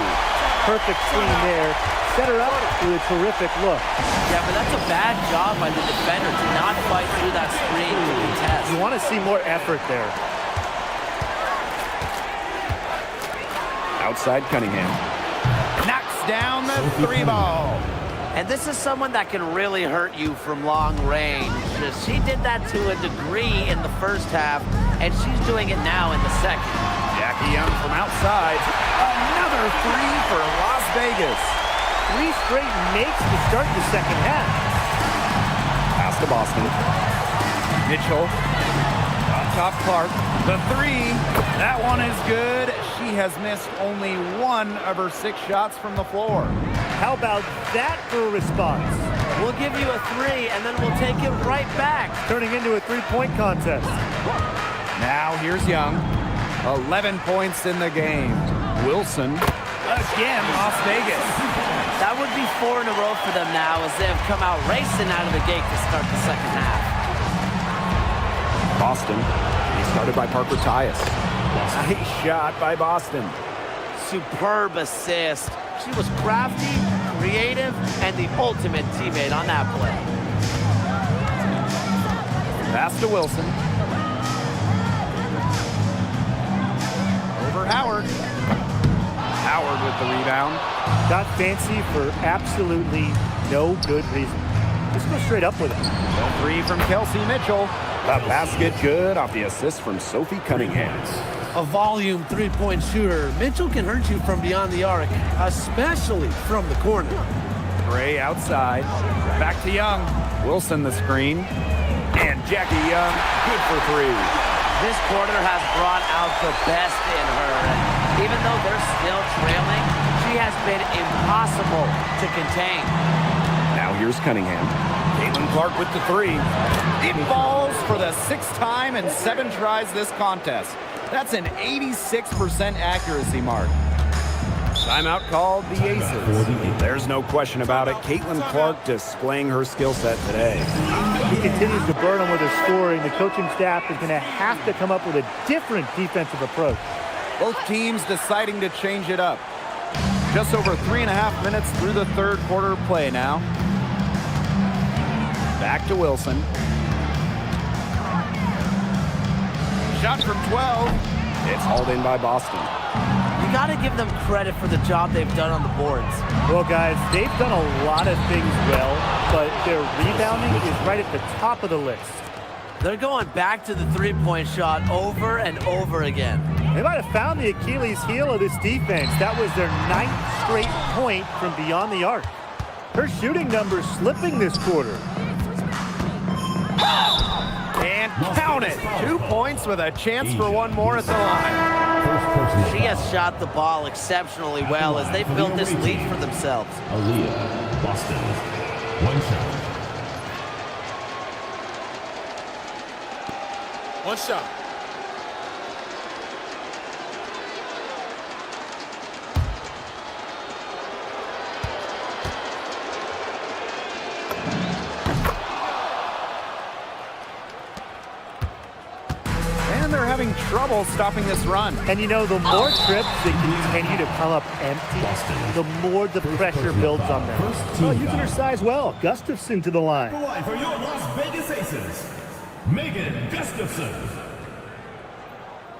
Perfect screen there. Set her up with a terrific look. Yeah, but that's a bad job by the defender to not fight through that screen to contest. You want to see more effort there. Outside Cunningham. Knocks down the three ball. And this is someone that can really hurt you from long range. She did that to a degree in the first half, and she's doing it now in the second. Jackie Young from outside. Another three for Las Vegas. 3 straight makes to start the second half. Pass to Boston. Mitchell. On top Clark. The three. That one is good. She has missed only 1 of her 6 shots from the floor. How about that for a response? We'll give you a 3, and then we'll take it right back. Turning into a 3-point contest. Now here's Young. 11 points in the game. Wilson. Again, Las Vegas. That would be 4 in a row for them now as they have come out racing out of the gate to start the second half. Boston. He started by Parker Tyus. Nice shot by Boston. Superb assist. She was crafty, creative, and the ultimate teammate on that play. Pass to Wilson. Over Howard. Howard with the rebound. Got fancy for absolutely no good reason. Just go straight up with it. The three from Kelsey Mitchell. The basket good off the assist from Sophie Cunningham. A volume three-point shooter, Mitchell can hurt you from beyond the arc, especially from the corner. Gray outside. Back to Young. Wilson the screen. And Jackie Young, good for three. This quarter has brought out the best in her. And even though they're still trailing, she has been impossible to contain. Now here's Cunningham. Caitlin Clark with the three. It falls for the 6th time in 7 tries this contest. That's an 86% accuracy mark. Timeout called the Aces. There's no question about it. Caitlin Clark displaying her skill set today. He continues to burn them with his scoring. The coaching staff is going to have to come up with a different defensive approach. Both teams deciding to change it up. Just over 3.5 minutes through the 3rd quarter play now. Back to Wilson. Shot from 12. It's hauled in by Boston. You got to give them credit for the job they've done on the boards. Well, guys, they've done a lot of things well, but their rebounding is right at the top of the list. They're going back to the three-point shot over and over again. They might have found the Achilles heel of this defense. That was their 9th straight point from beyond the arc. Her shooting numbers slipping this quarter. And count it. 2 points with a chance for one more at the line. She has shot the ball exceptionally well as they built this lead for themselves. Aaliyah, Boston, 1 shot. 1 shot. And they're having trouble stopping this run. And you know, the more trips they continue to come up empty, the more the pressure builds on them. Well, using her size well. Gustafson to the line. For your Las Vegas Aces, Megan Gustafson.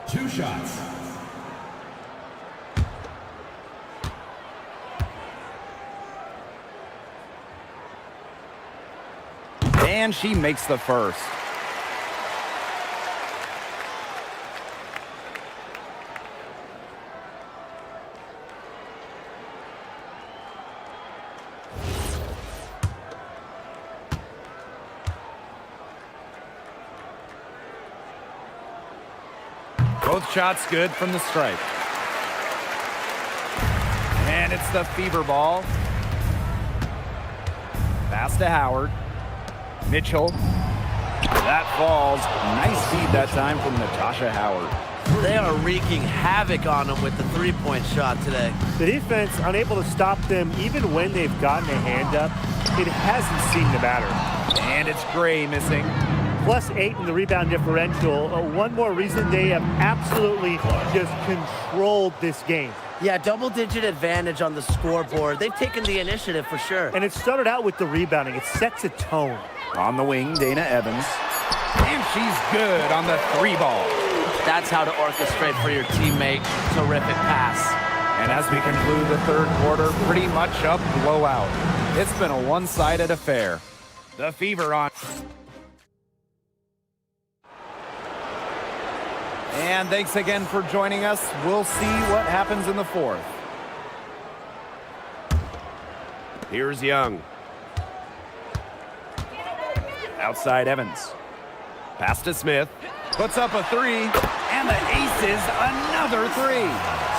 2 shots. And she makes the first. Both shots good from the stripe. And it's the fever ball. Pass to Howard. Mitchell. That falls. Nice feed that time from Natasha Howard. They are wreaking havoc on them with the three-point shot today. The defense unable to stop them even when they've gotten a hand up. It hasn't seemed to matter. And it's Gray missing. +8 in the rebound differential. One more reason they have absolutely just controlled this game. Yeah, double-digit advantage on the scoreboard. They've taken the initiative for sure. And it started out with the rebounding. It sets a tone. On the wing, Dana Evans. And she's good on the 3-ball. That's how to orchestrate for your teammate. Terrific pass. And as we conclude the third quarter, pretty much a blowout. It's been a one-sided affair. The Fever on. And thanks again for joining us. We'll see what happens in the fourth. Here's Young. Outside Evans. Pass to Smith. Puts up a 3. And the aces another 3.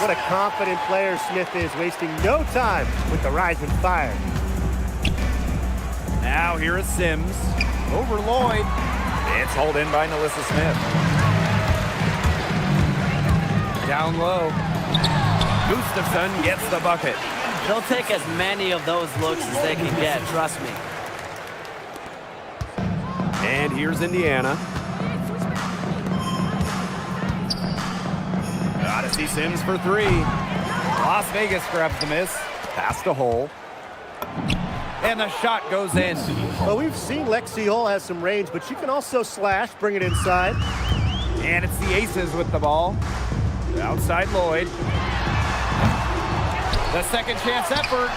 What a confident player Smith is, wasting no time with the rising fire. Now here is Sims. Over Lloyd. It's hauled in by Nalissa Smith. Down low. Gustafson gets the bucket. They'll take as many of those looks as they can get, trust me. And here's Indiana. Gotta see Sims for 3. Las Vegas grabs the miss. Pass to Hole. And the shot goes in. Well, we've seen Lexi Hull has some range, but she can also slash, bring it inside. And it's the Aces with the ball. Outside Lloyd. The second chance effort.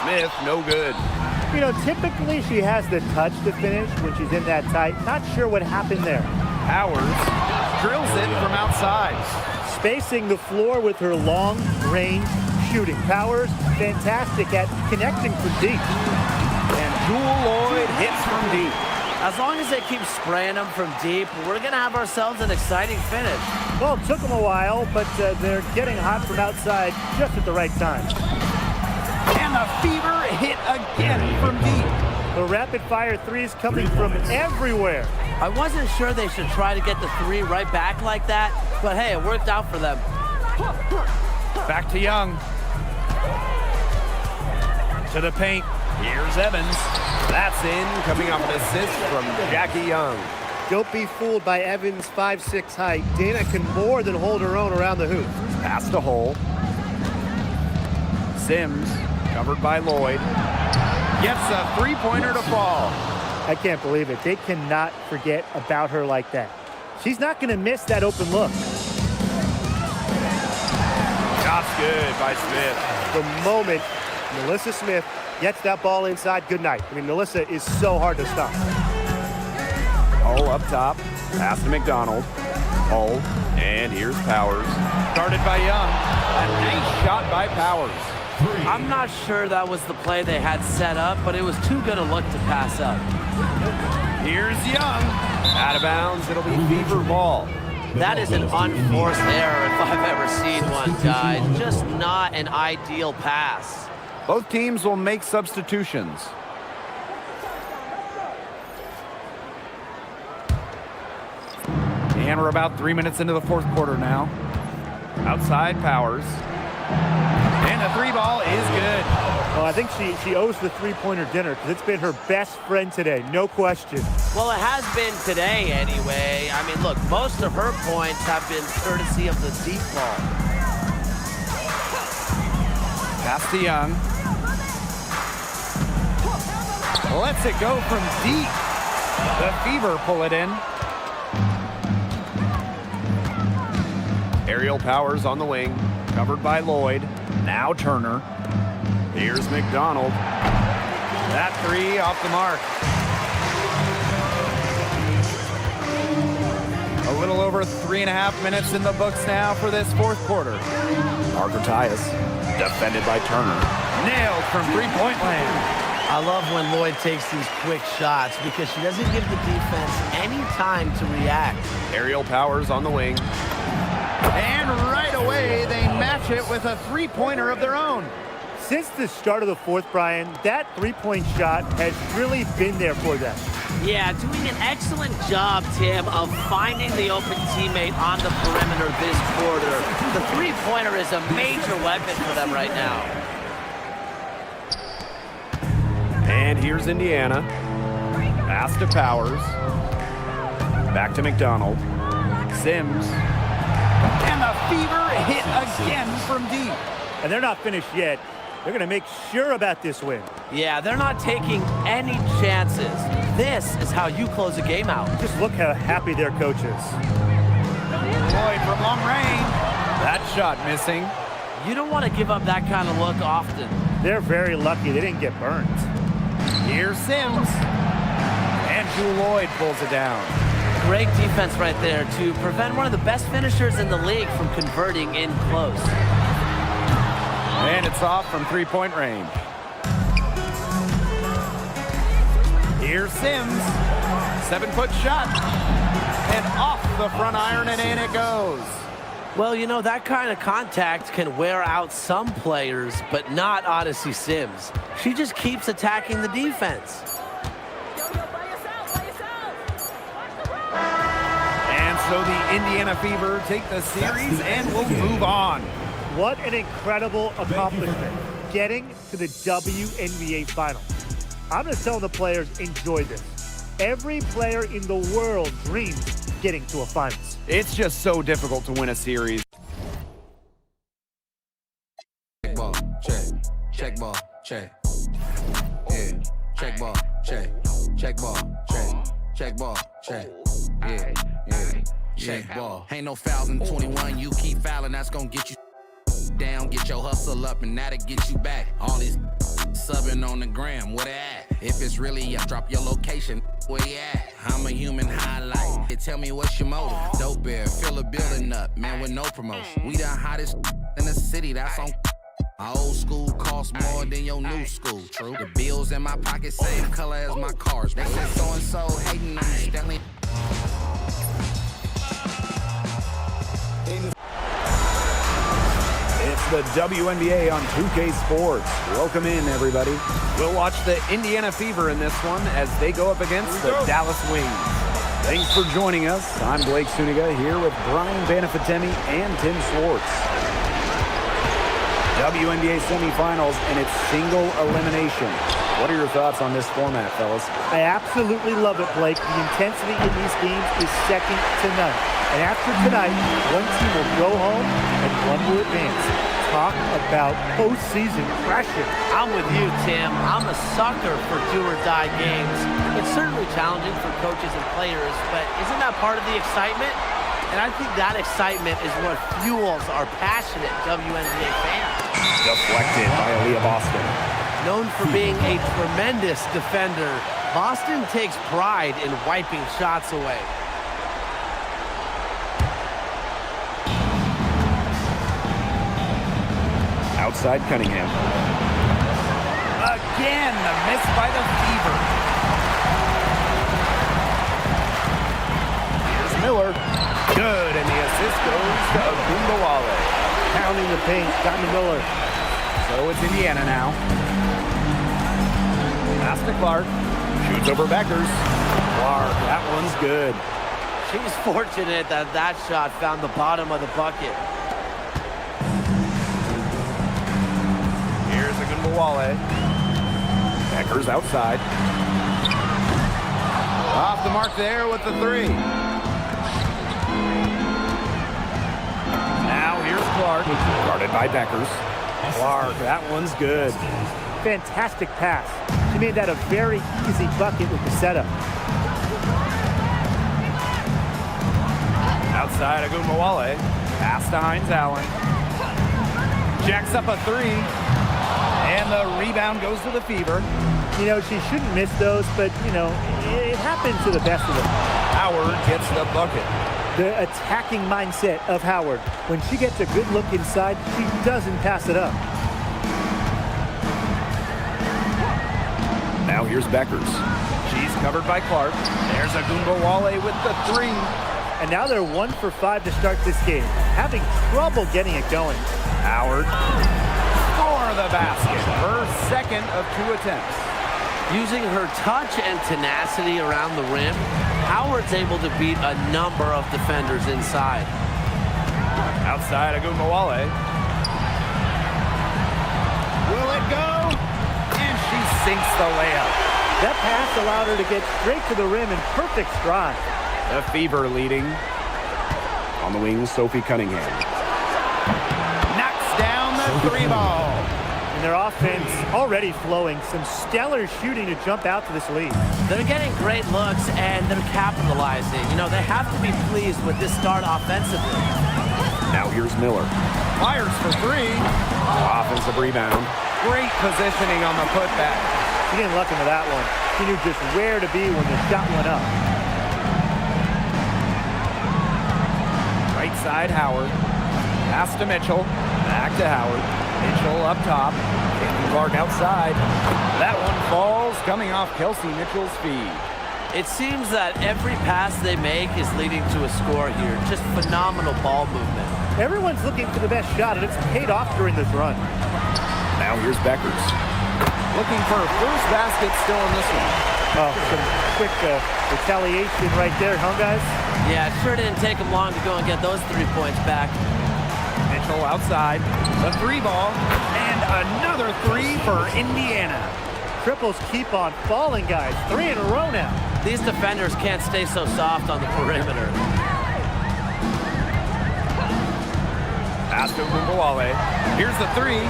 Smith, no good. You know, typically she has the touch to finish when she's in that tight. Not sure what happened there. Powers drills it from outside. Spacing the floor with her long-range shooting. Powers, fantastic at connecting from deep. And Jewel Lloyd hits from deep. As long as they keep spraying them from deep, we're going to have ourselves an exciting finish. Well, it took them a while, but they're getting hot from outside just at the right time. And the Fever hit again from deep. The rapid-fire threes coming from everywhere. I wasn't sure they should try to get the 3 right back like that, but hey, it worked out for them. Back to Young. To the paint. Here's Evans. That's in, coming off an assist from Jackie Young. Don't be fooled by Evans' 5'6" height. Dana can more than hold her own around the hoop. Pass to Hole. Sims, covered by Lloyd. Gets a 3-pointer to fall. I can't believe it. They cannot forget about her like that. She's not going to miss that open look. Shot's good by Smith. The moment Nalissa Smith gets that ball inside, good night. I mean, Nalissa is so hard to stop. Hull up top. Pass to McDonald. Hull. And here's Powers. Started by Young. A nice shot by Powers. I'm not sure that was the play they had set up, but it was too good a look to pass up. Here's Young. Out of bounds. It'll be Fever ball. That is an unforced error if I've ever seen one, guys. Just not an ideal pass. Both teams will make substitutions. And we're about 3 minutes into the fourth quarter now. Outside Powers. And the 3-ball is good. Well, I think she owes the 3-pointer dinner because it's been her best friend today, no question. Well, it has been today anyway. I mean, look, most of her points have been courtesy of the deep ball. Pass to Young. Lets it go from deep. The Fever pull it in. Aerial Powers on the wing. Covered by Lloyd. Now Turner. Here's McDonald. That 3 off the mark. A little over 3.5 minutes in the books now for this fourth quarter. Parker Tyus. Defended by Turner. Nailed from three-point land. I love when Lloyd takes these quick shots because she doesn't give the defense any time to react. Aerial Powers on the wing. And right away, they match it with a 3-pointer of their own. Since the start of the fourth, Brian, that 3-point shot has really been there for them. Yeah, doing an excellent job, Tim, of finding the open teammate on the perimeter this quarter. The 3-pointer is a major weapon for them right now. And here's Indiana. Pass to Powers. Back to McDonald. Sims. And the Fever hit again from deep. And they're not finished yet. They're going to make sure about this win. Yeah, they're not taking any chances. This is how you close a game out. Just look how happy their coach is. Lloyd from long range. That shot missing. You don't want to give up that kind of look often. They're very lucky they didn't get burned. Here's Sims. And Jewel Lloyd pulls it down. Great defense right there to prevent one of the best finishers in the league from converting in close. And it's off from three-point range. Here's Sims. 7-foot shot. And off the front iron, and in it goes. Well, you know, that kind of contact can wear out some players, but not Odyssey Sims. She just keeps attacking the defense. And so the Indiana Fever take the series and will move on. What an incredible accomplishment, getting to the WNBA Finals. I'm going to tell the players, enjoy this. Every player in the world dreams getting to a finals. It's just so difficult to win a series. Check ball, check. Check ball, check. Yeah. Check ball, check. Check ball, check. Check ball, check. Yeah. Yeah. Check ball. Ain't no fouls in 21. You keep fouling, that's gonna get you down. Get your hustle up, and that'll get you back. All these subbing on the gram, where they at? If it's really up, drop your location. Where you at? I'm a human highlight. Tell me what's your motive. Dope bear, fill a building up, man, with no promotion. We the hottest in the city, that's on. My old school costs more than your new school. True. The bills in my pocket, same color as my cars. They said so-and-so hating on me, Stanley. It's the WNBA on 2K Sports. Welcome in, everybody. We'll watch the Indiana Fever in this one as they go up against the Dallas Wings. Thanks for joining us. I'm Blake Suniga here with Brian Banafitemi and Tim Schwartz. WNBA semifinals and its single elimination. What are your thoughts on this format, fellas? I absolutely love it, Blake. The intensity in these games is second to none. And after tonight, one team will go home and one will advance. Talk about postseason pressure. I'm with you, Tim. I'm a sucker for do-or-die games. It's certainly challenging for coaches and players, but isn't that part of the excitement? And I think that excitement is what fuels our passionate WNBA fans. Deflected by Aaliyah Boston. Known for being a tremendous defender, Boston takes pride in wiping shots away. Outside Cunningham. Again, the miss by the Fever. Here's Miller. Good, and the assist goes to Agumbawale. Pounding the paint, Diamond Miller. So it's Indiana now. Pass to Clark. Shoots over Beckers. Clark, that one's good. She's fortunate that that shot found the bottom of the bucket. Here's Agumbawale. Beckers outside. Off the mark there with the three. Now here's Clark. Guarded by Beckers. Clark, that one's good. Fantastic pass. She made that a very easy bucket with the setup. Outside Agumbawale. Pass to Hines Allen. Jacks up a three. And the rebound goes to the Fever. You know, she shouldn't miss those, but, you know, it happens to the best of them. Howard gets the bucket. The attacking mindset of Howard. When she gets a good look inside, she doesn't pass it up. Now here's Beckers. She's covered by Clark. There's Agumbawale with the three. And now they're 1 for 5 to start this game. Having trouble getting it going. Howard for the basket. Her second of 2 attempts. Using her touch and tenacity around the rim, Howard's able to beat a number of defenders inside. Outside Agumbawale. Will it go? And she sinks the layup. That pass allowed her to get straight to the rim in perfect stride. The Fever leading. On the wing, Sophie Cunningham. Knocks down the three ball. And their offense already flowing. Some stellar shooting to jump out to this lead. They're getting great looks, and they're capitalizing. You know, they have to be pleased with this start offensively. Now here's Miller. Fires for three. Offensive rebound. Great positioning on the putback. He didn't luck into that one. He knew just where to be when the shot went up. Right side, Howard. Pass to Mitchell. Back to Howard. Mitchell up top. Caitlin Clark outside. That one falls, coming off Kelsey Mitchell's feed. It seems that every pass they make is leading to a score here. Just phenomenal ball movement. Everyone's looking for the best shot, and it's paid off during this run. Now here's Beckers. Looking for a first basket still in this one. Oh, some quick retaliation right there, huh, guys? Yeah, it sure didn't take them long to go and get those 3 points back. Mitchell outside. The three ball. And another three for Indiana. Triples keep on falling, guys. 3 in a row now. These defenders can't stay so soft on the perimeter. Pass to Mumbawale. Here's the three.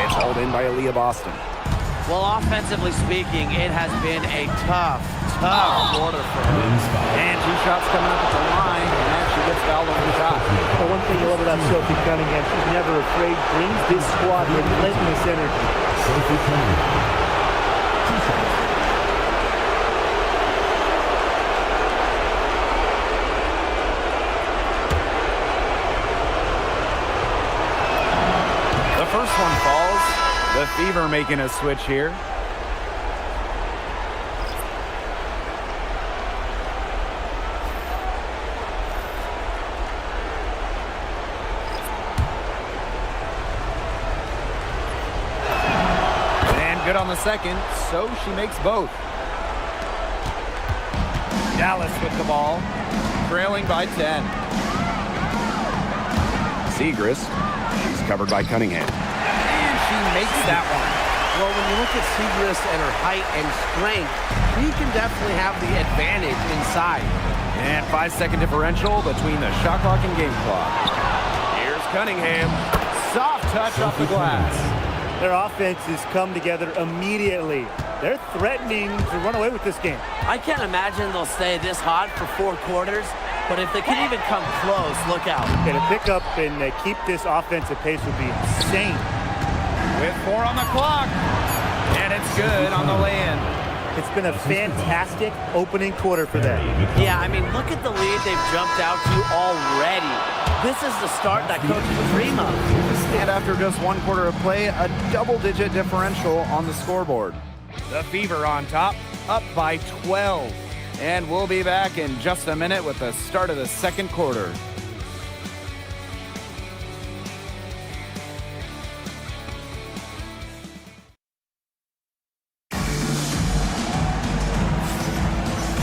It's hauled in by Aaliyah Boston. Well, offensively speaking, it has been a tough quarter for her. And 2 shots coming up at the line, and she gets fouled on the shot. The one thing you love about Sophie Cunningham, she's never afraid, brings this squad relentless energy. Sophie Cunningham. 2 shots. The first one falls. The Fever making a switch here. And good on the second, so she makes both. Dallas with the ball, trailing by 10. Segrist. She's covered by Cunningham. She makes that one. Well, when you look at Segrist and her height and strength, she can definitely have the advantage inside. And 5-second differential between the shot clock and game clock. Here's Cunningham. Soft touch off the glass. Their offense has come together immediately. They're threatening to run away with this game. I can't imagine they'll stay this hot for 4 quarters, but if they can even come close, look out. Okay, to pick up and keep this offensive pace would be insane. With 4 on the clock. And it's good on the lay-in. It's been a fantastic opening quarter for them. Yeah, I mean, look at the lead they've jumped out to already. This is the start that coach would dream of. And after just 1 quarter of play, a double-digit differential on the scoreboard. The Fever on top, up by 12. And we'll be back in just a minute with the start of the second quarter.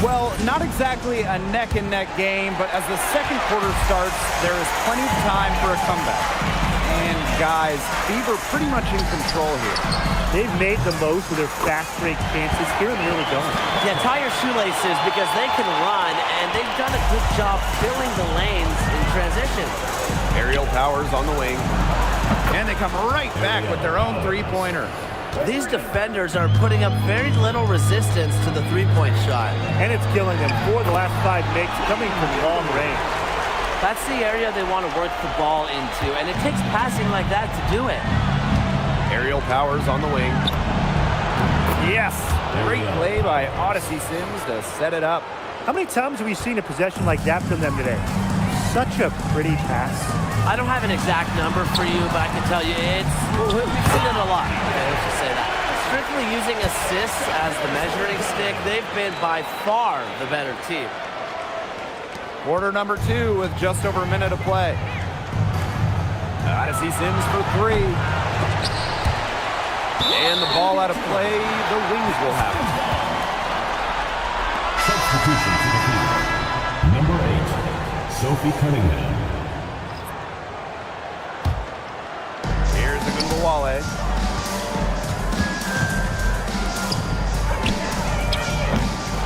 Well, not exactly a neck-and-neck game, but as the second quarter starts, there is plenty of time for a comeback. And guys, Fever pretty much in control here. They've made the most of their fast break chances here in the early going. Yeah, tie your shoelaces because they can run, and they've done a good job filling the lanes in transition. Aerial Powers on the wing. And they come right back with their own three-pointer. These defenders are putting up very little resistance to the three-point shot. And it's killing them. 4 of the last 5 makes coming from long range. That's the area they want to work the ball into, and it takes passing like that to do it. Aerial Powers on the wing. Yes, great play by Odyssey Sims to set it up. How many times have we seen a possession like that from them today? Such a pretty pass. I don't have an exact number for you, but I can tell you we've seen it a lot. Okay, let's just say that. Strictly using assists as the measuring stick, they've been by far the better team. Quarter number 2 with just over a minute of play. Odyssey Sims for 3. And the ball out of play, the Wings will have it. Substitution to the field. Number 8, Sophie Cunningham. Here's Agunbawale.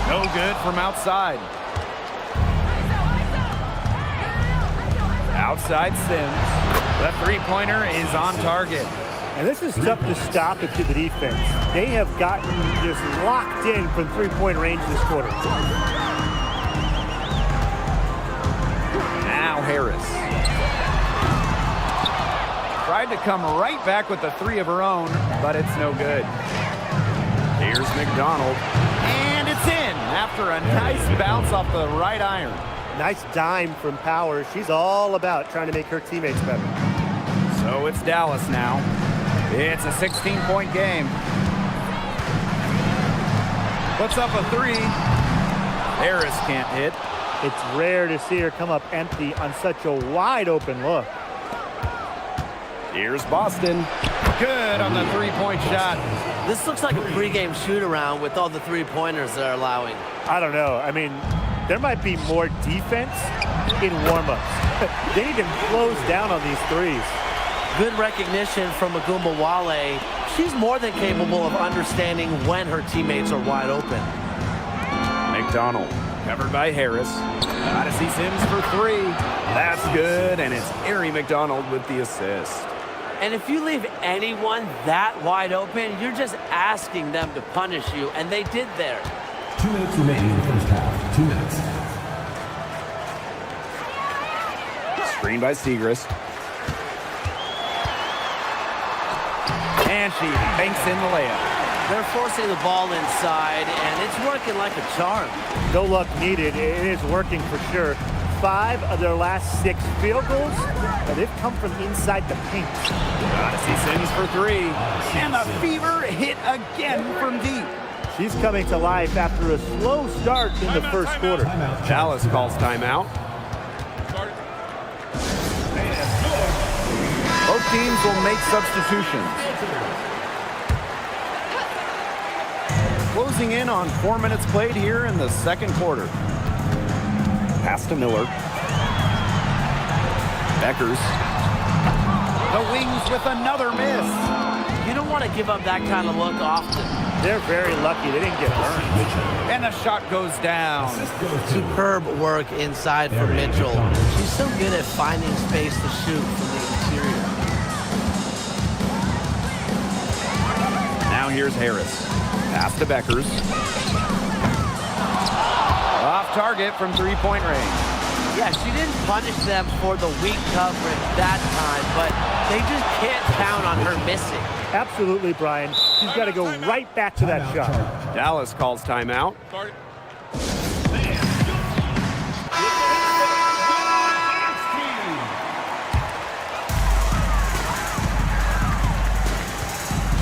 No good from outside. Outside Sims. The three-pointer is on target. And this is tough to stop it to the defense. They have gotten just locked in from three-point range this quarter. Now Harris. Tried to come right back with the three of her own, but it's no good. Here's McDonald. And it's in after a nice bounce off the right iron. Nice dime from Power. She's all about trying to make her teammates better. So it's Dallas now. It's a 16-point game. Puts up a three. Harris can't hit. It's rare to see her come up empty on such a wide-open look. Here's Boston. Good on the three-point shot. This looks like a pregame shoot-around with all the three-pointers they're allowing. I don't know. I mean, there might be more defense in warm-ups. They need to close down on these threes. Good recognition from Agumba Wale. She's more than capable of understanding when her teammates are wide open. McDonald covered by Harris. Odyssey Sims for three. That's good, and it's Ari McDonald with the assist. And if you leave anyone that wide open, you're just asking them to punish you, and they did there. 2 minutes remaining in the first half. 2 minutes. Screen by Segrist. And she banks in the layup. They're forcing the ball inside, and it's working like a charm. No luck needed. It is working for sure. 5 of their last 6 field goals, but they've come from inside the paint. Odyssey Sims for three. And the Fever hit again from deep. She's coming to life after a slow start in the first quarter. Dallas calls timeout. Both teams will make substitutions. Closing in on 4 minutes played here in the second quarter. Pass to Miller. Beckers. The Wings with another miss. You don't want to give up that kind of look often. They're very lucky they didn't get burned. And the shot goes down. Superb work inside for Mitchell. She's so good at finding space to shoot from the interior. Now here's Harris. Pass to Beckers. Off target from three-point range. Yeah, she didn't punish them for the weak coverage that time, but they just can't count on her missing. Absolutely, Brian. She's got to go right back to that shot. Dallas calls timeout.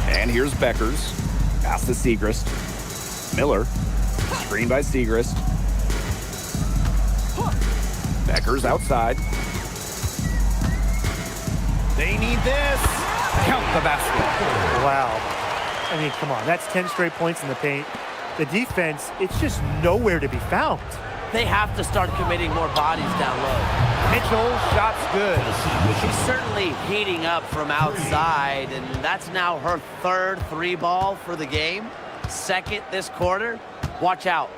And here's Beckers. Pass to Segrist. Miller. Screen by Segrist. Beckers outside. They need this. Count the basket. Wow. I mean, come on. That's 10 straight points in the paint. The defense, it's just nowhere to be found. They have to start committing more bodies down low. Mitchell, shot's good. She's certainly heating up from outside, and that's now her third three ball for the game. Second this quarter. Watch out.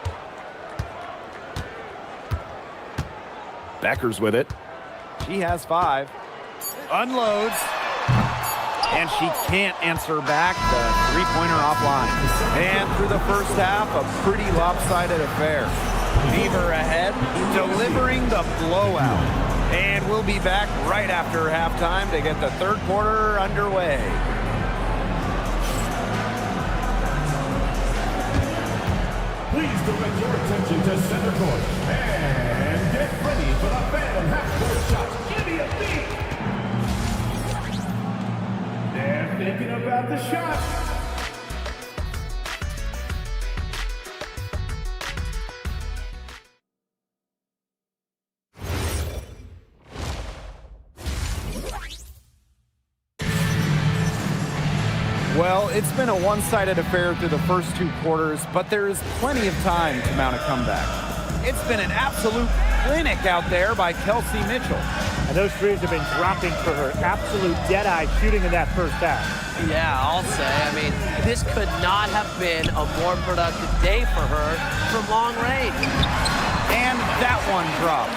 Beckers with it. She has 5. Unloads. And she can't answer back the three-pointer offline. And through the first half, a pretty lopsided affair. Fever ahead, delivering the blowout. And we'll be back right after halftime to get the third quarter underway. Please direct your attention to center court and get ready for the Phantom half-court shot. Give me a beat. They're thinking about the shot. Well, it's been a one-sided affair through the first 2 quarters, but there is plenty of time to mount a comeback. It's been an absolute clinic out there by Kelsey Mitchell. And those threes have been dropping for her. Absolute dead-eye shooting in that first half. Yeah, I'll say. I mean, this could not have been a more productive day for her from long range. And that one drops.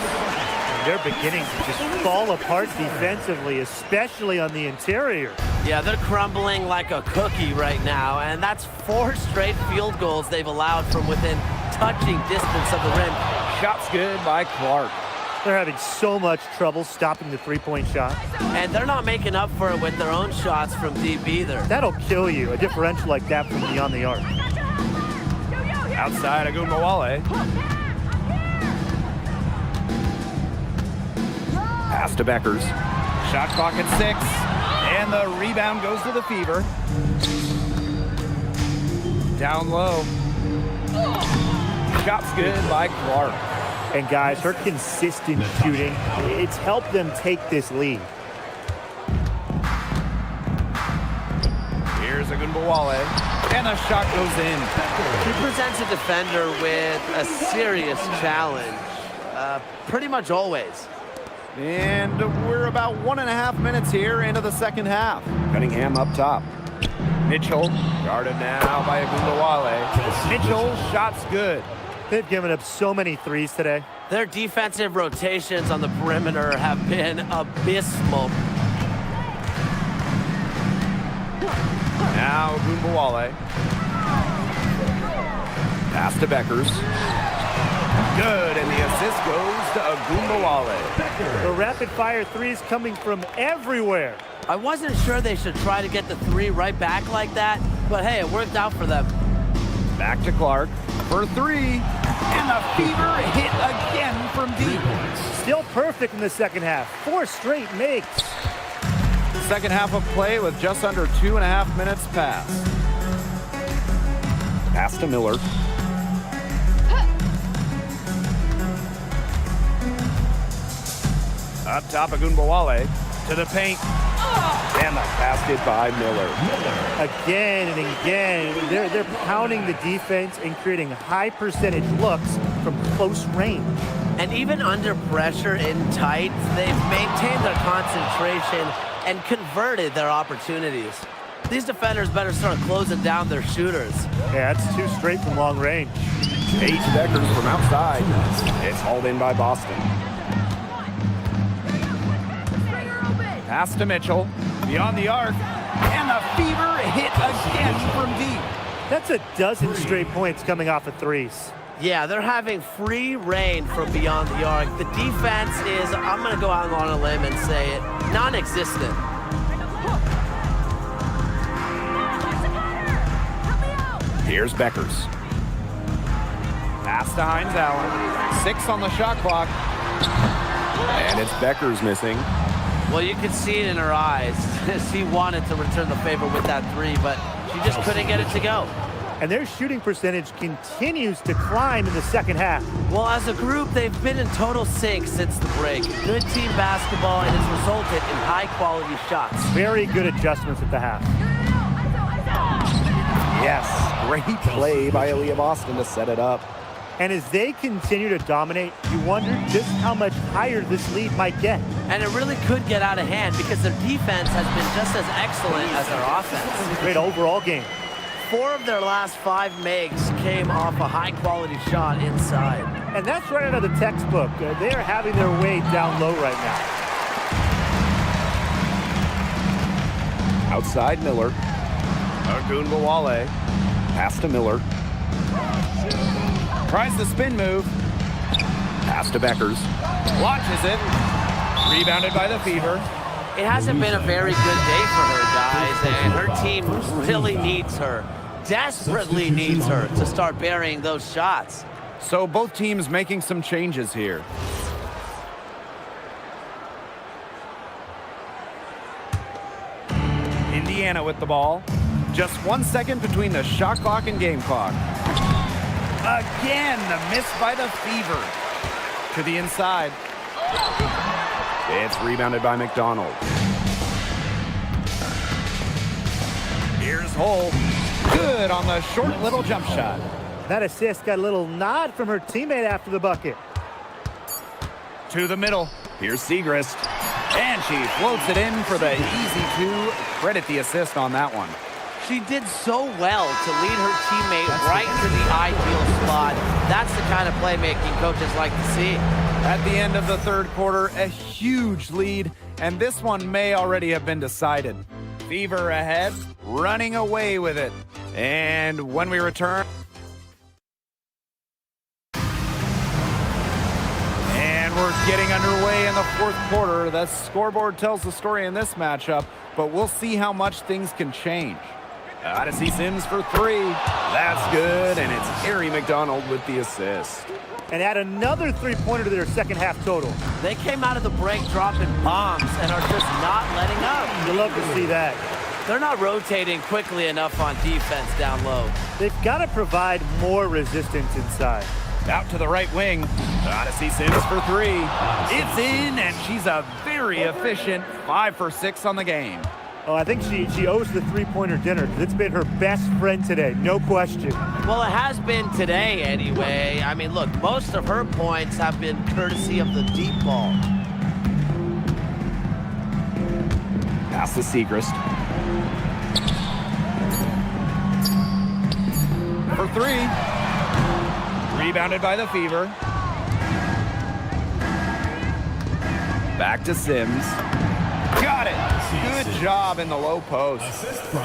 They're beginning to just fall apart defensively, especially on the interior. Yeah, they're crumbling like a cookie right now, and that's 4 straight field goals they've allowed from within touching distance of the rim. Shots good by Clark. They're having so much trouble stopping the three-point shot. And they're not making up for it with their own shots from deep either. That'll kill you, a differential like that from beyond the arc. Outside Agunbowale. Pass to Beckers. Shot clock at 6. And the rebound goes to the Fever. Down low. Shots good by Clark. And guys, her consistent shooting, it's helped them take this lead. Here's Agunbowale. And the shot goes in. He presents a defender with a serious challenge, pretty much always. And we're about 1.5 minutes here into the second half. Cunningham up top. Mitchell, guarded now by Agunbowale. Mitchell, shots good. They've given up so many threes today. Their defensive rotations on the perimeter have been abysmal. Now Agunbowale. Pass to Beckers. Good, and the assist goes to Agunbowale. The rapid-fire threes coming from everywhere. I wasn't sure they should try to get the 3 right back like that, but hey, it worked out for them. Back to Clark for 3. And the Fever hit again from deep. Still perfect in the second half. 4 straight makes. Second half of play with just under 2.5 minutes passed. Pass to Miller. Up top, Agunbowale to the paint. And the basket by Miller. Again and again, they're pounding the defense and creating high percentage looks from close range. And even under pressure in tight, they've maintained their concentration and converted their opportunities. These defenders better start closing down their shooters. Yeah, that's 2 straight from long range. Paige Beckers from outside. It's hauled in by Boston. Pass to Mitchell. Beyond the arc. And the Fever hit again from deep. That's a dozen straight points coming off of threes. Yeah, they're having free reign from beyond the arc. The defense is, I'm going to go out on a limb and say it, non-existent. Here's Beckers. Pass to Hines Allen. 6 on the shot clock. And it's Beckers missing. Well, you could see it in her eyes. She wanted to return the favor with that 3, but she just couldn't get it to go. And their shooting percentage continues to climb in the second half. Well, as a group, they've been in total sync since the break. Good team basketball, and it's resulted in high-quality shots. Very good adjustments at the half. Yes, great play by Aaliyah Boston to set it up. And as they continue to dominate, you wonder just how much higher this lead might get. And it really could get out of hand because their defense has been just as excellent as their offense. Great overall game. 4 of their last 5 makes came off a high-quality shot inside. And that's right out of the textbook. They are having their way down low right now. Outside Miller. Agunbowale. Pass to Miller. Tries the spin move. Pass to Beckers. Launches it. Rebounded by the Fever. It hasn't been a very good day for her, guys, and her team really needs her, desperately needs her to start burying those shots. So both teams making some changes here. Indiana with the ball. Just 1 second between the shot clock and game clock. Again, the miss by the Fever. To the inside. It's rebounded by McDonald. Here's Hull. Good on the short little jump shot. That assist got a little nod from her teammate after the bucket. To the middle. Here's Segrist. And she floats it in for the easy 2. Credit the assist on that one. She did so well to lead her teammate right to the ideal spot. That's the kind of playmaking coaches like to see. At the end of the third quarter, a huge lead, and this one may already have been decided. Fever ahead, running away with it. And when we return... And we're getting underway in the fourth quarter. The scoreboard tells the story in this matchup, but we'll see how much things can change. Odyssey Sims for three. That's good, and it's Harry McDonald with the assist. And add another three-pointer to their second half total. They came out of the break dropping bombs and are just not letting up. You love to see that. They're not rotating quickly enough on defense down low. They've got to provide more resistance inside. Out to the right wing. Odyssey Sims for three. It's in, and she's a very efficient 5 for 6 on the game. Oh, I think she owes the three-pointer dinner because it's been her best friend today, no question. Well, it has been today anyway. I mean, look, most of her points have been courtesy of the deep ball. Pass to Segrist. For three. Rebounded by the Fever. Back to Sims. Got it. Good job in the low post.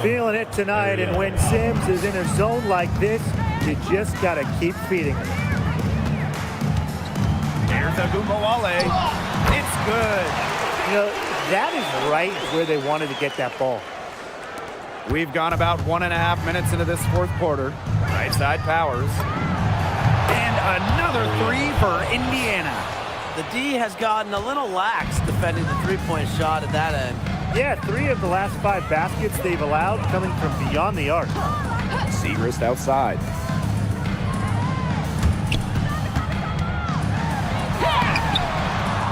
Feeling it tonight, and when Sims is in a zone like this, you just got to keep feeding her. Here's Agumbawale. It's good. You know, that is right where they wanted to get that ball. We've gone about 1.5 minutes into this fourth quarter. Right side Powers. And another three for Indiana. The D has gotten a little lax defending the three-point shot at that end. Yeah, 3 of the last 5 baskets they've allowed coming from beyond the arc. Segrist outside.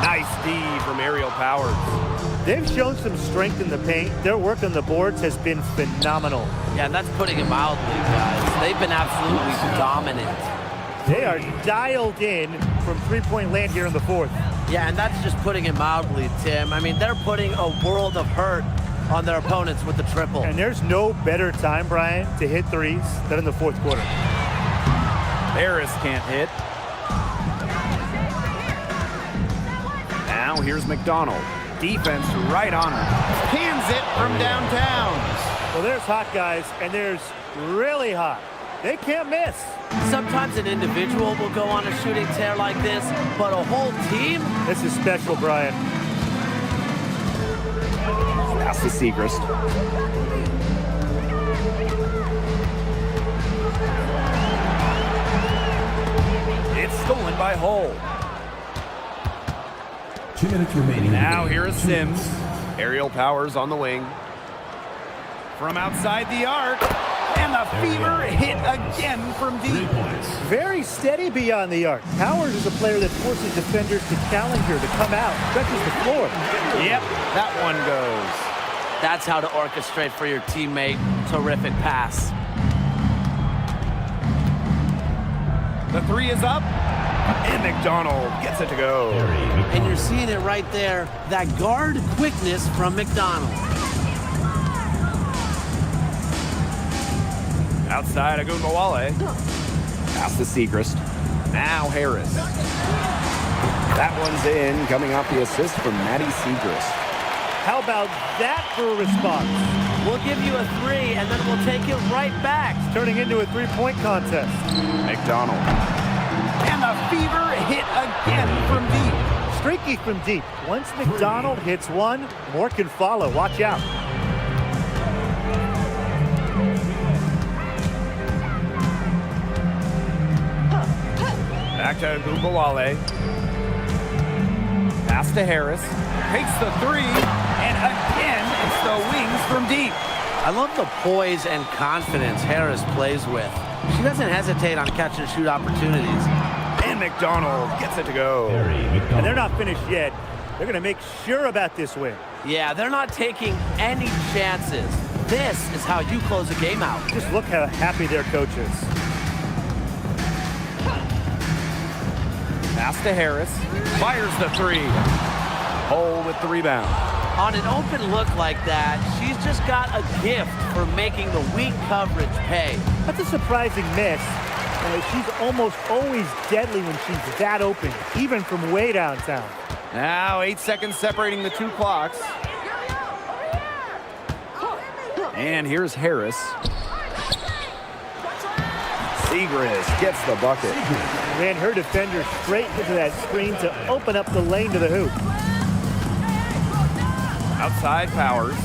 Nice D from Aerial Powers. They've shown some strength in the paint. Their work on the boards has been phenomenal. Yeah, and that's putting it mildly, guys. They've been absolutely dominant. They are dialed in from three-point land here in the fourth. Yeah, and that's just putting it mildly, Tim. I mean, they're putting a world of hurt on their opponents with the triple. And there's no better time, Brian, to hit threes than in the fourth quarter. Harris can't hit. Now here's McDonald. Defense right on her. Cans it from downtown. Well, there's hot guys, and there's really hot. They can't miss. Sometimes an individual will go on a shooting tear like this, but a whole team? This is special, Brian. Pass to Segrist. It's stolen by Hull. 2 minutes remaining. Now here is Sims. Aerial Powers on the wing. From outside the arc. And the Fever hit again from deep. Very steady beyond the arc. Powers is a player that forces defenders to challenge her to come out, stretches the floor. Yep, that one goes. That's how to orchestrate for your teammate. Terrific pass. The three is up, and McDonald gets it to go. And you're seeing it right there, that guard quickness from McDonald. Outside Agumbawale. Pass to Segrist. Now Harris. That one's in, coming off the assist from Maddie Segrist. How about that for a response? We'll give you a 3, and then we'll take it right back. It's turning into a three-point contest. McDonald. And the Fever hit again from deep. Streaky from deep. Once McDonald hits one, more can follow. Watch out. Back to Agumbawale. Pass to Harris. Takes the three. And again, it's the wings from deep. I love the poise and confidence Harris plays with. She doesn't hesitate on catch and shoot opportunities. And McDonald gets it to go. And they're not finished yet. They're going to make sure about this win. Yeah, they're not taking any chances. This is how you close a game out. Just look how happy their coach is. Pass to Harris. Fires the three. Hull with the rebound. On an open look like that, she's just got a gift for making the weak coverage pay. That's a surprising miss. She's almost always deadly when she's that open, even from way downtown. Now 8 seconds separating the two clocks. And here's Harris. Segrist gets the bucket. Ran her defender straight into that screen to open up the lane to the hoop. Outside Powers.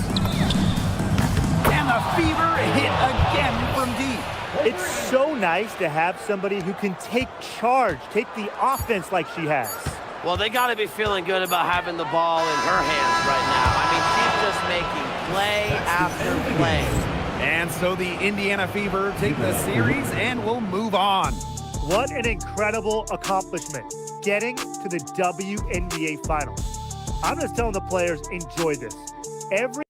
And the Fever hit again from deep. It's so nice to have somebody who can take charge, take the offense like she has. Well, they got to be feeling good about having the ball in her hands right now. I mean, she's just making play after play. And so the Indiana Fever take the series and will move on. What an incredible accomplishment, getting to the WNBA Finals. I'm just telling the players, enjoy this. Every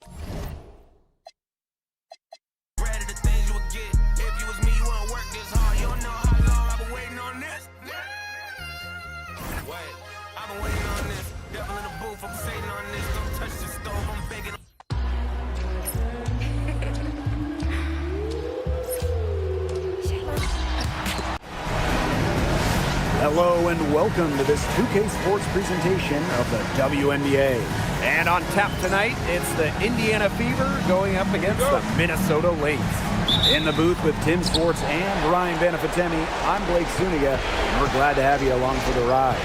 Hello and welcome to this 2K Sports presentation of the WNBA. And on tap tonight, it's the Indiana Fever going up against the Minnesota Lynx. In the booth with Tim Swartz and Ryan Benefitemi, I'm Blake Zuniga, and we're glad to have you along for the ride.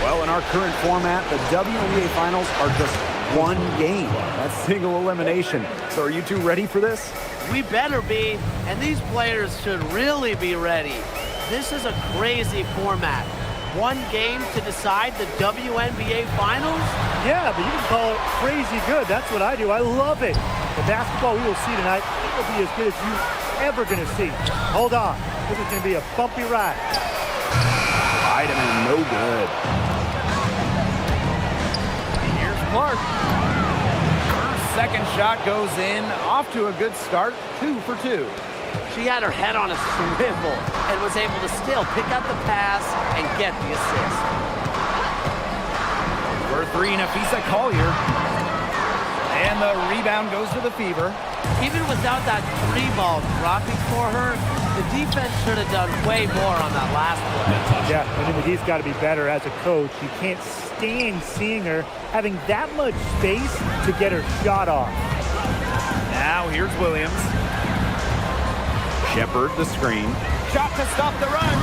Well, in our current format, the WNBA Finals are just one game. That's single elimination. So are you two ready for this? We better be, and these players should really be ready. This is a crazy format. One game to decide the WNBA Finals? Yeah, but you can call it crazy good. That's what I do. I love it. The basketball we will see tonight will be as good as you're ever going to see. Hold on. This is going to be a bumpy ride. Vitamin, no good. Here's Clark. Her second shot goes in. Off to a good start. 2 for 2. She had her head on a swivel and was able to still pick up the pass and get the assist. For 3, Nafisa Collier. And the rebound goes to the Fever. Even without that 3-ball dropping for her, the defense should have done way more on that last play. Yeah, and McGee's got to be better as a coach. You can't stand seeing her having that much space to get her shot off. Now here's Williams. Shepard the screen. Shot to stop the run.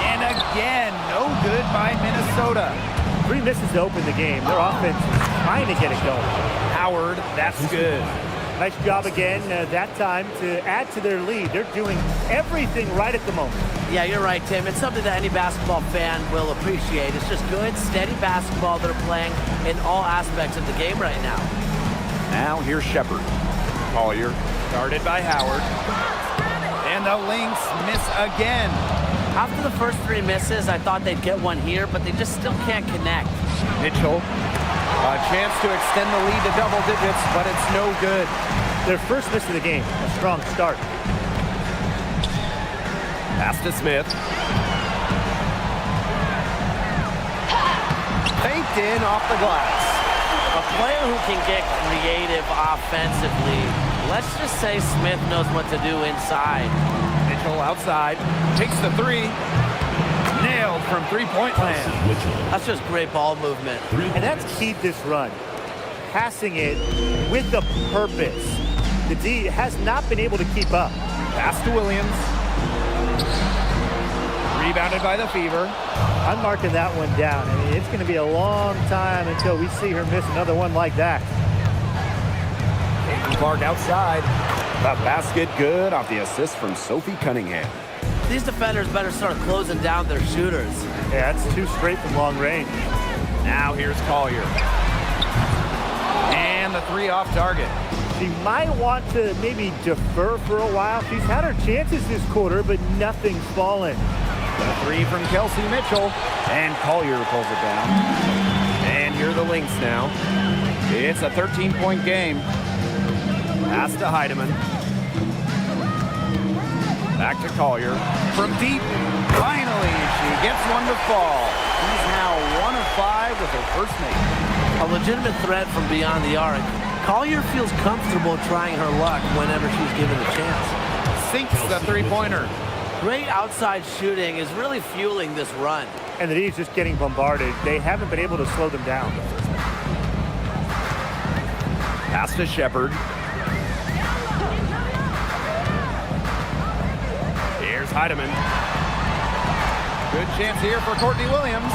And again, no good by Minnesota. 3 misses to open the game. Their offense is trying to get it going. Howard, that's good. Nice job again that time to add to their lead. They're doing everything right at the moment. Yeah, you're right, Tim. It's something that any basketball fan will appreciate. It's just good, steady basketball they're playing in all aspects of the game right now. Now here's Shepard. Collier, guarded by Howard. And the Lynx miss again. After the first 3 misses, I thought they'd get one here, but they just still can't connect. Mitchell, a chance to extend the lead to double digits, but it's no good. Their first miss of the game, a strong start. Pass to Smith. Faked in off the glass. A player who can get creative offensively. Let's just say Smith knows what to do inside. Mitchell outside, takes the 3. Nailed from 3-point land. That's just great ball movement. And that's keyed this run. Passing it with a purpose. The D has not been able to keep up. Pass to Williams. Rebounded by the Fever. I'm marking that one down. I mean, it's going to be a long time until we see her miss another one like that. Clark outside. The basket good off the assist from Sophie Cunningham. These defenders better start closing down their shooters. Yeah, it's 2 straight from long range. Now here's Collier. And the 3 off target. She might want to maybe defer for a while. She's had her chances this quarter, but nothing's fallen. The 3 from Kelsey Mitchell. And Collier pulls it down. And here are the Lynx now. It's a 13-point game. Pass to Heidemann. Back to Collier. From deep. Finally, she gets one to fall. She's now 1 of 5 with her first make. A legitimate threat from beyond the arc. Collier feels comfortable trying her luck whenever she's given the chance. Sinks the three-pointer. Great outside shooting is really fueling this run. And the D's just getting bombarded. They haven't been able to slow them down. Pass to Shepard. Here's Heidemann. Good chance here for Courtney Williams.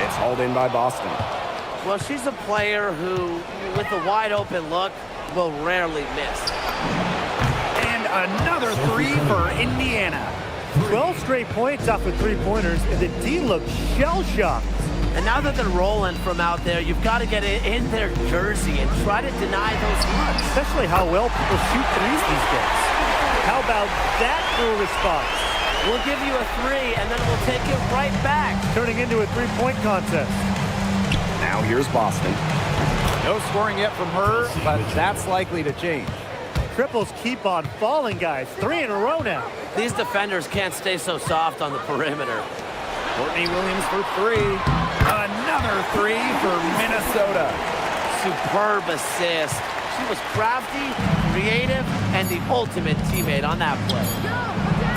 It's hauled in by Boston. Well, she's a player who, with a wide open look, will rarely miss. And another three for Indiana. 12 straight points off of three-pointers, and the D looks shell-shocked. And now that they're rolling from out there, you've got to get it in their jersey and try to deny those looks. Especially how well people shoot threes these days. How about that for a response? We'll give you a three, and then we'll take it right back. Turning into a three-point contest. Now here's Boston. No scoring yet from her, but that's likely to change. Triples keep on falling, guys. 3 in a row now. These defenders can't stay so soft on the perimeter. Courtney Williams for three. Another three for Minnesota. Superb assist. She was crafty, creative, and the ultimate teammate on that play.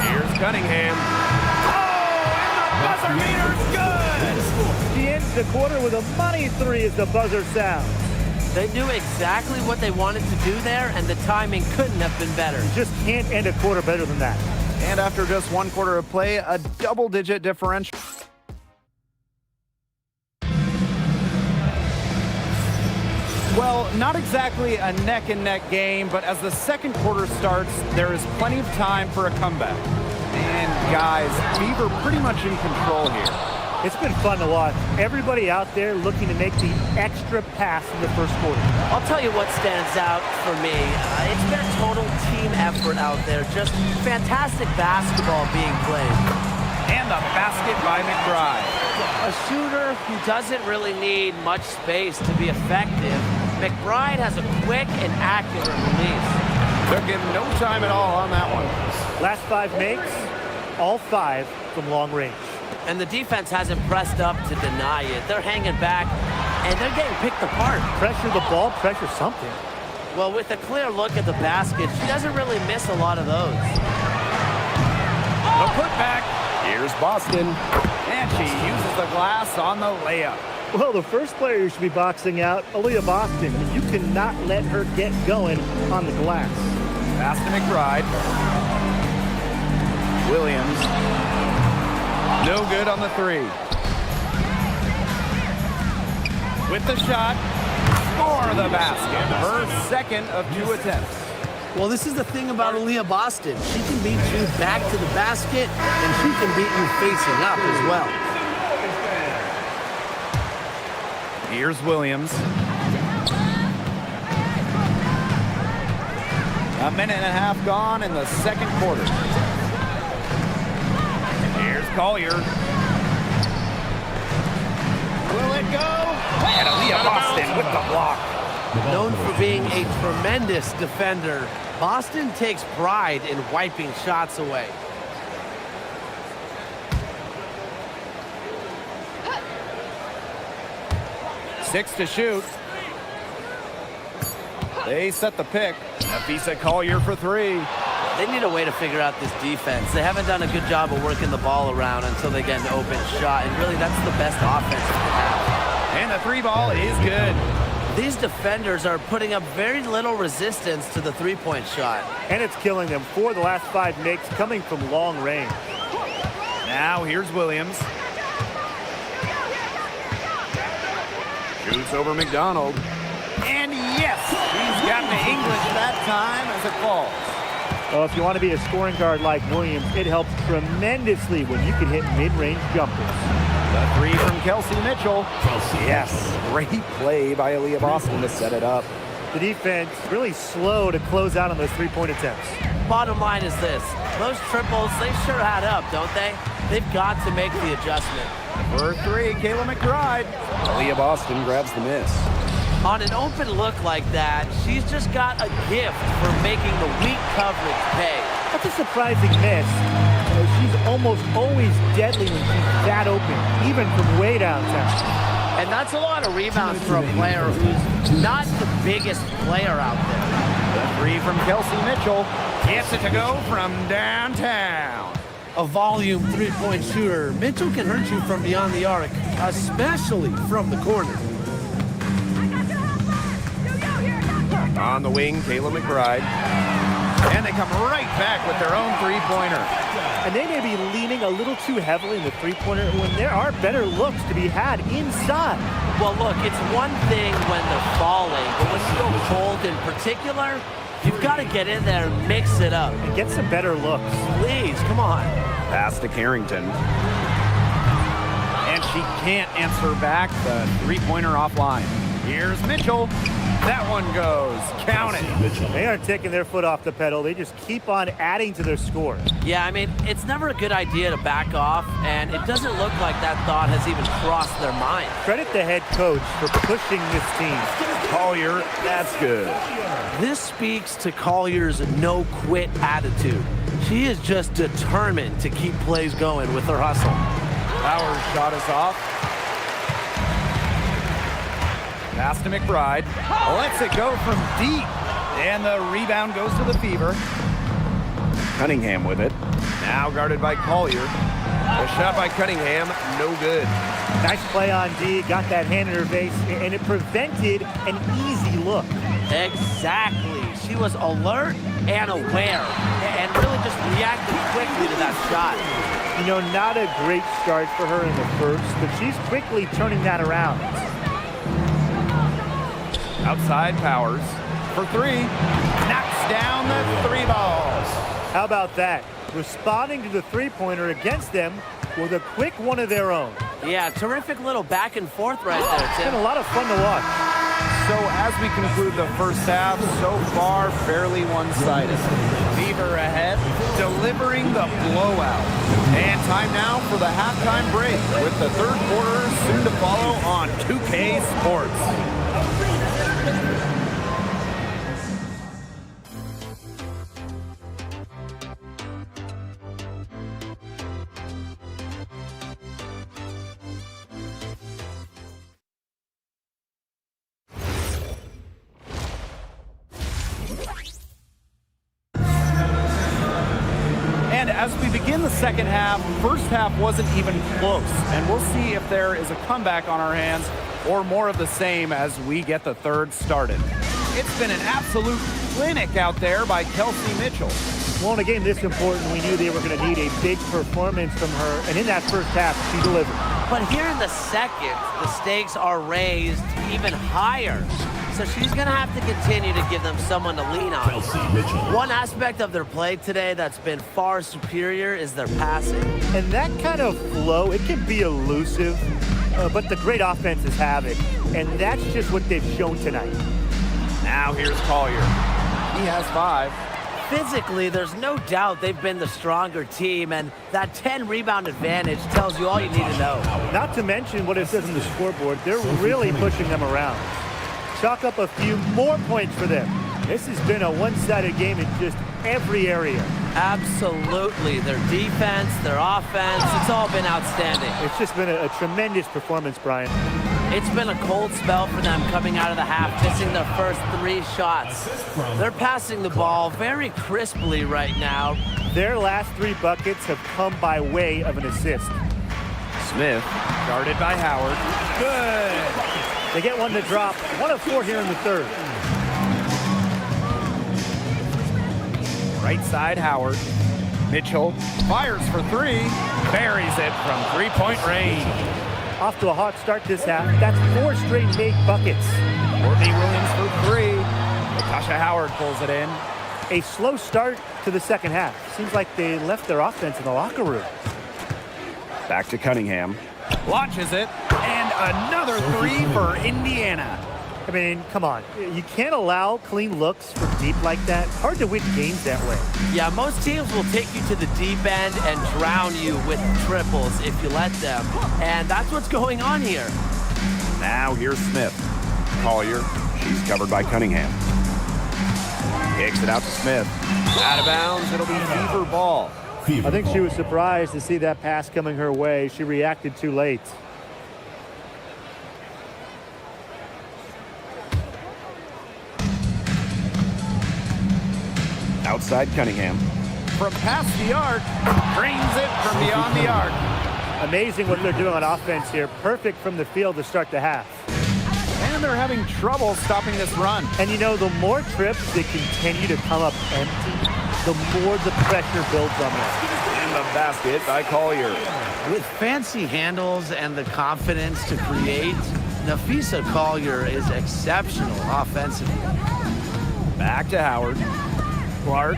Here's Cunningham. Oh, and the buzzer beater's good! She ends the quarter with a money three as the buzzer sounds. They knew exactly what they wanted to do there, and the timing couldn't have been better. You just can't end a quarter better than that. And after just one quarter of play, a double-digit differential. Well, not exactly a neck-and-neck game, but as the second quarter starts, there is plenty of time for a comeback. And guys, Beaver pretty much in control here. It's been fun to watch. Everybody out there looking to make the extra pass in the first quarter. I'll tell you what stands out for me. It's been a total team effort out there. Just fantastic basketball being played. And the basket by McBride. A shooter who doesn't really need much space to be effective. McBride has a quick and accurate release. Took him no time at all on that one. Last 5 makes, all 5 from long range. And the defense hasn't pressed up to deny it. They're hanging back, and they're getting picked apart. Pressure the ball, pressure something. Well, with a clear look at the basket, she doesn't really miss a lot of those. The putback. Here's Boston. And she uses the glass on the layup. Well, the first player you should be boxing out, Aaliyah Boston. You cannot let her get going on the glass. Pass to McBride. Williams. No good on the three. With the shot, for the basket. Her second of 2 attempts. Well, this is the thing about Aaliyah Boston. She can beat you back to the basket, and she can beat you facing up as well. Here's Williams. A minute and a half gone in the second quarter. Here's Collier. Will it go? And Aaliyah Boston with the block. Known for being a tremendous defender, Boston takes pride in wiping shots away. Six to shoot. They set the pick. Nafisa Collier for three. They need a way to figure out this defense. They haven't done a good job of working the ball around until they get an open shot, and really that's the best offense they have. And the three ball is good. These defenders are putting up very little resistance to the three-point shot. And it's killing them. 4 of the last 5 makes coming from long range. Now here's Williams. Shoots over McDonald. And yes, he's gotten to English that time as it falls. Well, if you want to be a scoring guard like Williams, it helps tremendously when you can hit mid-range jumpers. The three from Kelsey Mitchell. Yes, great play by Aaliyah Boston to set it up. The defense really slow to close out on those three-point attempts. Bottom line is this. Those triples, they sure add up, don't they? They've got to make the adjustment. For three, Kayla McBride. Aaliyah Boston grabs the miss. On an open look like that, she's just got a gift for making the weak coverage pay. That's a surprising miss. She's almost always deadly when she's that open, even from way downtown. And that's a lot of rebounds for a player who's not the biggest player out there. The three from Kelsey Mitchell. Gets it to go from downtown. A volume three-point shooter, Mitchell can hurt you from beyond the arc, especially from the corner. On the wing, Kayla McBride. And they come right back with their own three-pointer. And they may be leaning a little too heavily in the three-pointer when there are better looks to be had inside. Well, look, it's one thing when they're falling, but when you go cold in particular, you've got to get in there and mix it up. And get some better looks. Please, come on. Pass to Carrington. And she can't answer back the three-pointer offline. Here's Mitchell. That one goes. Count it. They aren't taking their foot off the pedal. They just keep on adding to their score. Yeah, I mean, it's never a good idea to back off, and it doesn't look like that thought has even crossed their mind. Credit the head coach for pushing this team. Collier, that's good. This speaks to Collier's no-quit attitude. She is just determined to keep plays going with her hustle. Our shot is off. Pass to McBride. Lets it go from deep. And the rebound goes to the Fever. Cunningham with it. Now guarded by Collier. The shot by Cunningham, no good. Nice play on D. Got that hand in her face, and it prevented an easy look. Exactly. She was alert and aware, and really just reacted quickly to that shot. You know, not a great start for her in the first, but she's quickly turning that around. Outside Powers for three. Knocks down the three balls. How about that? Responding to the three-pointer against them with a quick one of their own. Yeah, terrific little back and forth right there, It's Tim. been a lot of fun to watch. So as we conclude the first half, so far fairly one-sided. Fever ahead, delivering the blowout. And time now for the halftime break with the third quarter soon to follow on 2K Sports. As we begin the second half, first half wasn't even close, and we'll see if there is a comeback on our hands or more of the same as we get the third started. It's been an absolute clinic out there by Kelsey Mitchell. Well, in a game this important, we knew they were going to need a big performance from her, and in that first half, she delivered. But here in the second, the stakes are raised even higher. So she's going to have to continue to give them someone to lean on. One aspect of their play today that's been far superior is their passing. And that kind of flow, it can be elusive, but the great offenses have it. And that's just what they've shown tonight. Now here's Collier. He has 5. Physically, there's no doubt they've been the stronger team, and that 10-rebound advantage tells you all you need to know. Not to mention what it says on the scoreboard, they're really pushing them around. Chalk up a few more points for them. This has been a one-sided game in just every area. Absolutely. Their defense, their offense, it's all been outstanding. It's just been a tremendous performance, Brian. It's been a cold spell for them coming out of the half, missing their first 3 shots. They're passing the ball very crisply right now. Their last 3 buckets have come by way of an assist. Smith, guarded by Howard. Good. They get one to drop. 1 of 4 here in the third. Right side, Howard. Mitchell fires for 3. Buries it from three-point range. Off to a hot start this half. That's 4 straight made buckets. Courtney Williams for 3. Natasha Howard pulls it in. A slow start to the second half. Seems like they left their offense in the locker room. Back to Cunningham. Launches it. And another 3 for Indiana. I mean, come on. You can't allow clean looks from deep like that. Hard to win games that way. Yeah, most teams will take you to the deep end and drown you with triples if you let them. And that's what's going on here. Now here's Smith. Collier. She's covered by Cunningham. Kicks it out to Smith. Out of bounds. It'll be Fever ball. I think she was surprised to see that pass coming her way. She reacted too late. Outside Cunningham. From past the arc, drains it from beyond the arc. Amazing what they're doing on offense here. Perfect from the field to start the half. And they're having trouble stopping this run. And you know, the more trips they continue to come up empty, the more the pressure builds on them. And the basket by Collier. With fancy handles and the confidence to create, Napheesa Collier is exceptional offensively. Back to Howard. Clark.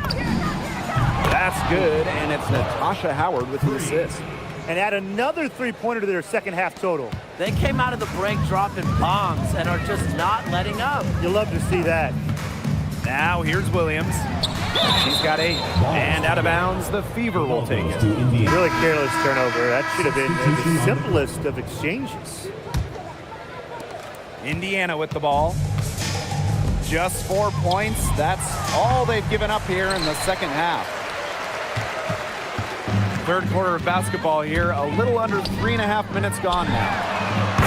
That's good, and it's Natasha Howard with the assist. And add another three-pointer to their second half total. They came out of the break dropping bombs and are just not letting up. You'll love to see that. Now here's Williams. She's got 8. And out of bounds, the Fever will take it. Really careless turnover. That should have been the simplest of exchanges. Indiana with the ball. Just 4 points. That's all they've given up here in the second half. Third quarter of basketball here. A little under 3.5 minutes gone now.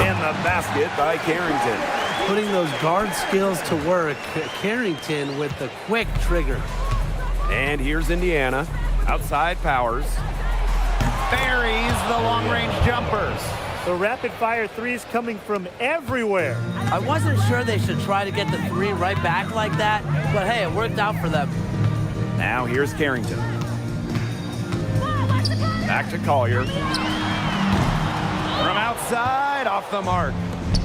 And the basket by Carrington. Putting those guard skills to work. Carrington with the quick trigger. And here's Indiana. Outside Powers. Buries the long-range jumpers. The rapid-fire threes coming from everywhere. I wasn't sure they should try to get the 3 right back like that, but hey, it worked out for them. Now here's Carrington. Back to Collier. From outside, off the mark.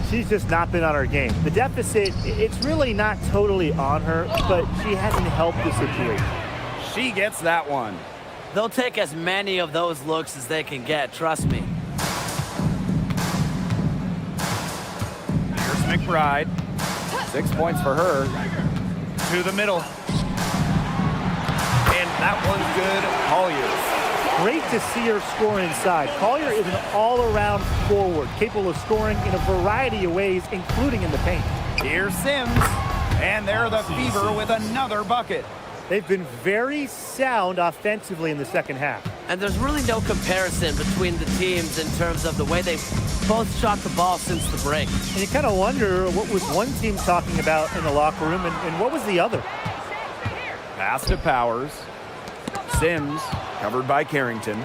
She's just not been on her game. The deficit, it's really not totally on her, but she hasn't helped the situation. She gets that one. They'll take as many of those looks as they can get, trust me. Here's McBride. 6 points for her. To the middle. And that one's good. Collier. Great to see her score inside. Collier is an all-around forward, capable of scoring in a variety of ways, including in the paint. Here's Sims. And they're the Fever with another bucket. They've been very sound offensively in the second half. And there's really no comparison between the teams in terms of the way they both shot the ball since the break. And you kind of wonder what was one team talking about in the locker room and what was the other? Pass to Powers. Sims, covered by Carrington.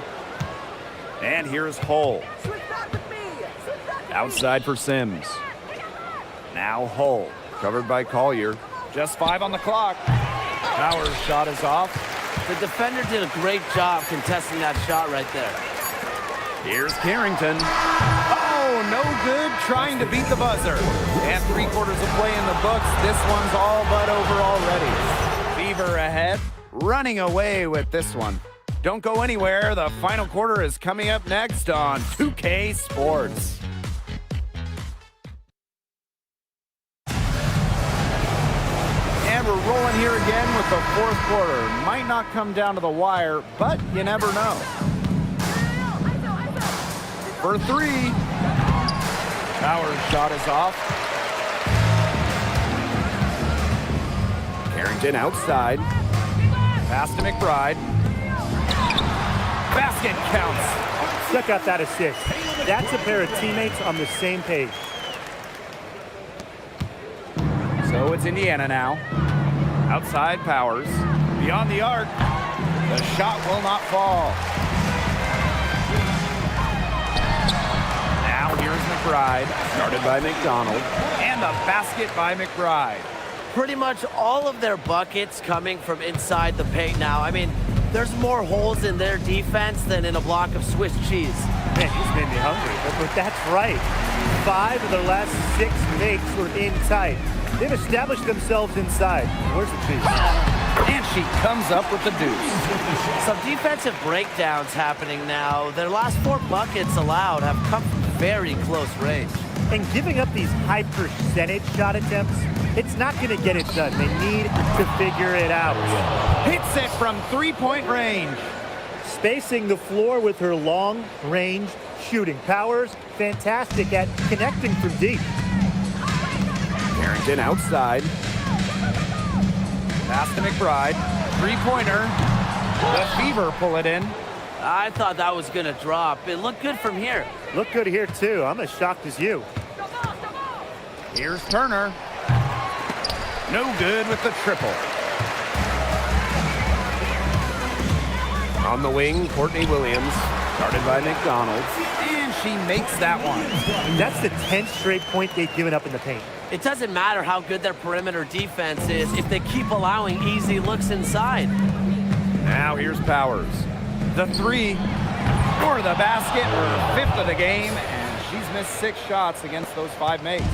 And here's Hull. Outside for Sims. Now Hull, covered by Collier. Just 5 on the clock. Powers' shot is off. The defender did a great job contesting that shot right there. Here's Carrington. Oh, no good, trying to beat the buzzer. And 3/4 of play in the books. This one's all but over already. Fever ahead, running away with this one. Don't go anywhere. The final quarter is coming up next on 2K Sports. And we're rolling here again with the fourth quarter. Might not come down to the wire, but you never know. For 3. Powers' shot is off. Carrington outside. Pass to McBride. Basket counts. Check out that assist. That's a pair of teammates on the same page. So it's Indiana now. Outside Powers. Beyond the arc. The shot will not fall. Now here's McBride. Started by McDonald. And the basket by McBride. Pretty much all of their buckets coming from inside the paint now. I mean, there's more holes in their defense than in a block of Swiss cheese. Man, he's made me hungry, but that's right. 5 of their last 6 makes were inside. They've established themselves inside. Where's the cheese? And she comes up with the deuce. Some defensive breakdowns happening now. Their last 4 buckets allowed have come from very close range. And giving up these high percentage shot attempts, it's not going to get it done. They need to figure it out. Hits it from 3-point range. Spacing the floor with her long-range shooting. Powers, fantastic at connecting from deep. Carrington outside. Pass to McBride. 3-pointer. The Fever pull it in. I thought that was going to drop. It looked good from here. Looked good here, too. I'm as shocked as you. Here's Turner. No good with the triple. On the wing, Courtney Williams, guarded by McDonald. And she makes that one. That's the 10th straight point they've given up in the paint. It doesn't matter how good their perimeter defense is if they keep allowing easy looks inside. Now here's Powers. The three for the basket, her 5th of the game, and she's missed 6 shots against those 5 makes.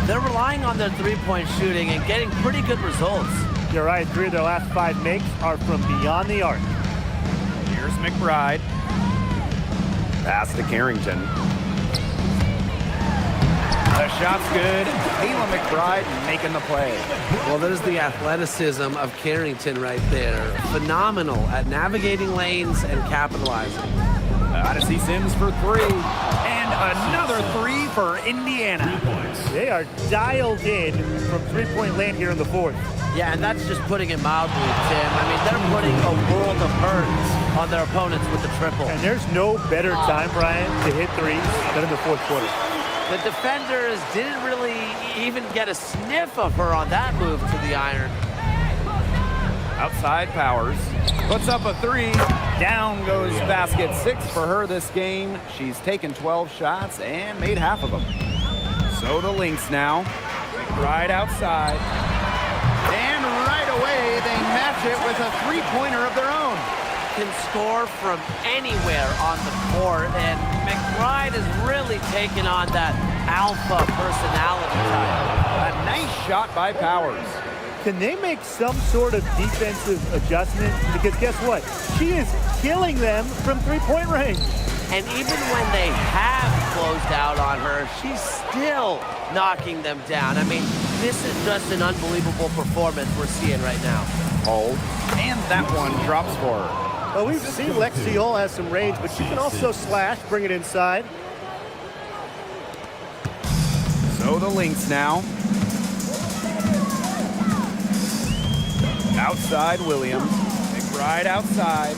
They're relying on their three-point shooting and getting pretty good results. You're right, 3 of their last 5 makes are from beyond the arc. Here's McBride. Pass to Carrington. The shot's good. Kayla McBride making the play. Well, there's the athleticism of Carrington right there. Phenomenal at navigating lanes and capitalizing. Odyssey Sims for 3. And another 3 for Indiana. They are dialed in from three-point land here in the 4th. Yeah, and that's just putting it mildly, Tim. I mean, they're putting a world of hurt on their opponents with the triple. And there's no better time, Brian, to hit threes than in the 4th quarter. The defenders didn't really even get a sniff of her on that move to the iron. Outside Powers. Puts up a 3. Down goes basket 6 for her this game. She's taken 12 shots and made half of them. So the Lynx now. Right outside. And right away, they match it with a 3-pointer of their own. Can score from anywhere on the court, and McBride has really taken on that alpha personality type. A nice shot by Powers. Can they make some sort of defensive adjustment? Because guess what? She is killing them from three-point range. And even when they have closed out on her, she's still knocking them down. I mean, this is just an unbelievable performance we're seeing right now. Hold. And that one drops for her. Well, we've seen Lexi Hull has some range, but she can also slash, bring it inside. So the Lynx now. Outside Williams. McBride outside.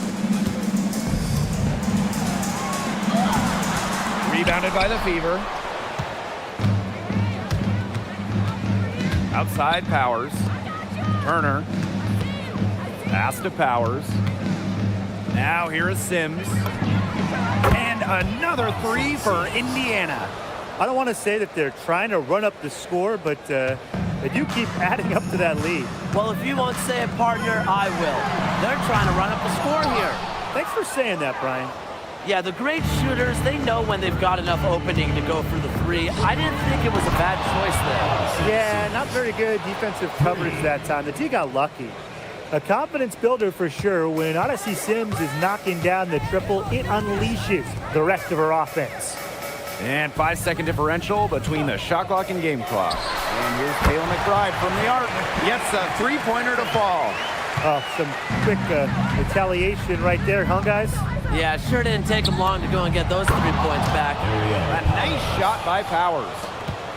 Rebounded by the Fever. Outside Powers. Turner. Pass to Powers. Now here is Sims. And another 3 for Indiana. I don't want to say that they're trying to run up the score, but they do keep adding up to that lead. Well, if you won't say it, partner, I will. They're trying to run up the score here. Thanks for saying that, Brian. Yeah, the great shooters, they know when they've got enough opening to go for the 3. I didn't think it was a bad choice there. Yeah, not very good defensive coverage that time. The D got lucky. A confidence builder for sure. When Odyssey Sims is knocking down the triple, it unleashes the rest of her offense. And 5-second differential between the shot clock and game clock. And here's Kayla McBride from the arc. Gets a 3-pointer to fall. Oh, some quick retaliation right there, huh, guys? Yeah, sure didn't take them long to go and get those 3 points back. A nice shot by Powers.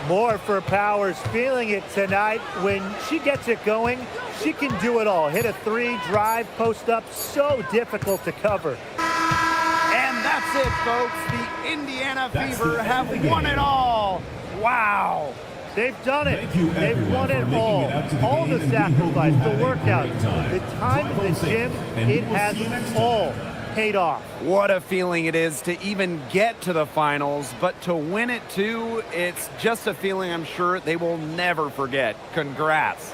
More for Powers, feeling it tonight. When she gets it going, she can do it all. Hit a 3, drive, post up, so difficult to cover. And that's it, folks. The Indiana Fever have won it all. Wow. They've done it. They've won it all. All the sacrifice, the workout, the time in the gym, it has all paid off. What a feeling it is to even get to the finals, but to win it too, it's just a feeling I'm sure they will never forget. Congrats.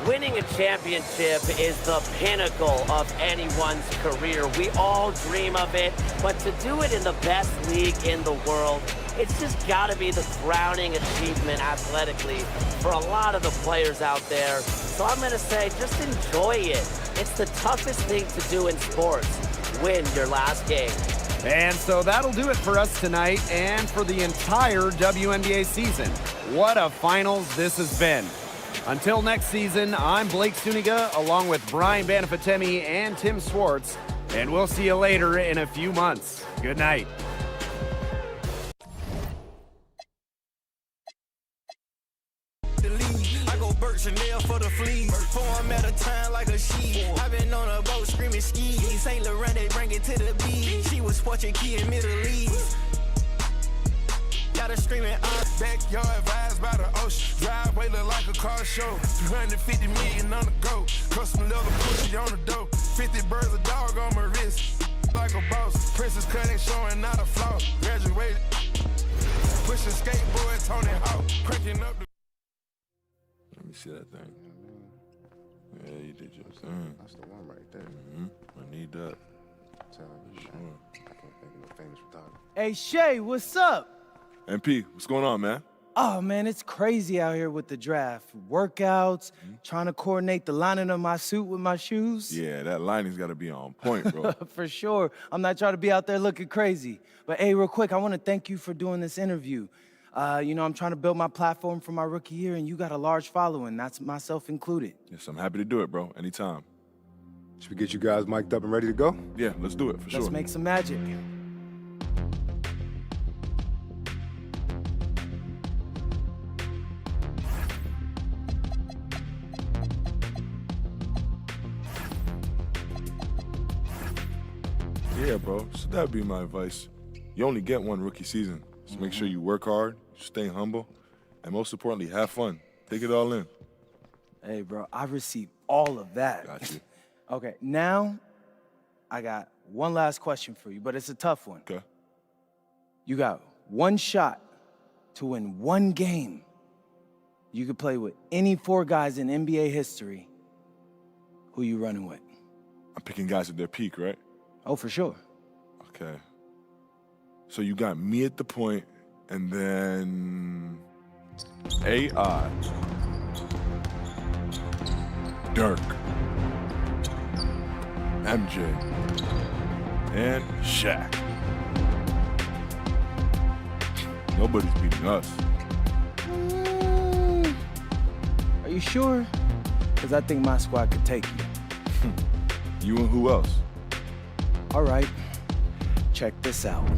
Winning a championship is the pinnacle of anyone's career. We all dream of it, but to do it in the best league in the world, it's just got to be the crowning achievement athletically for a lot of the players out there. So I'm going to say just enjoy it. It's the toughest thing to do in sports. Win your last game. And so that'll do it for us tonight and for the entire WNBA season. What a finals this has been. Until next season, I'm Blake Suniga along with Brian Banafitemi and Tim Swartz, and we'll see you later in a few months. Good night. Chanel for the fleas, form at a time like a she. I've been on a boat screaming skis. Saint Laurent, they bring it to the beach. She was fortune key in Middle East. Got her screaming backyard vibes by the ocean. Driveway look like a car show. 350 million on the go. Custom leather pussy on the dough. 50 birds a dog on my wrist. like a boss. Princess cut ain't showing not a flaw. Graduated. Pushing skateboard, Tony Hawk. Cranking up the. Let me see that thing. Yeah, you did your thing. That's the one right there. I need that. Sure. I can't think of no famous photographer. Hey, Shay, what's up? MP, what's going on, man? Oh, man, it's crazy out here with the draft. Workouts, trying to coordinate the lining of my suit with my shoes. Yeah, that lining's got to be on point, bro. For sure. I'm not trying to be out there looking crazy. But, hey, real quick, I want to thank you for doing this interview. You know, I'm trying to build my platform for my rookie year, and you got a large following. That's myself included. Yes, I'm happy to do it, bro. Anytime. Should we get you guys mic'd up and ready to go? Yeah, let's do it, for sure. Let's make some magic. Yeah, bro. So that'd be my advice. You only get one rookie season. So make sure you work hard, stay humble, and most importantly, have fun. Take it all in. Hey, bro, I received all of that. Got you. Okay, now I got one last question for you, but it's a tough one. Okay. You got one shot to win one game. You could play with any 4 guys in NBA history. Who you running with? I'm picking guys at their peak, right? Oh, for sure. Okay. So you got me at the point, and then AI, Dirk, MJ, and Shaq. Nobody's beating us. Are you sure? Because I think my squad could take you. You and who else? All right, check this out.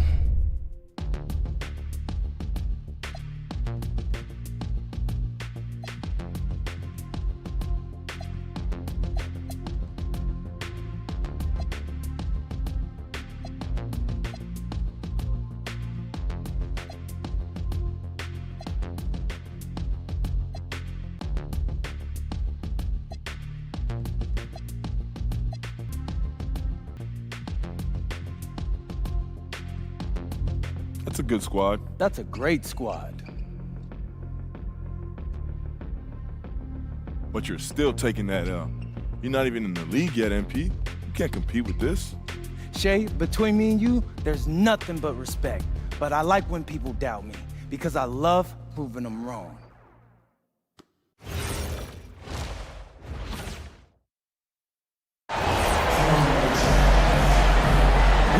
That's a good squad. That's a great squad. But you're still taking that L. You're not even in the league yet, MP. You can't compete with this. Shay, between me and you, there's nothing but respect. But I like when people doubt me, because I love proving them wrong.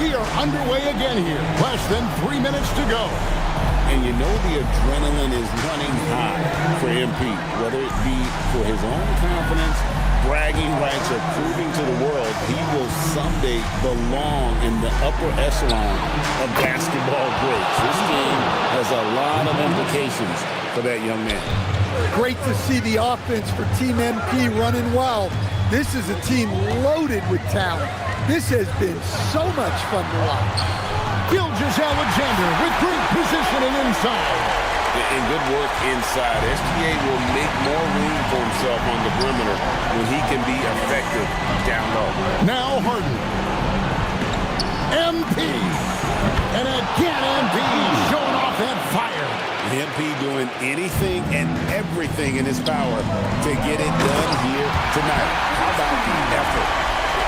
We are underway again here. Less than 3 minutes to go. And you know the adrenaline is running high for MP, whether it be for his own confidence, bragging rights, or proving to the world he will someday belong in the upper echelon of basketball greats. This game has a lot of implications for that young man. Great to see the offense for Team MP running well. This is a team loaded with talent. This has been so much fun to watch. Gilgeous-Alexander with great positioning inside. And good work inside. SGA will make more room for himself on the perimeter when he can be effective down low. Now Harden. MP. And again, MP showing off that fire. MP doing anything and everything in his power to get it done here tonight. How about the effort?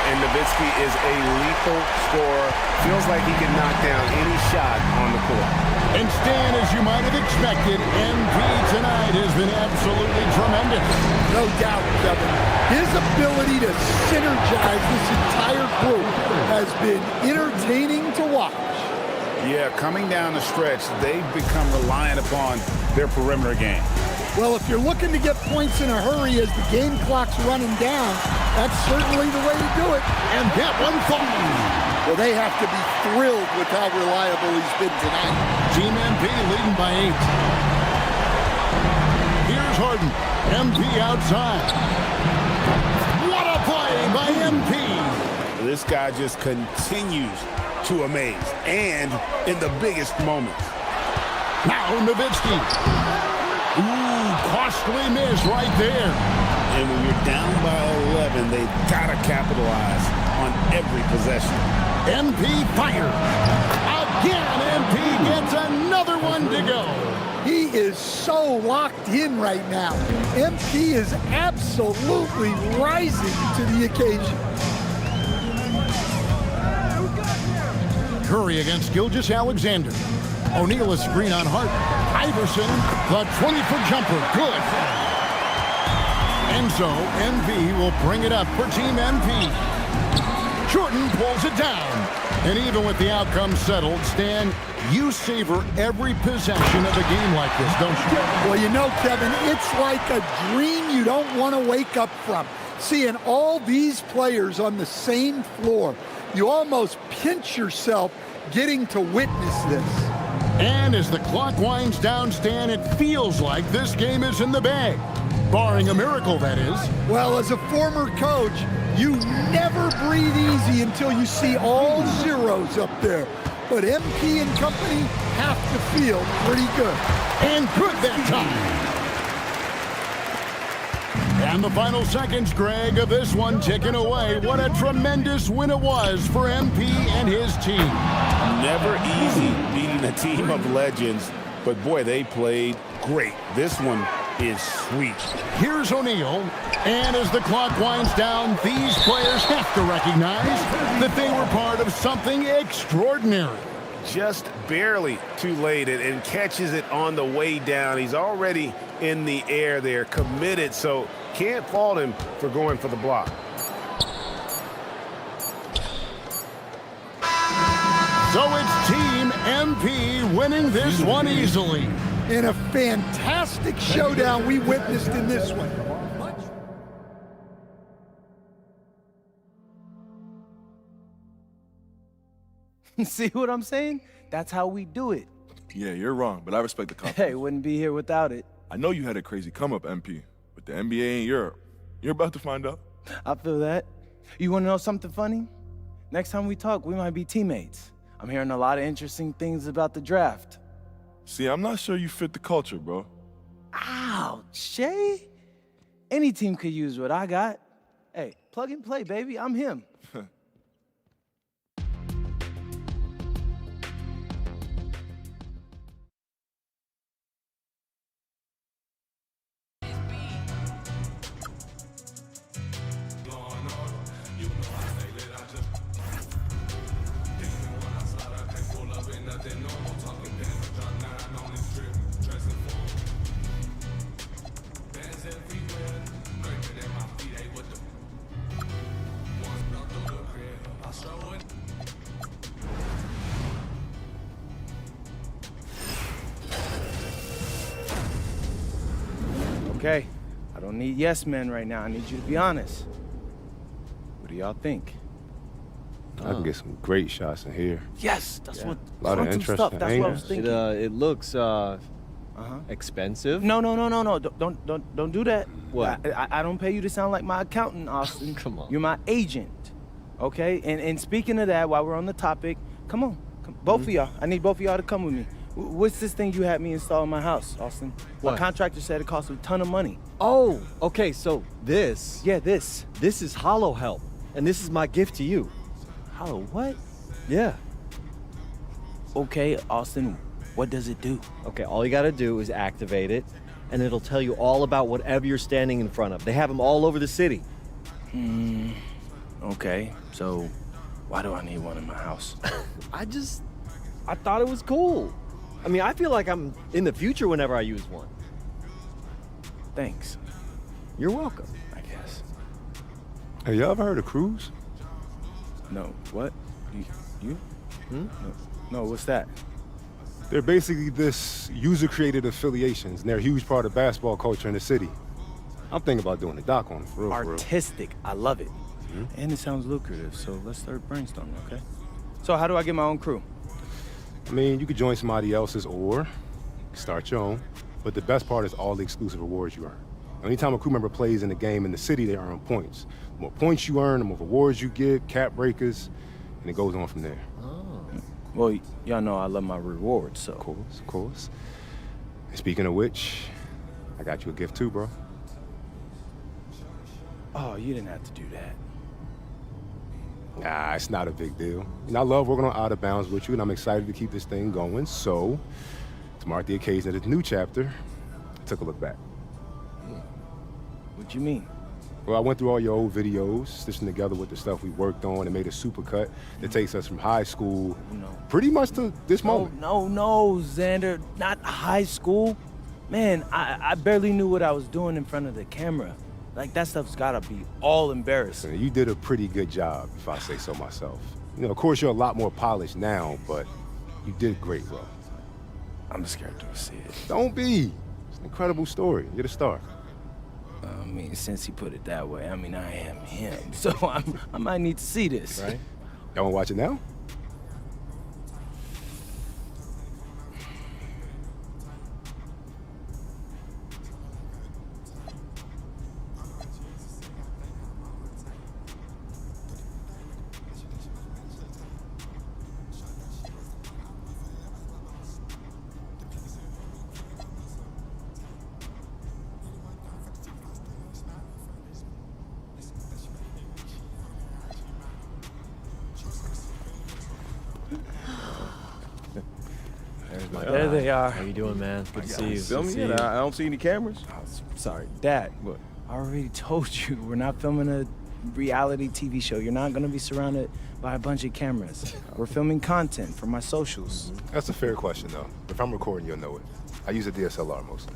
And Nowitzki is a lethal scorer. Feels like he can knock down any shot on the court. And Stan, as you might have expected, MP tonight has been absolutely tremendous. No doubt, Kevin. His ability to synergize this entire group has been entertaining to watch. Yeah, coming down the stretch, they've become reliant upon their perimeter game. Well, if you're looking to get points in a hurry as the game clock's running down, that's certainly the way to do it. And that one falls. Well, they have to be thrilled with how reliable he's been tonight. Team MP leading by 8. Here's Harden. MP outside. What a play by MP. This guy just continues to amaze, and in the biggest moments. Now Nowitzki. Ooh, costly miss right there. And when you're down by 11, they've got to capitalize on every possession. MP fired. Again, MP gets another one to go. He is so locked in right now. MP is absolutely rising to the occasion. Curry against Gilgeous-Alexander. O'Neal a screen on Hart. Iverson, the 20-foot jumper, good. And so MP will bring it up for Team MP. Jordan pulls it down. And even with the outcome settled, Stan, you savor every possession of a game like this, don't you? Well, you know, Kevin, it's like a dream you don't want to wake up from. Seeing all these players on the same floor, you almost pinch yourself getting to witness this. And as the clock winds down, Stan, it feels like this game is in the bag. Barring a miracle, that is. Well, as a former coach, you never breathe easy until you see all zeros up there. But MP and company have to feel pretty good. And good that time. And the final seconds, Greg, of this one ticking away. What a tremendous win it was for MP and his team. Never easy beating a team of legends, but boy, they played great. This one is sweet. Here's O'Neal, and as the clock winds down, these players have to recognize that they were part of something extraordinary. Just barely too late and catches it on the way down. He's already in the air there, committed, so can't fault him for going for the block. So it's Team MP winning this one easily. In a fantastic showdown we witnessed in this one. See what I'm saying? That's how we do it. Yeah, you're wrong, but I respect the confidence. Hey, wouldn't be here without it. I know you had a crazy come-up, MP, but the NBA in Europe, you're about to find out. I feel that. You want to know something funny? Next time we talk, we might be teammates. I'm hearing a lot of interesting things about the draft. See, I'm not sure you fit the culture, bro. Ouch, Shay. Any team could use what I got. Hey, plug and play, baby. I'm him. Okay, I don't need yes men right now. I need you to be honest. What do y'all think? I can get some great shots in here. Yes, that's what. A lot of interesting stuff. That's what I was thinking. It looks expensive. No. Don't do that. What? I don't pay you to sound like my accountant, Austin. Come on. You're my agent. Okay? And speaking of that, while we're on the topic, come on. Both of y'all. I need both of y'all to come with me. What's this thing you had me install in my house, Austin? What? My contractor said it cost a ton of money. Oh, okay, so this. Yeah, this. This is Hollow Help, and this is my gift to you. Hollow what? Yeah. Okay, Austin, what does it do? Okay, all you gotta do is activate it, and it'll tell you all about whatever you're standing in front of. They have them all over the city. Okay, so why do I need one in my house? I thought it was cool. I mean, I feel like I'm in the future whenever I use one. Thanks. You're welcome. I guess. Have you ever heard of Cruise? No, what? You? No, what's that? They're basically this user-created affiliations, and they're a huge part of basketball culture in the city. I'm thinking about doing a doc on them, for real, Artistic, I love it. And it sounds lucrative, so let's start brainstorming, okay? So how do I get my own crew? I mean, you could join somebody else's or start your own, but the best part is all the exclusive rewards you earn. Anytime a crew member plays in a game in the city, they earn points. The more points you earn, the more rewards you get, cap breakers, and it goes on from there. Well, y'all know I love my rewards, so. Of course. And speaking of which, I got you a gift too, bro. Oh, you didn't have to do that. Nah, it's not a big deal. I love working on Out of Bounds with you, and I'm excited to keep this thing going. So, to mark the occasion of this new chapter, I took a look back. What you mean? Well, I went through all your old videos, stitched them together with the stuff we worked on, and made a supercut that takes us from high school pretty much to this moment. No, Xander, not high school. Man, I barely knew what I was doing in front of the camera. Like, that stuff's gotta be all embarrassing. You did a pretty good job, if I say so myself. Of course, you're a lot more polished now, but you did great, bro. I'm scared to see it. Don't be. It's an incredible story. You're the star. I mean, since he put it that way, I mean, I am him. So I might need to see this. Right? Y'all wanna watch it now? There they are. How you doing, man? Good to see you. Filming it? I don't see any cameras. Oh, sorry, Dad. What? I already told you, we're not filming a reality TV show. You're not gonna be surrounded by a bunch of cameras. We're filming content for my socials. That's a fair question, though. If I'm recording, you'll know it. I use a DSLR mostly.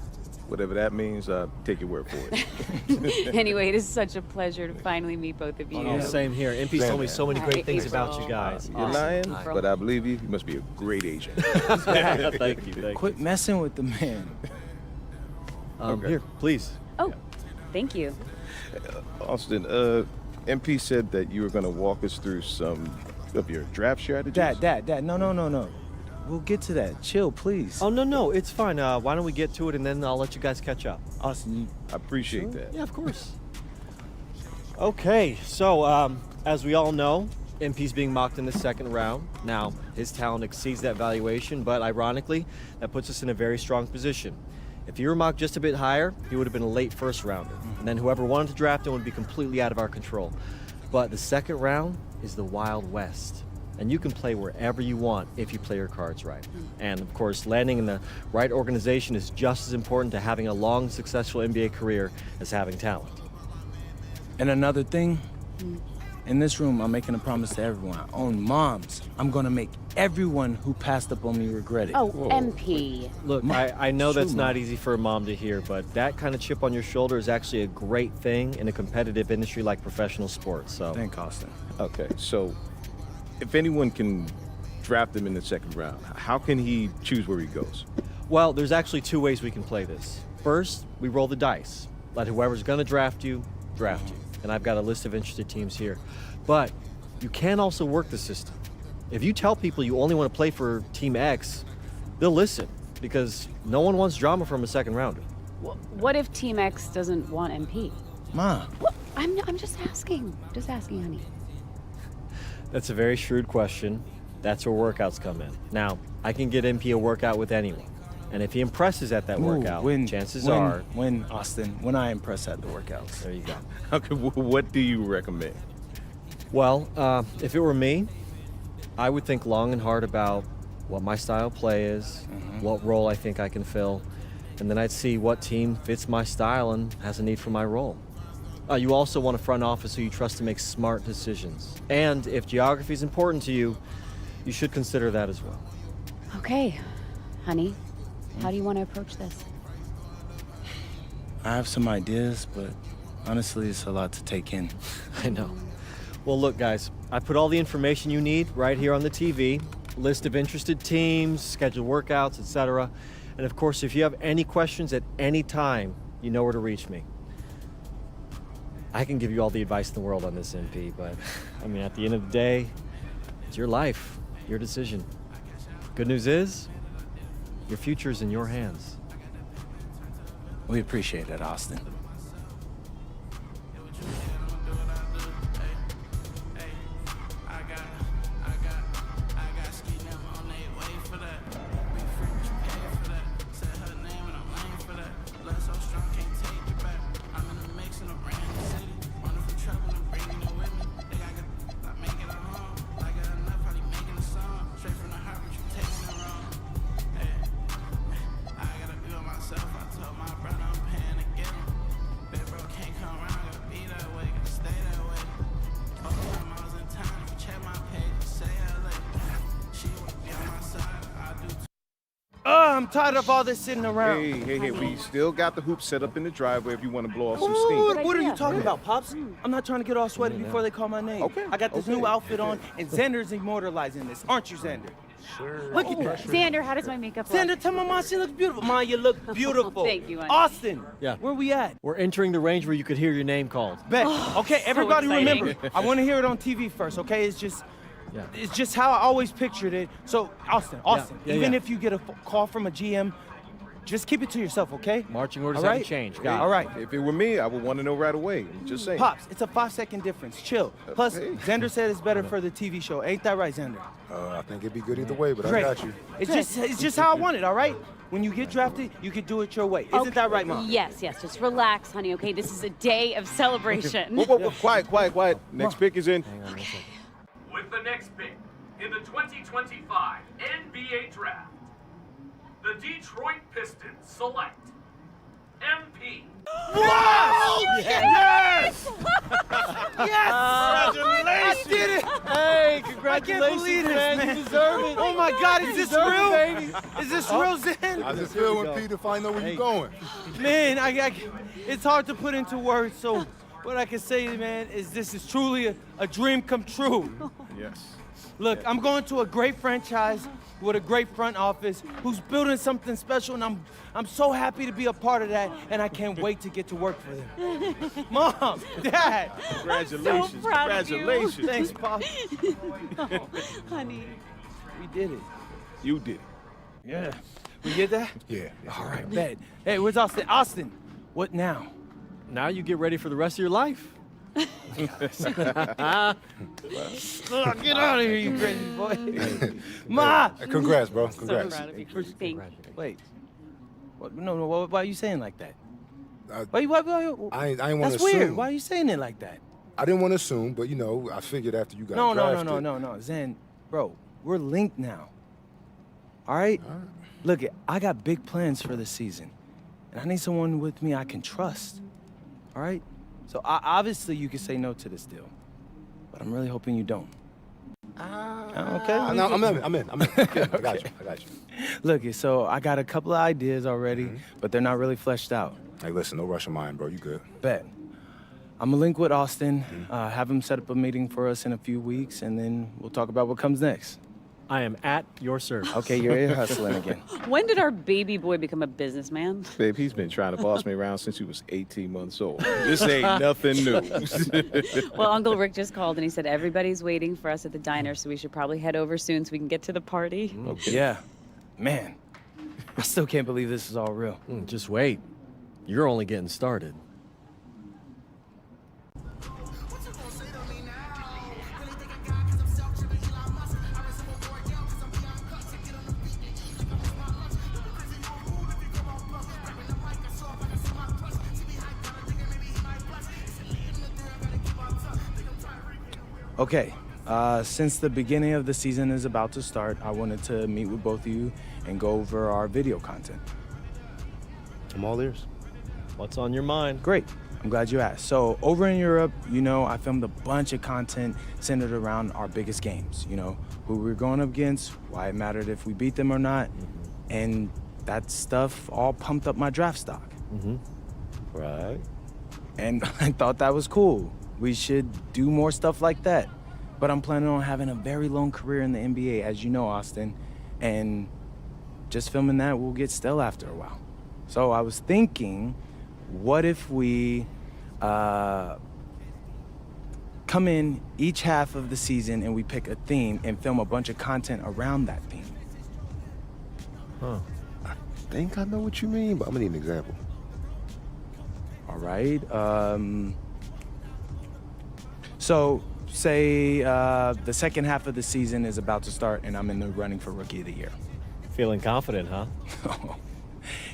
Whatever that means, take your word for it. Anyway, it is such a pleasure to finally meet both of you. Oh, same here. MP's told me so many great things about you guys. You're lying, but I believe you. You must be a great agent. Thank you. Quit messing with the man. Here, please. Oh, thank you. Austin, MP said that you were going to walk us through some of your draft strategies. Dad, no. We'll get to that. Chill, please. Oh, no, it's fine. Why don't we get to it, and then I'll let you guys catch up. Austin, I appreciate that. Yeah, of course. Okay, so as we all know, MP's being mocked in the second round. Now, his talent exceeds that valuation, but ironically, that puts us in a very strong position. If he were mocked just a bit higher, he would have been a late first rounder. And then whoever wanted to draft him would be completely out of our control. But the second round is the Wild West. And you can play wherever you want if you play your cards right. And of course, landing in the right organization is just as important to having a long, successful NBA career as having talent. And another thing, in this room, I'm making a promise to everyone. I own moms. I'm gonna make everyone who passed up on me regret it. Oh, MP. Look, I know that's not easy for a mom to hear, but that kind of chip on your shoulder is actually a great thing in a competitive industry like professional sports, so. Thank Austin. Okay, so if anyone can draft him in the second round, how can he choose where he goes? Well, there's actually two ways we can play this. First, we roll the dice. Let whoever's gonna draft you. And I've got a list of interested teams here. But you can also work the system. If you tell people you only want to play for Team X, they'll listen, because no one wants drama from a second rounder. What if Team X doesn't want MP? Ma. What? I'm just asking. Just asking, honey. That's a very shrewd question. That's where workouts come in. Now, I can get MP a workout with anyone. And if he impresses at that workout, chances are... When I impress at the workouts. There you go. Okay, what do you recommend? Well, if it were me, I would think long and hard about what my style of play is, what role I think I can fill, and then I'd see what team fits my style and has a need for my role. You also want a front office who you trust to make smart decisions. And if geography is important to you, you should consider that as well. Okay, honey. How do you want to approach this? I have some ideas, but honestly, it's a lot to take in. I know. Well, look, guys, I put all the information you need right here on the TV. List of interested teams, scheduled workouts, etc. And of course, if you have any questions at any time, you know where to reach me. I can give you all the advice in the world on this, MP, but I mean, at the end of the day, it's your life, your decision. Good news is, your future's in your hands. We appreciate it, Austin. I'm tired of all this sitting around. Hey, we still got the hoop set up in the driveway if you want to blow off some Ooh, steam. what are you talking about, Pops? I'm not trying to get all sweaty before they call my name. Okay. I got this new outfit on, and Xander's immortalizing this. Aren't you, Xander? Sure. Look at that. Xander, how does my makeup look? Xander, tell my mom she looks beautiful. Ma, you look beautiful. Thank you, honey. Austin, Yeah. where we at? We're entering the range where you could hear your name called. Bet. Okay, everybody exciting. remember, I want to hear it on TV first, okay? It's just how I always pictured it. So, Austin, Yeah, even yeah. if you get a call from a GM, just keep it to yourself, okay? Marching orders All haven't right? changed. Got it. All right. If it were me, I would want to know right away. I'm just saying. Pops, it's a 5-second difference. Chill. Plus, Hey. Xander said it's better for the TV show. Ain't that right, Xander? I think it'd be good either way, but Great. I got you. It's just how I want it, all right? When you get drafted, you can do it your way. Isn't that right, Mom? Yes. Just relax, honey, okay? This is a day of celebration. Whoa, quiet. Next pick is in. With the next pick in the 2025 NBA Draft, the Detroit Pistons select MP. Wow! Yes! Yes! Congratulations! I did it! Hey, I can't congratulations, believe this, man. You deserve it. Oh my God, is this deserve it, real? baby. Is this real, Zen? How's it feel when Peter find out where you're going? Man, it's hard to put into words, so what I can say, man, is this is truly a dream come true. Yes. Look, I'm going to a great franchise with a great front office who's building something special, and I'm so happy to be a part of that, and I can't wait to get to work for them. Mom, Dad. Congratulations. I'm so proud of you. Congratulations. Thanks, Pop. Oh, honey. We did it. You did it. Yeah. We did that? Yeah. All right, bet. Hey, where's Austin? Austin, what now? Now you get ready for the rest of your life. Get out of here, you crazy boy. Ma! Congrats, bro. So Congrats. proud of you. Thank you. Wait. What, no, why are you saying like that? I Why, I ain't want to that's assume. weird. Why are you saying it like that? I didn't want to assume, but I figured after you got drafted. No. Zen, bro, we're linked now. All right? Look, I got big plans for this season, and I need someone with me I can trust. All right? So obviously you can say no to this deal, but I'm really hoping you don't. Okay? No, I'm in. I got you. Look, so I got a couple of ideas already, but they're not really fleshed out. Hey, listen, no rush of mine, bro. You good? Bet. I'm gonna link with Austin, have him set up a meeting for us in a few weeks, and then we'll talk about what comes next. I am at your service. Okay, you're hustling again. When did our baby boy become a businessman? Babe, he's been trying to boss me around since he was 18 months old. This ain't nothing new. Well, Uncle Rick just called and he said everybody's waiting for us at the diner, so we should probably head over soon so we can get to the party. Okay. Yeah. Man, I still can't believe this is all real. Just wait. You're only getting started. Okay, since the beginning of the season is about to start, I wanted to meet with both of you and go over our video content. I'm all ears. What's on your mind? Great. I'm glad you asked. So over in Europe, I filmed a bunch of content centered around our biggest games, who we're going up against, why it mattered if we beat them or not, and that stuff all pumped up my draft stock. Right. And I thought that was cool. We should do more stuff like that. But I'm planning on having a very long career in the NBA, as you know, Austin, and just filming that will get stale after a while. So I was thinking, what if we come in each half of the season and we pick a theme and film a bunch of content around that theme? I think I know what you mean, but I'm gonna need an example. All right. So say the second half of the season is about to start and I'm in the running for Rookie of the Year. Feeling confident, huh?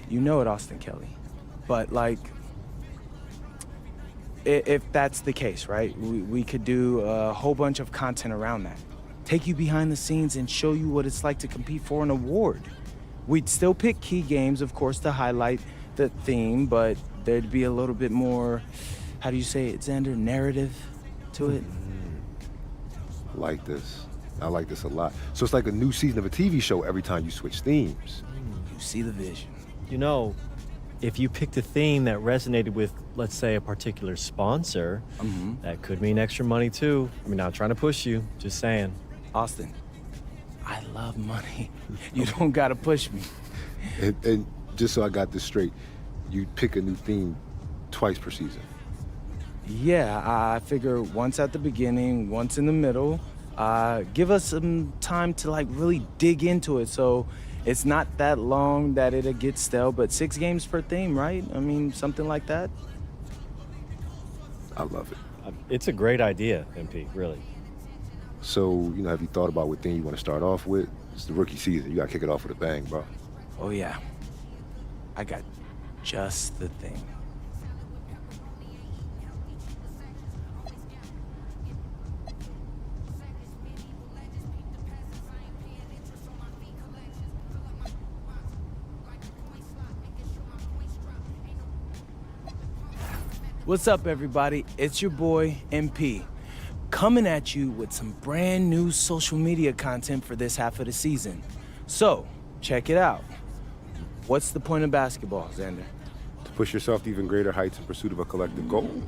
You know it, Austin Kelly. But if that's the case, right? We could do a whole bunch of content around that. Take you behind the scenes and show you what it's like to compete for an award. We'd still pick key games, of course, to highlight the theme, but there'd be a little bit more, how do you say it, Xander, narrative to it? I like this. I like this a lot. So it's like a new season of a TV show every time you switch themes. You see the vision. You know, if you picked a theme that resonated with, let's say, a particular sponsor, that could mean extra money too. I mean, not trying to push you, just saying. Austin, I love money. You don't gotta push me. And just so I got this straight, you pick a new theme twice per season. Yeah, I figure once at the beginning, once in the middle. Give us some time to like really dig into it, so it's not that long that it'll get stale, but 6 games per theme, right? I mean, something like that. I love it. It's a great idea, MP, really. So, have you thought about what theme you want to start off with? It's the rookie season. You got to kick it off with a bang, bro. Oh, yeah. I got just the thing. What's up, everybody? It's your boy, MP, coming at you with some brand new social media content for this half of the season. So, check it out. What's the point of basketball, Xander? To push yourself to even greater heights in pursuit of a collective goal?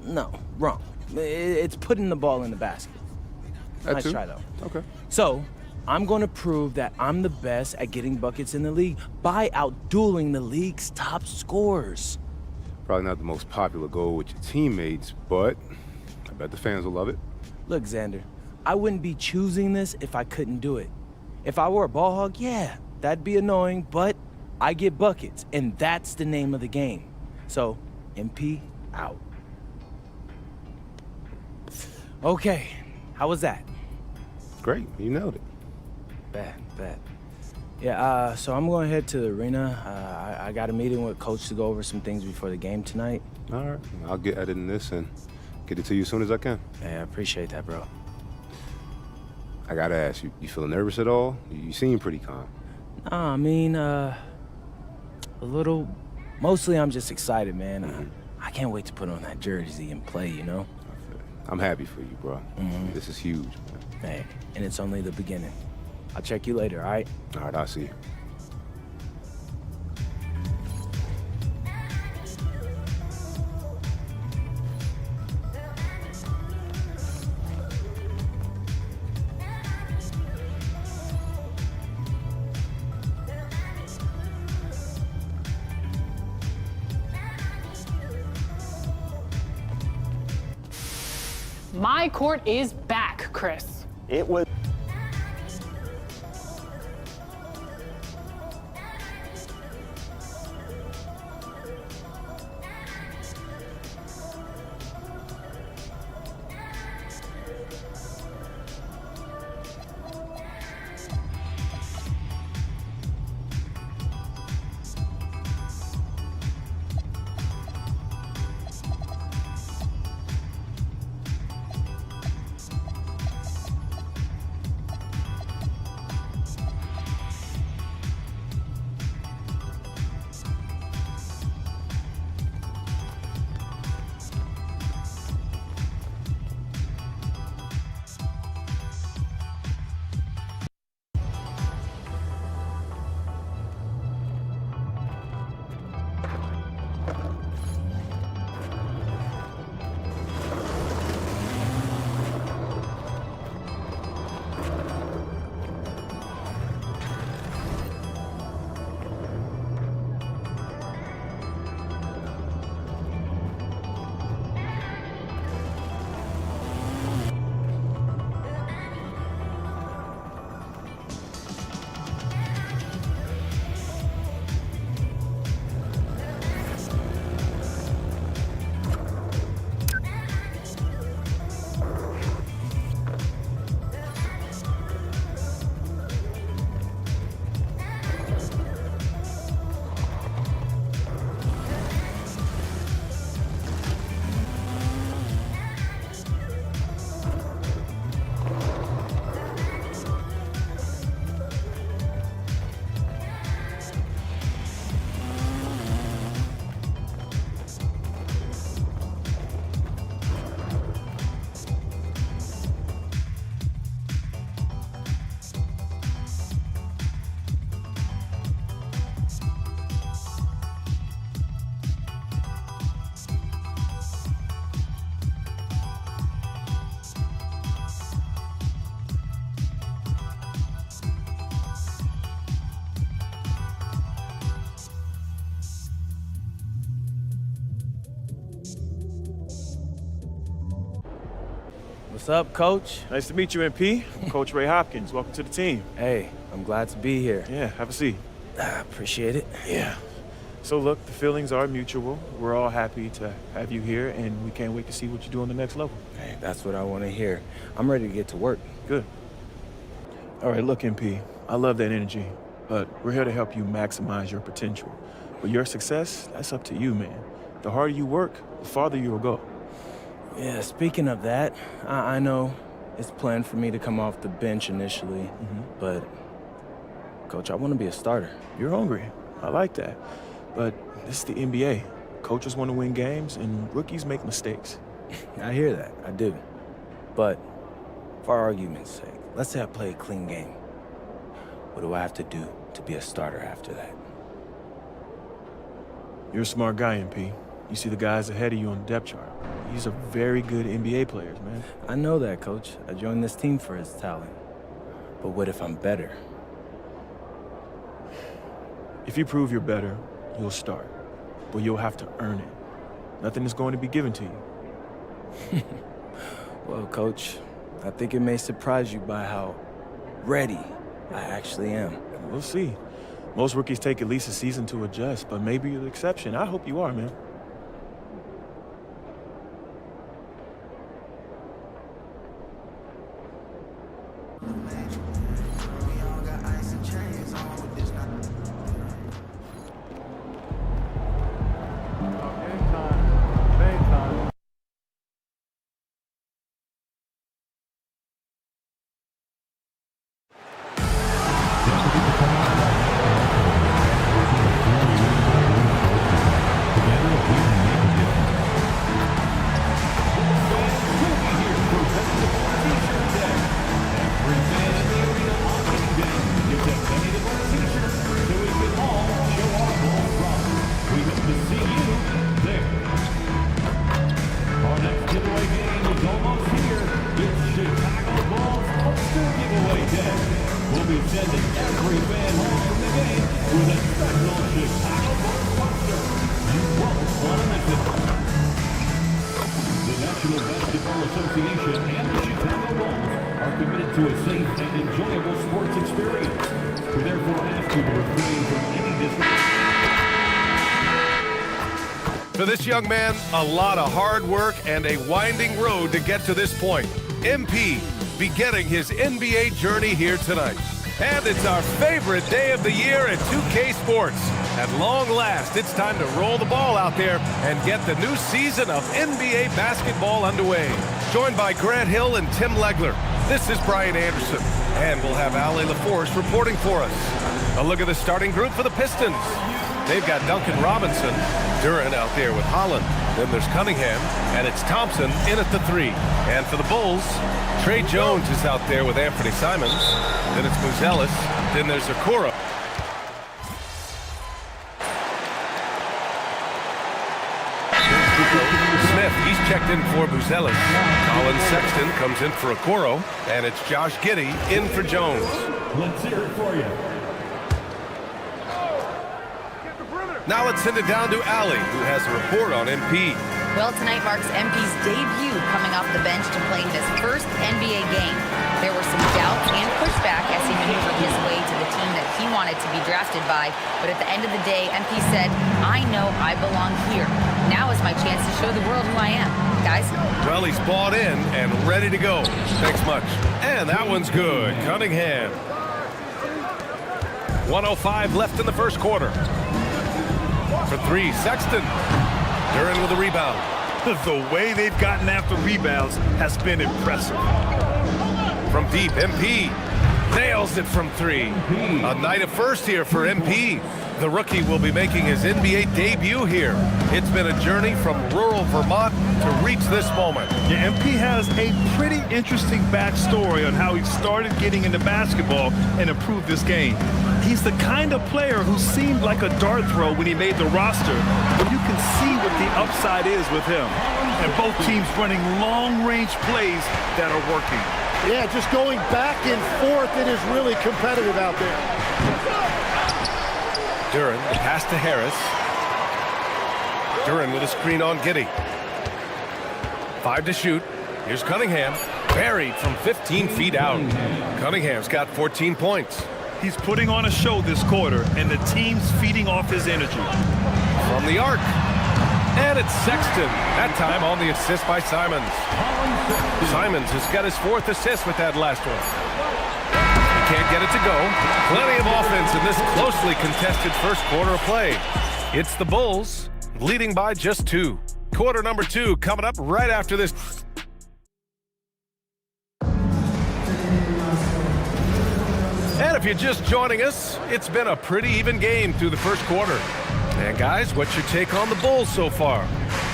No, wrong. It's putting the ball in the basket. Nice try, though. Okay. So, I'm going to prove that I'm the best at getting buckets in the league by outdueling the league's top scorers. Probably not the most popular goal with your teammates, but I bet the fans will love it. Look, Xander, I wouldn't be choosing this if I couldn't do it. If I were a ball hog, yeah, that'd be annoying, but I get buckets, and that's the name of the game. So, MP, out. Okay, how was that? Great, you nailed it. Bad. Yeah, so I'm going to head to the arena. I got a meeting with Coach to go over some things before the game tonight. All right, I'll get editing this and get it to you as soon as I can. Hey, I appreciate that, bro. I got to ask, you feeling nervous at all? You seem pretty calm. Nah, I mean, a little. Mostly I'm just excited, man. I can't wait to put on that jersey and play, you know? I'm happy for you, bro. This is huge, man. Hey, and it's only the beginning. I'll check you later, all right? All right, I'll see you. My court is back, Chris. It was. What's up, Coach? Nice to meet you, MP. I'm Coach Ray Hopkins. Welcome to the team. Hey, I'm glad to be here. Yeah, have a seat. Appreciate it. Yeah. So look, the feelings are mutual. We're all happy to have you here, and we can't wait to see what you do on the next level. Hey, that's what I want to hear. I'm ready to get to work. Good. All right, look, MP, I love that energy, but we're here to help you maximize your potential. But your success, that's up to you, man. The harder you work, the farther you'll go. Yeah, speaking of that, I know it's planned for me to come off the bench initially, but, Coach, I want to be a starter. You're hungry. I like that. But this is the NBA. Coaches want to win games, and rookies make mistakes. I hear that. I do. But for argument's sake, let's say I play a clean game. What do I have to do to be a starter after that? You're a smart guy, MP. You see the guys ahead of you on the depth chart. These are very good NBA players, man. I know that, Coach. I joined this team for its talent. But what if I'm better? If you prove you're better, you'll start. But you'll have to earn it. Nothing is going to be given to you. Well, Coach, I think it may surprise you by how ready I actually am. We'll see. Most rookies take at least a season to adjust, but maybe you're the exception. I hope you are, man. For this young man, a lot of hard work and a winding road to get to this point. MP beginning his NBA journey here tonight. And it's our favorite day of the year at 2K Sports. At long last, it's time to roll the ball out there and get the new season of NBA basketball underway. Joined by Grant Hill and Tim Legler, this is Brian Anderson. And we'll have Ale LaForce reporting for us. A look at the starting group for the Pistons. They've got Duncan Robinson, Duran out there with Holland. Then there's Cunningham, and it's Thompson in at the 3. And for the Bulls, Trey Jones is out there with Anthony Simons. Then it's Muzelis. Then there's Okoro. Smith, he's checked in for Muzelis. Colin Sexton comes in for Okoro. And it's Josh Giddey in for Jones. Let's hear it for you. Now let's send it down to Ali, who has a report on MP. Well, tonight marks MP's debut coming off the bench to play his first NBA game. There were some doubts and pushback as he maneuvered his way to the team that he wanted to be drafted by. But at the end of the day, MP said, I know I belong here. Now is my chance to show the world who I am. Guys? Well, he's bought in and ready to go. Thanks much. And that one's good. Cunningham. 1:05 left in the first quarter. For 3, Sexton. Duran with a rebound. The way they've gotten after rebounds has been impressive. From deep, MP nails it from 3. A night of first here for MP. The rookie will be making his NBA debut here. It's been a journey from rural Vermont to reach this moment. Yeah, MP has a pretty interesting backstory on how he started getting into basketball and improved this game. He's the kind of player who seemed like a dart throw when he made the roster, but you can see what the upside is with him. And both teams running long-range plays that are working. Yeah, just going back and forth, it is really competitive out there. Duran, the pass to Harris. Duran with a screen on Giddey. 5 to shoot. Here's Cunningham. Buried from 15 feet out. Cunningham's got 14 points. He's putting on a show this quarter, and the team's feeding off his energy. From the arc. And it's Sexton, that time on the assist by Simons. Simons has got his 4th assist with that last one. He can't get it to go. Plenty of offense in this closely contested first quarter of play. It's the Bulls, leading by just 2. Quarter number 2 coming up right after this. And if you're just joining us, it's been a pretty even game through the first quarter. And guys, what's your take on the Bulls so far?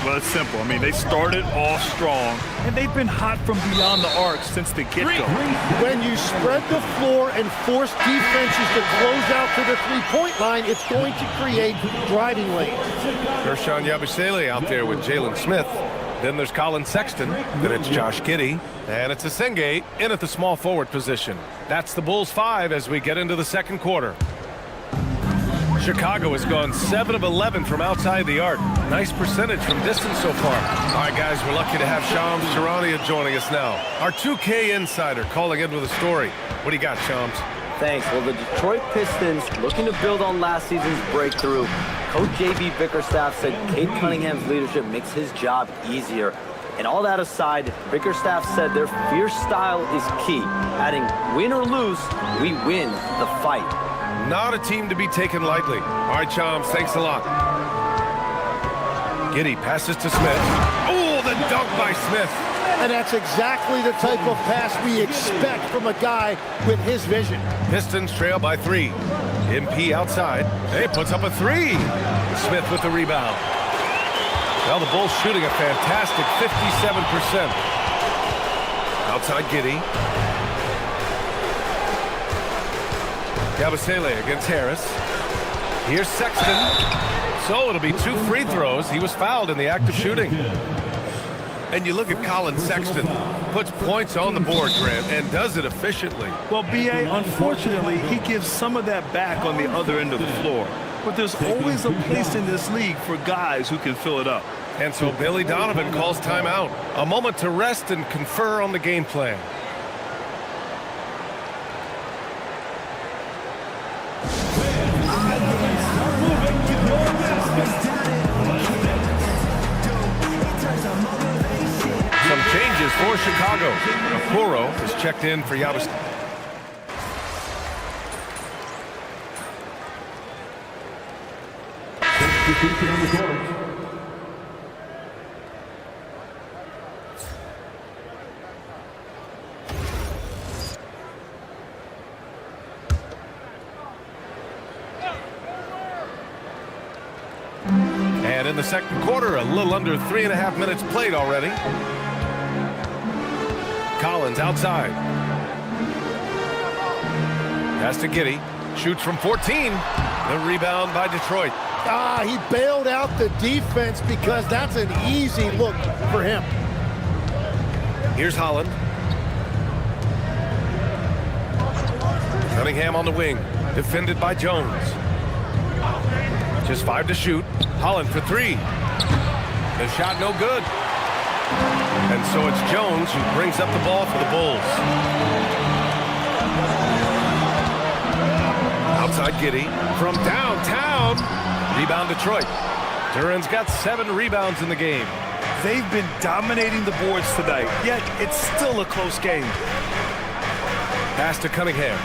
Well, it's simple. I mean, they started off strong, and they've been hot from beyond the arc since the get-go. When you spread the floor and force defenses to close out to the three-point line, it's going to create driving lanes. Gershon Yabusele out there with Jalen Smith. Then there's Colin Sexton. Then it's Josh Giddey. And it's Asenge in at the small forward position. That's the Bulls 5 as we get into the second quarter. Chicago has gone 7 of 11 from outside the arc. Nice percentage from distance so far. All right, guys, we're lucky to have Shams Charania joining us now. Our 2K insider calling in with a story. What do you got, Shams? Thanks. Well, the Detroit Pistons looking to build on last season's breakthrough. Coach J.B. Bickerstaff said Cade Cunningham's leadership makes his job easier. And all that aside, Bickerstaff said their fierce style is key, adding, win or lose, we win the fight. Not a team to be taken lightly. All right, Shams, thanks a lot. Giddey passes to Smith. Oh, the dunk by Smith. And that's exactly the type of pass we expect from a guy with his vision. Pistons trail by 3. MP outside. Hey, puts up a 3. Smith with the rebound. Well, the Bulls shooting a fantastic 57%. Outside Giddey. Yabusele against Harris. Here's Sexton. So it'll be 2 free throws. He was fouled in the act of shooting. And you look at Colin Sexton, puts points on the board, Grant, and does it efficiently. Well, B.A., unfortunately, he gives some of that back on the other end of the floor. But there's always a place in this league for guys who can fill it up. And so Billy Donovan calls timeout. A moment to rest and confer on the game plan. Some changes for Chicago. Okoro is checked in for Yabusele. And in the second quarter, a little under 3.5 minutes played already. Collins outside. Pass to Giddey. Shoots from 14. The rebound by Detroit. He bailed out the defense because that's an easy look for him. Here's Holland. Cunningham on the wing. Defended by Jones. Just 5 to shoot. Holland for 3. The shot no good. And so it's Jones who brings up the ball for the Bulls. Outside Giddey from downtown. Rebound Detroit. Duran's got 7 rebounds in the game. They've been dominating the boards tonight, yet it's still a close game. Pass to Cunningham.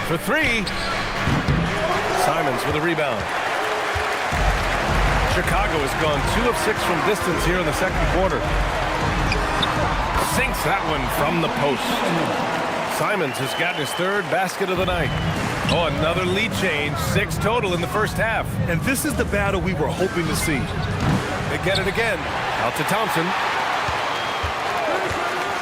For 3. Simons with a rebound. Chicago has gone 2 of 6 from distance here in the second quarter. Sinks that one from the post. Simons has gotten his 3rd basket of the night. Oh, another lead change. 6 total in the first half. And this is the battle we were hoping to see. They get it again. Out to Thompson.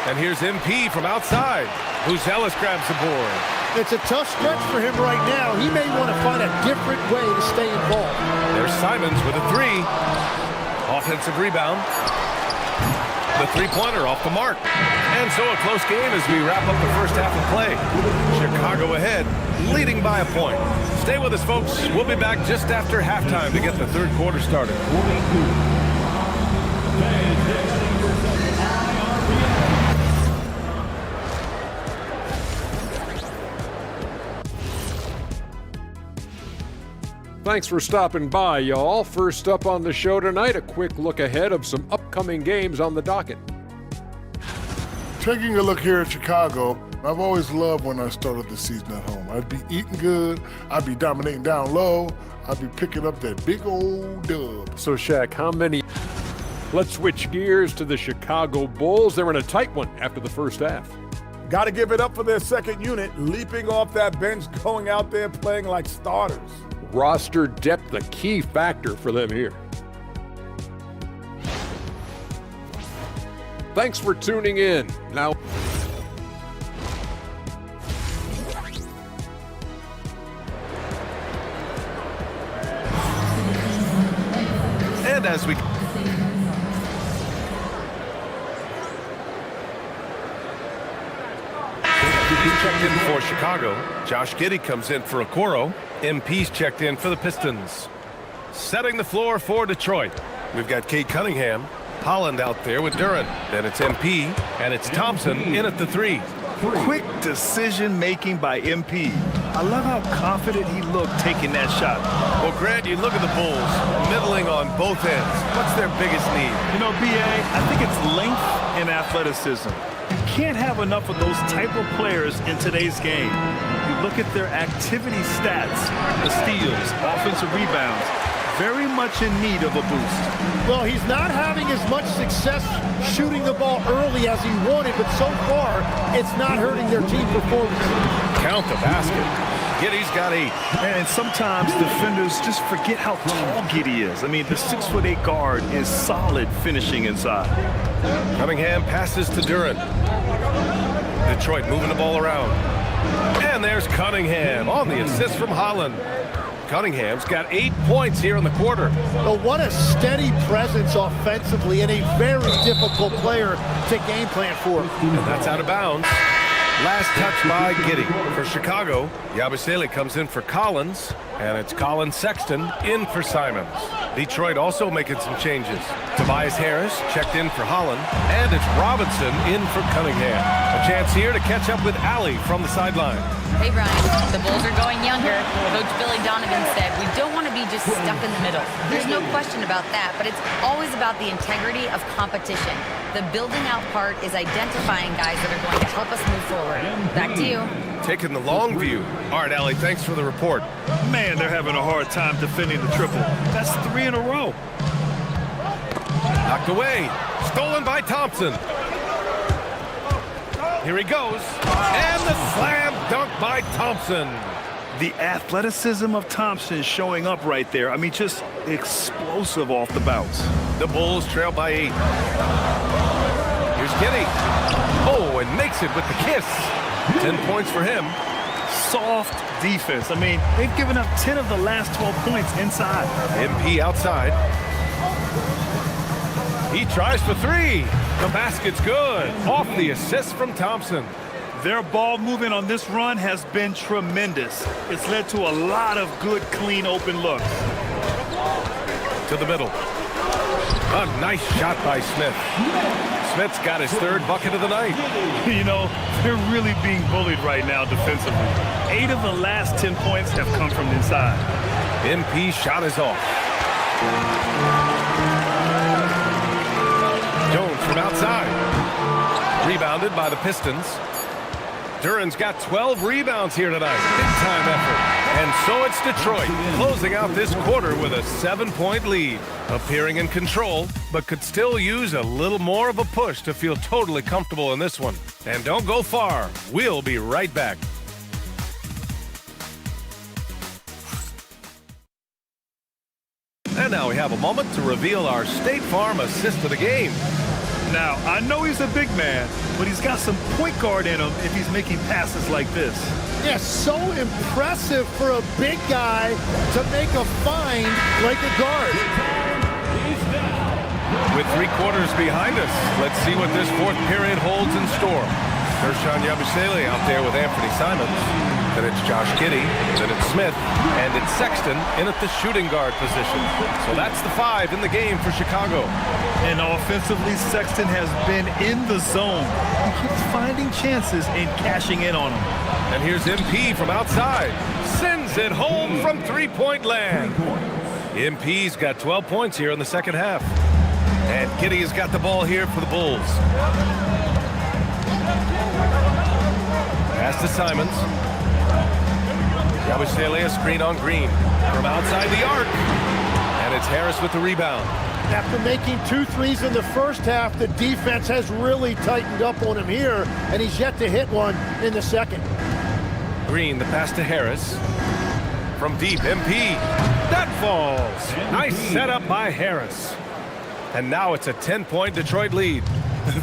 And here's MP from outside. Ellis grabs the board. It's a tough stretch for him right now. He may want to find a different way to stay involved. There's Simons with a 3. Offensive rebound. The 3-pointer off the mark. And so a close game as we wrap up the first half of play. Chicago ahead, leading by a point. Stay with us, folks. We'll be back just after halftime to get the third quarter started. Thanks for stopping by, y'all. First up on the show tonight, a quick look ahead of some upcoming games on the docket. Taking a look here at Chicago, I've always loved when I started the season at home. I'd be eating good, I'd be dominating down low, I'd be picking up that big old dub. So, Shaq, how many? Let's switch gears to the Chicago Bulls. They're in a tight one after the first half. Got to give it up for their second unit, leaping off that bench, going out there playing like starters. Roster depth, a key factor for them here. Thanks for tuning in. Now, and as we checked in for Chicago. Josh Giddey comes in for Okoro. MP's checked in for the Pistons. Setting the floor for Detroit. We've got Kate Cunningham, Holland out there with Duren. Then it's MP, and it's Thompson in at the 3. Quick decision-making by MP. I love how confident he looked taking that shot. Well, Grant, you look at the Bulls, middling on both ends. What's their biggest need? You know, BA, I think it's length and athleticism. You can't have enough of those type of players in today's game. You look at their activity stats, the steals, offensive rebounds, very much in need of a boost. Well, he's not having as much success shooting the ball early as he wanted, but so far, it's not hurting their team performance. Count the basket. Giddey's got 8. And sometimes defenders just forget how tall Giddey is. I mean, the 6'8" guard is solid finishing inside. Cunningham passes to Duren. Detroit moving the ball around. And there's Cunningham on the assist from Holland. Cunningham's got 8 points here in the quarter. But what a steady presence offensively and a very difficult player to game plan for. And that's out of bounds. Last touch by Giddey. For Chicago, Yabusele comes in for Collins, and it's Colin Sexton in for Simons. Detroit also making some changes. Tobias Harris checked in for Holland, and it's Robinson in for Cunningham. A chance here to catch up with Allie from the sideline. Hey, Brian, the Bulls are going younger. Coach Billy Donovan said we don't want to be just stuck in the middle. There's no question about that, but it's always about the integrity of competition. The building out part is identifying guys that are going to help us move forward. Back to you. Taking the long view. All right, Allie, thanks for the report. Man, they're having a hard time defending the triple. That's 3 in a row. Knocked away. Stolen by Thompson. Here he goes. And the slam dunk by Thompson. The athleticism of Thompson showing up right there. I mean, just explosive off the bounce. The Bulls trail by 8. Here's Giddey. Oh, and makes it with the kiss. 10 points for him. Soft defense. I mean, they've given up 10 of the last 12 points inside. MP outside. He tries for 3. The basket's good. Off the assist from Thompson. Their ball movement on this run has been tremendous. It's led to a lot of good, clean, open looks. To the middle. A nice shot by Smith. Smith's got his 3rd bucket of the night. You know, they're really being bullied right now defensively. 8 of the last 10 points have come from inside. MP shot is off. Jones from outside. Rebounded by the Pistons. Duren's got 12 rebounds here tonight. Big-time effort. And so it's Detroit closing out this quarter with a 7-point lead. Appearing in control, but could still use a little more of a push to feel totally comfortable in this one. And don't go far. We'll be right back. And now we have a moment to reveal our State Farm assist of the game. Now, I know he's a big man, but he's got some point guard in him if he's making passes like this. Yeah, so impressive for a big guy to make a find like a guard. With 3 quarters behind us, let's see what this 4th period holds in store. Kershawn Yabusele out there with Anthony Simons. Then it's Josh Giddey. Then it's Smith. And it's Sexton in at the shooting guard position. So that's the 5 in the game for Chicago. And offensively, Sexton has been in the zone. He keeps finding chances and cashing in on them. And here's MP from outside. Sends it home from three-point land. MP's got 12 points here in the second half. And Kitty has got the ball here for the Bulls. Pass to Simons. Yabusele, screen on Green. From outside the arc. And it's Harris with the rebound. After making 2 threes in the first half, the defense has really tightened up on him here, and he's yet to hit one in the second. Green, the pass to Harris. From deep, MP. That falls. Nice setup by Harris. And now it's a 10-point Detroit lead.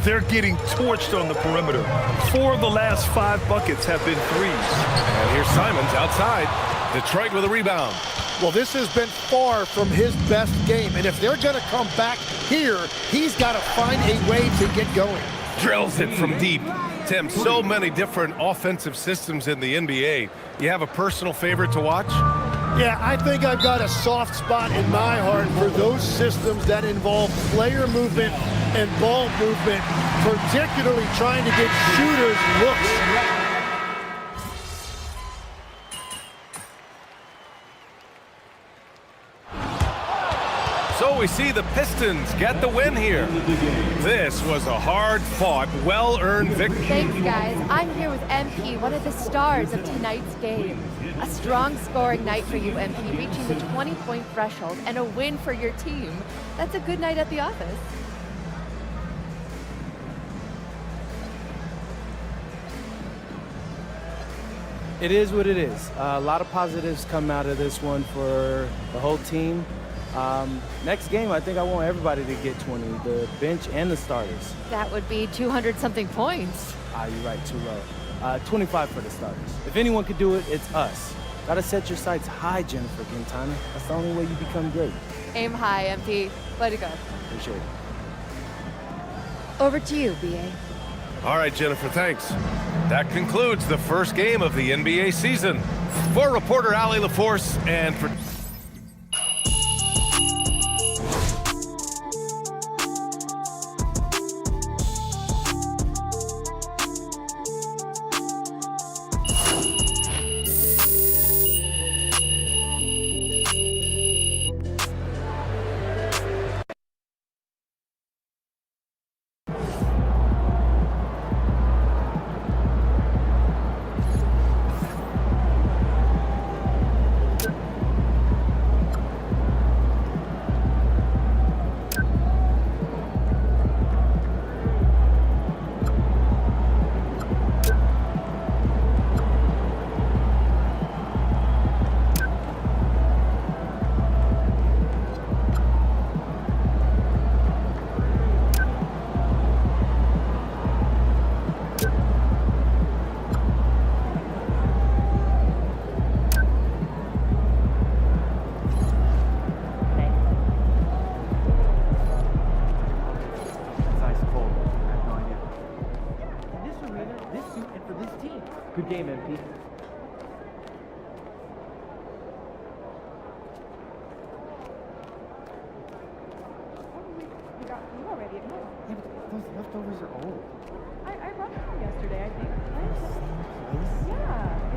They're getting torched on the perimeter. 4 of the last 5 buckets have been threes. And here's Simons outside. Detroit with a rebound. Well, this has been far from his best game, and if they're going to come back here, he's got to find a way to get going. Drills it from deep. Tim, so many different offensive systems in the NBA. You have a personal favorite to watch? Yeah, I think I've got a soft spot in my heart for those systems that involve player movement and ball movement, particularly trying to get shooters looks. So we see the Pistons get the win here. This was a hard-fought, well-earned victory. Thanks, guys. I'm here with MP, one of the stars of tonight's game. A strong scoring night for you, MP, reaching the 20-point threshold and a win for your team. That's a good night at the office. It is what it is. A lot of positives come out of this one for the whole team. Next game, I think I want everybody to get 20, the bench and the starters. That would be 200-something points. You're right, too low. 25 for the starters. If anyone could do it, it's us. Gotta set your sights high, Jennifer Quintana. That's the only way you become great. Aim high, MP. Way to go. Appreciate it. Over to you, BA. All right, Jennifer, thanks. That concludes the first game of the NBA season. For reporter Allie LaForce and for... Good game, MP. You already at home. Yeah, but those leftovers are old. I brought them yesterday, I think. Yeah.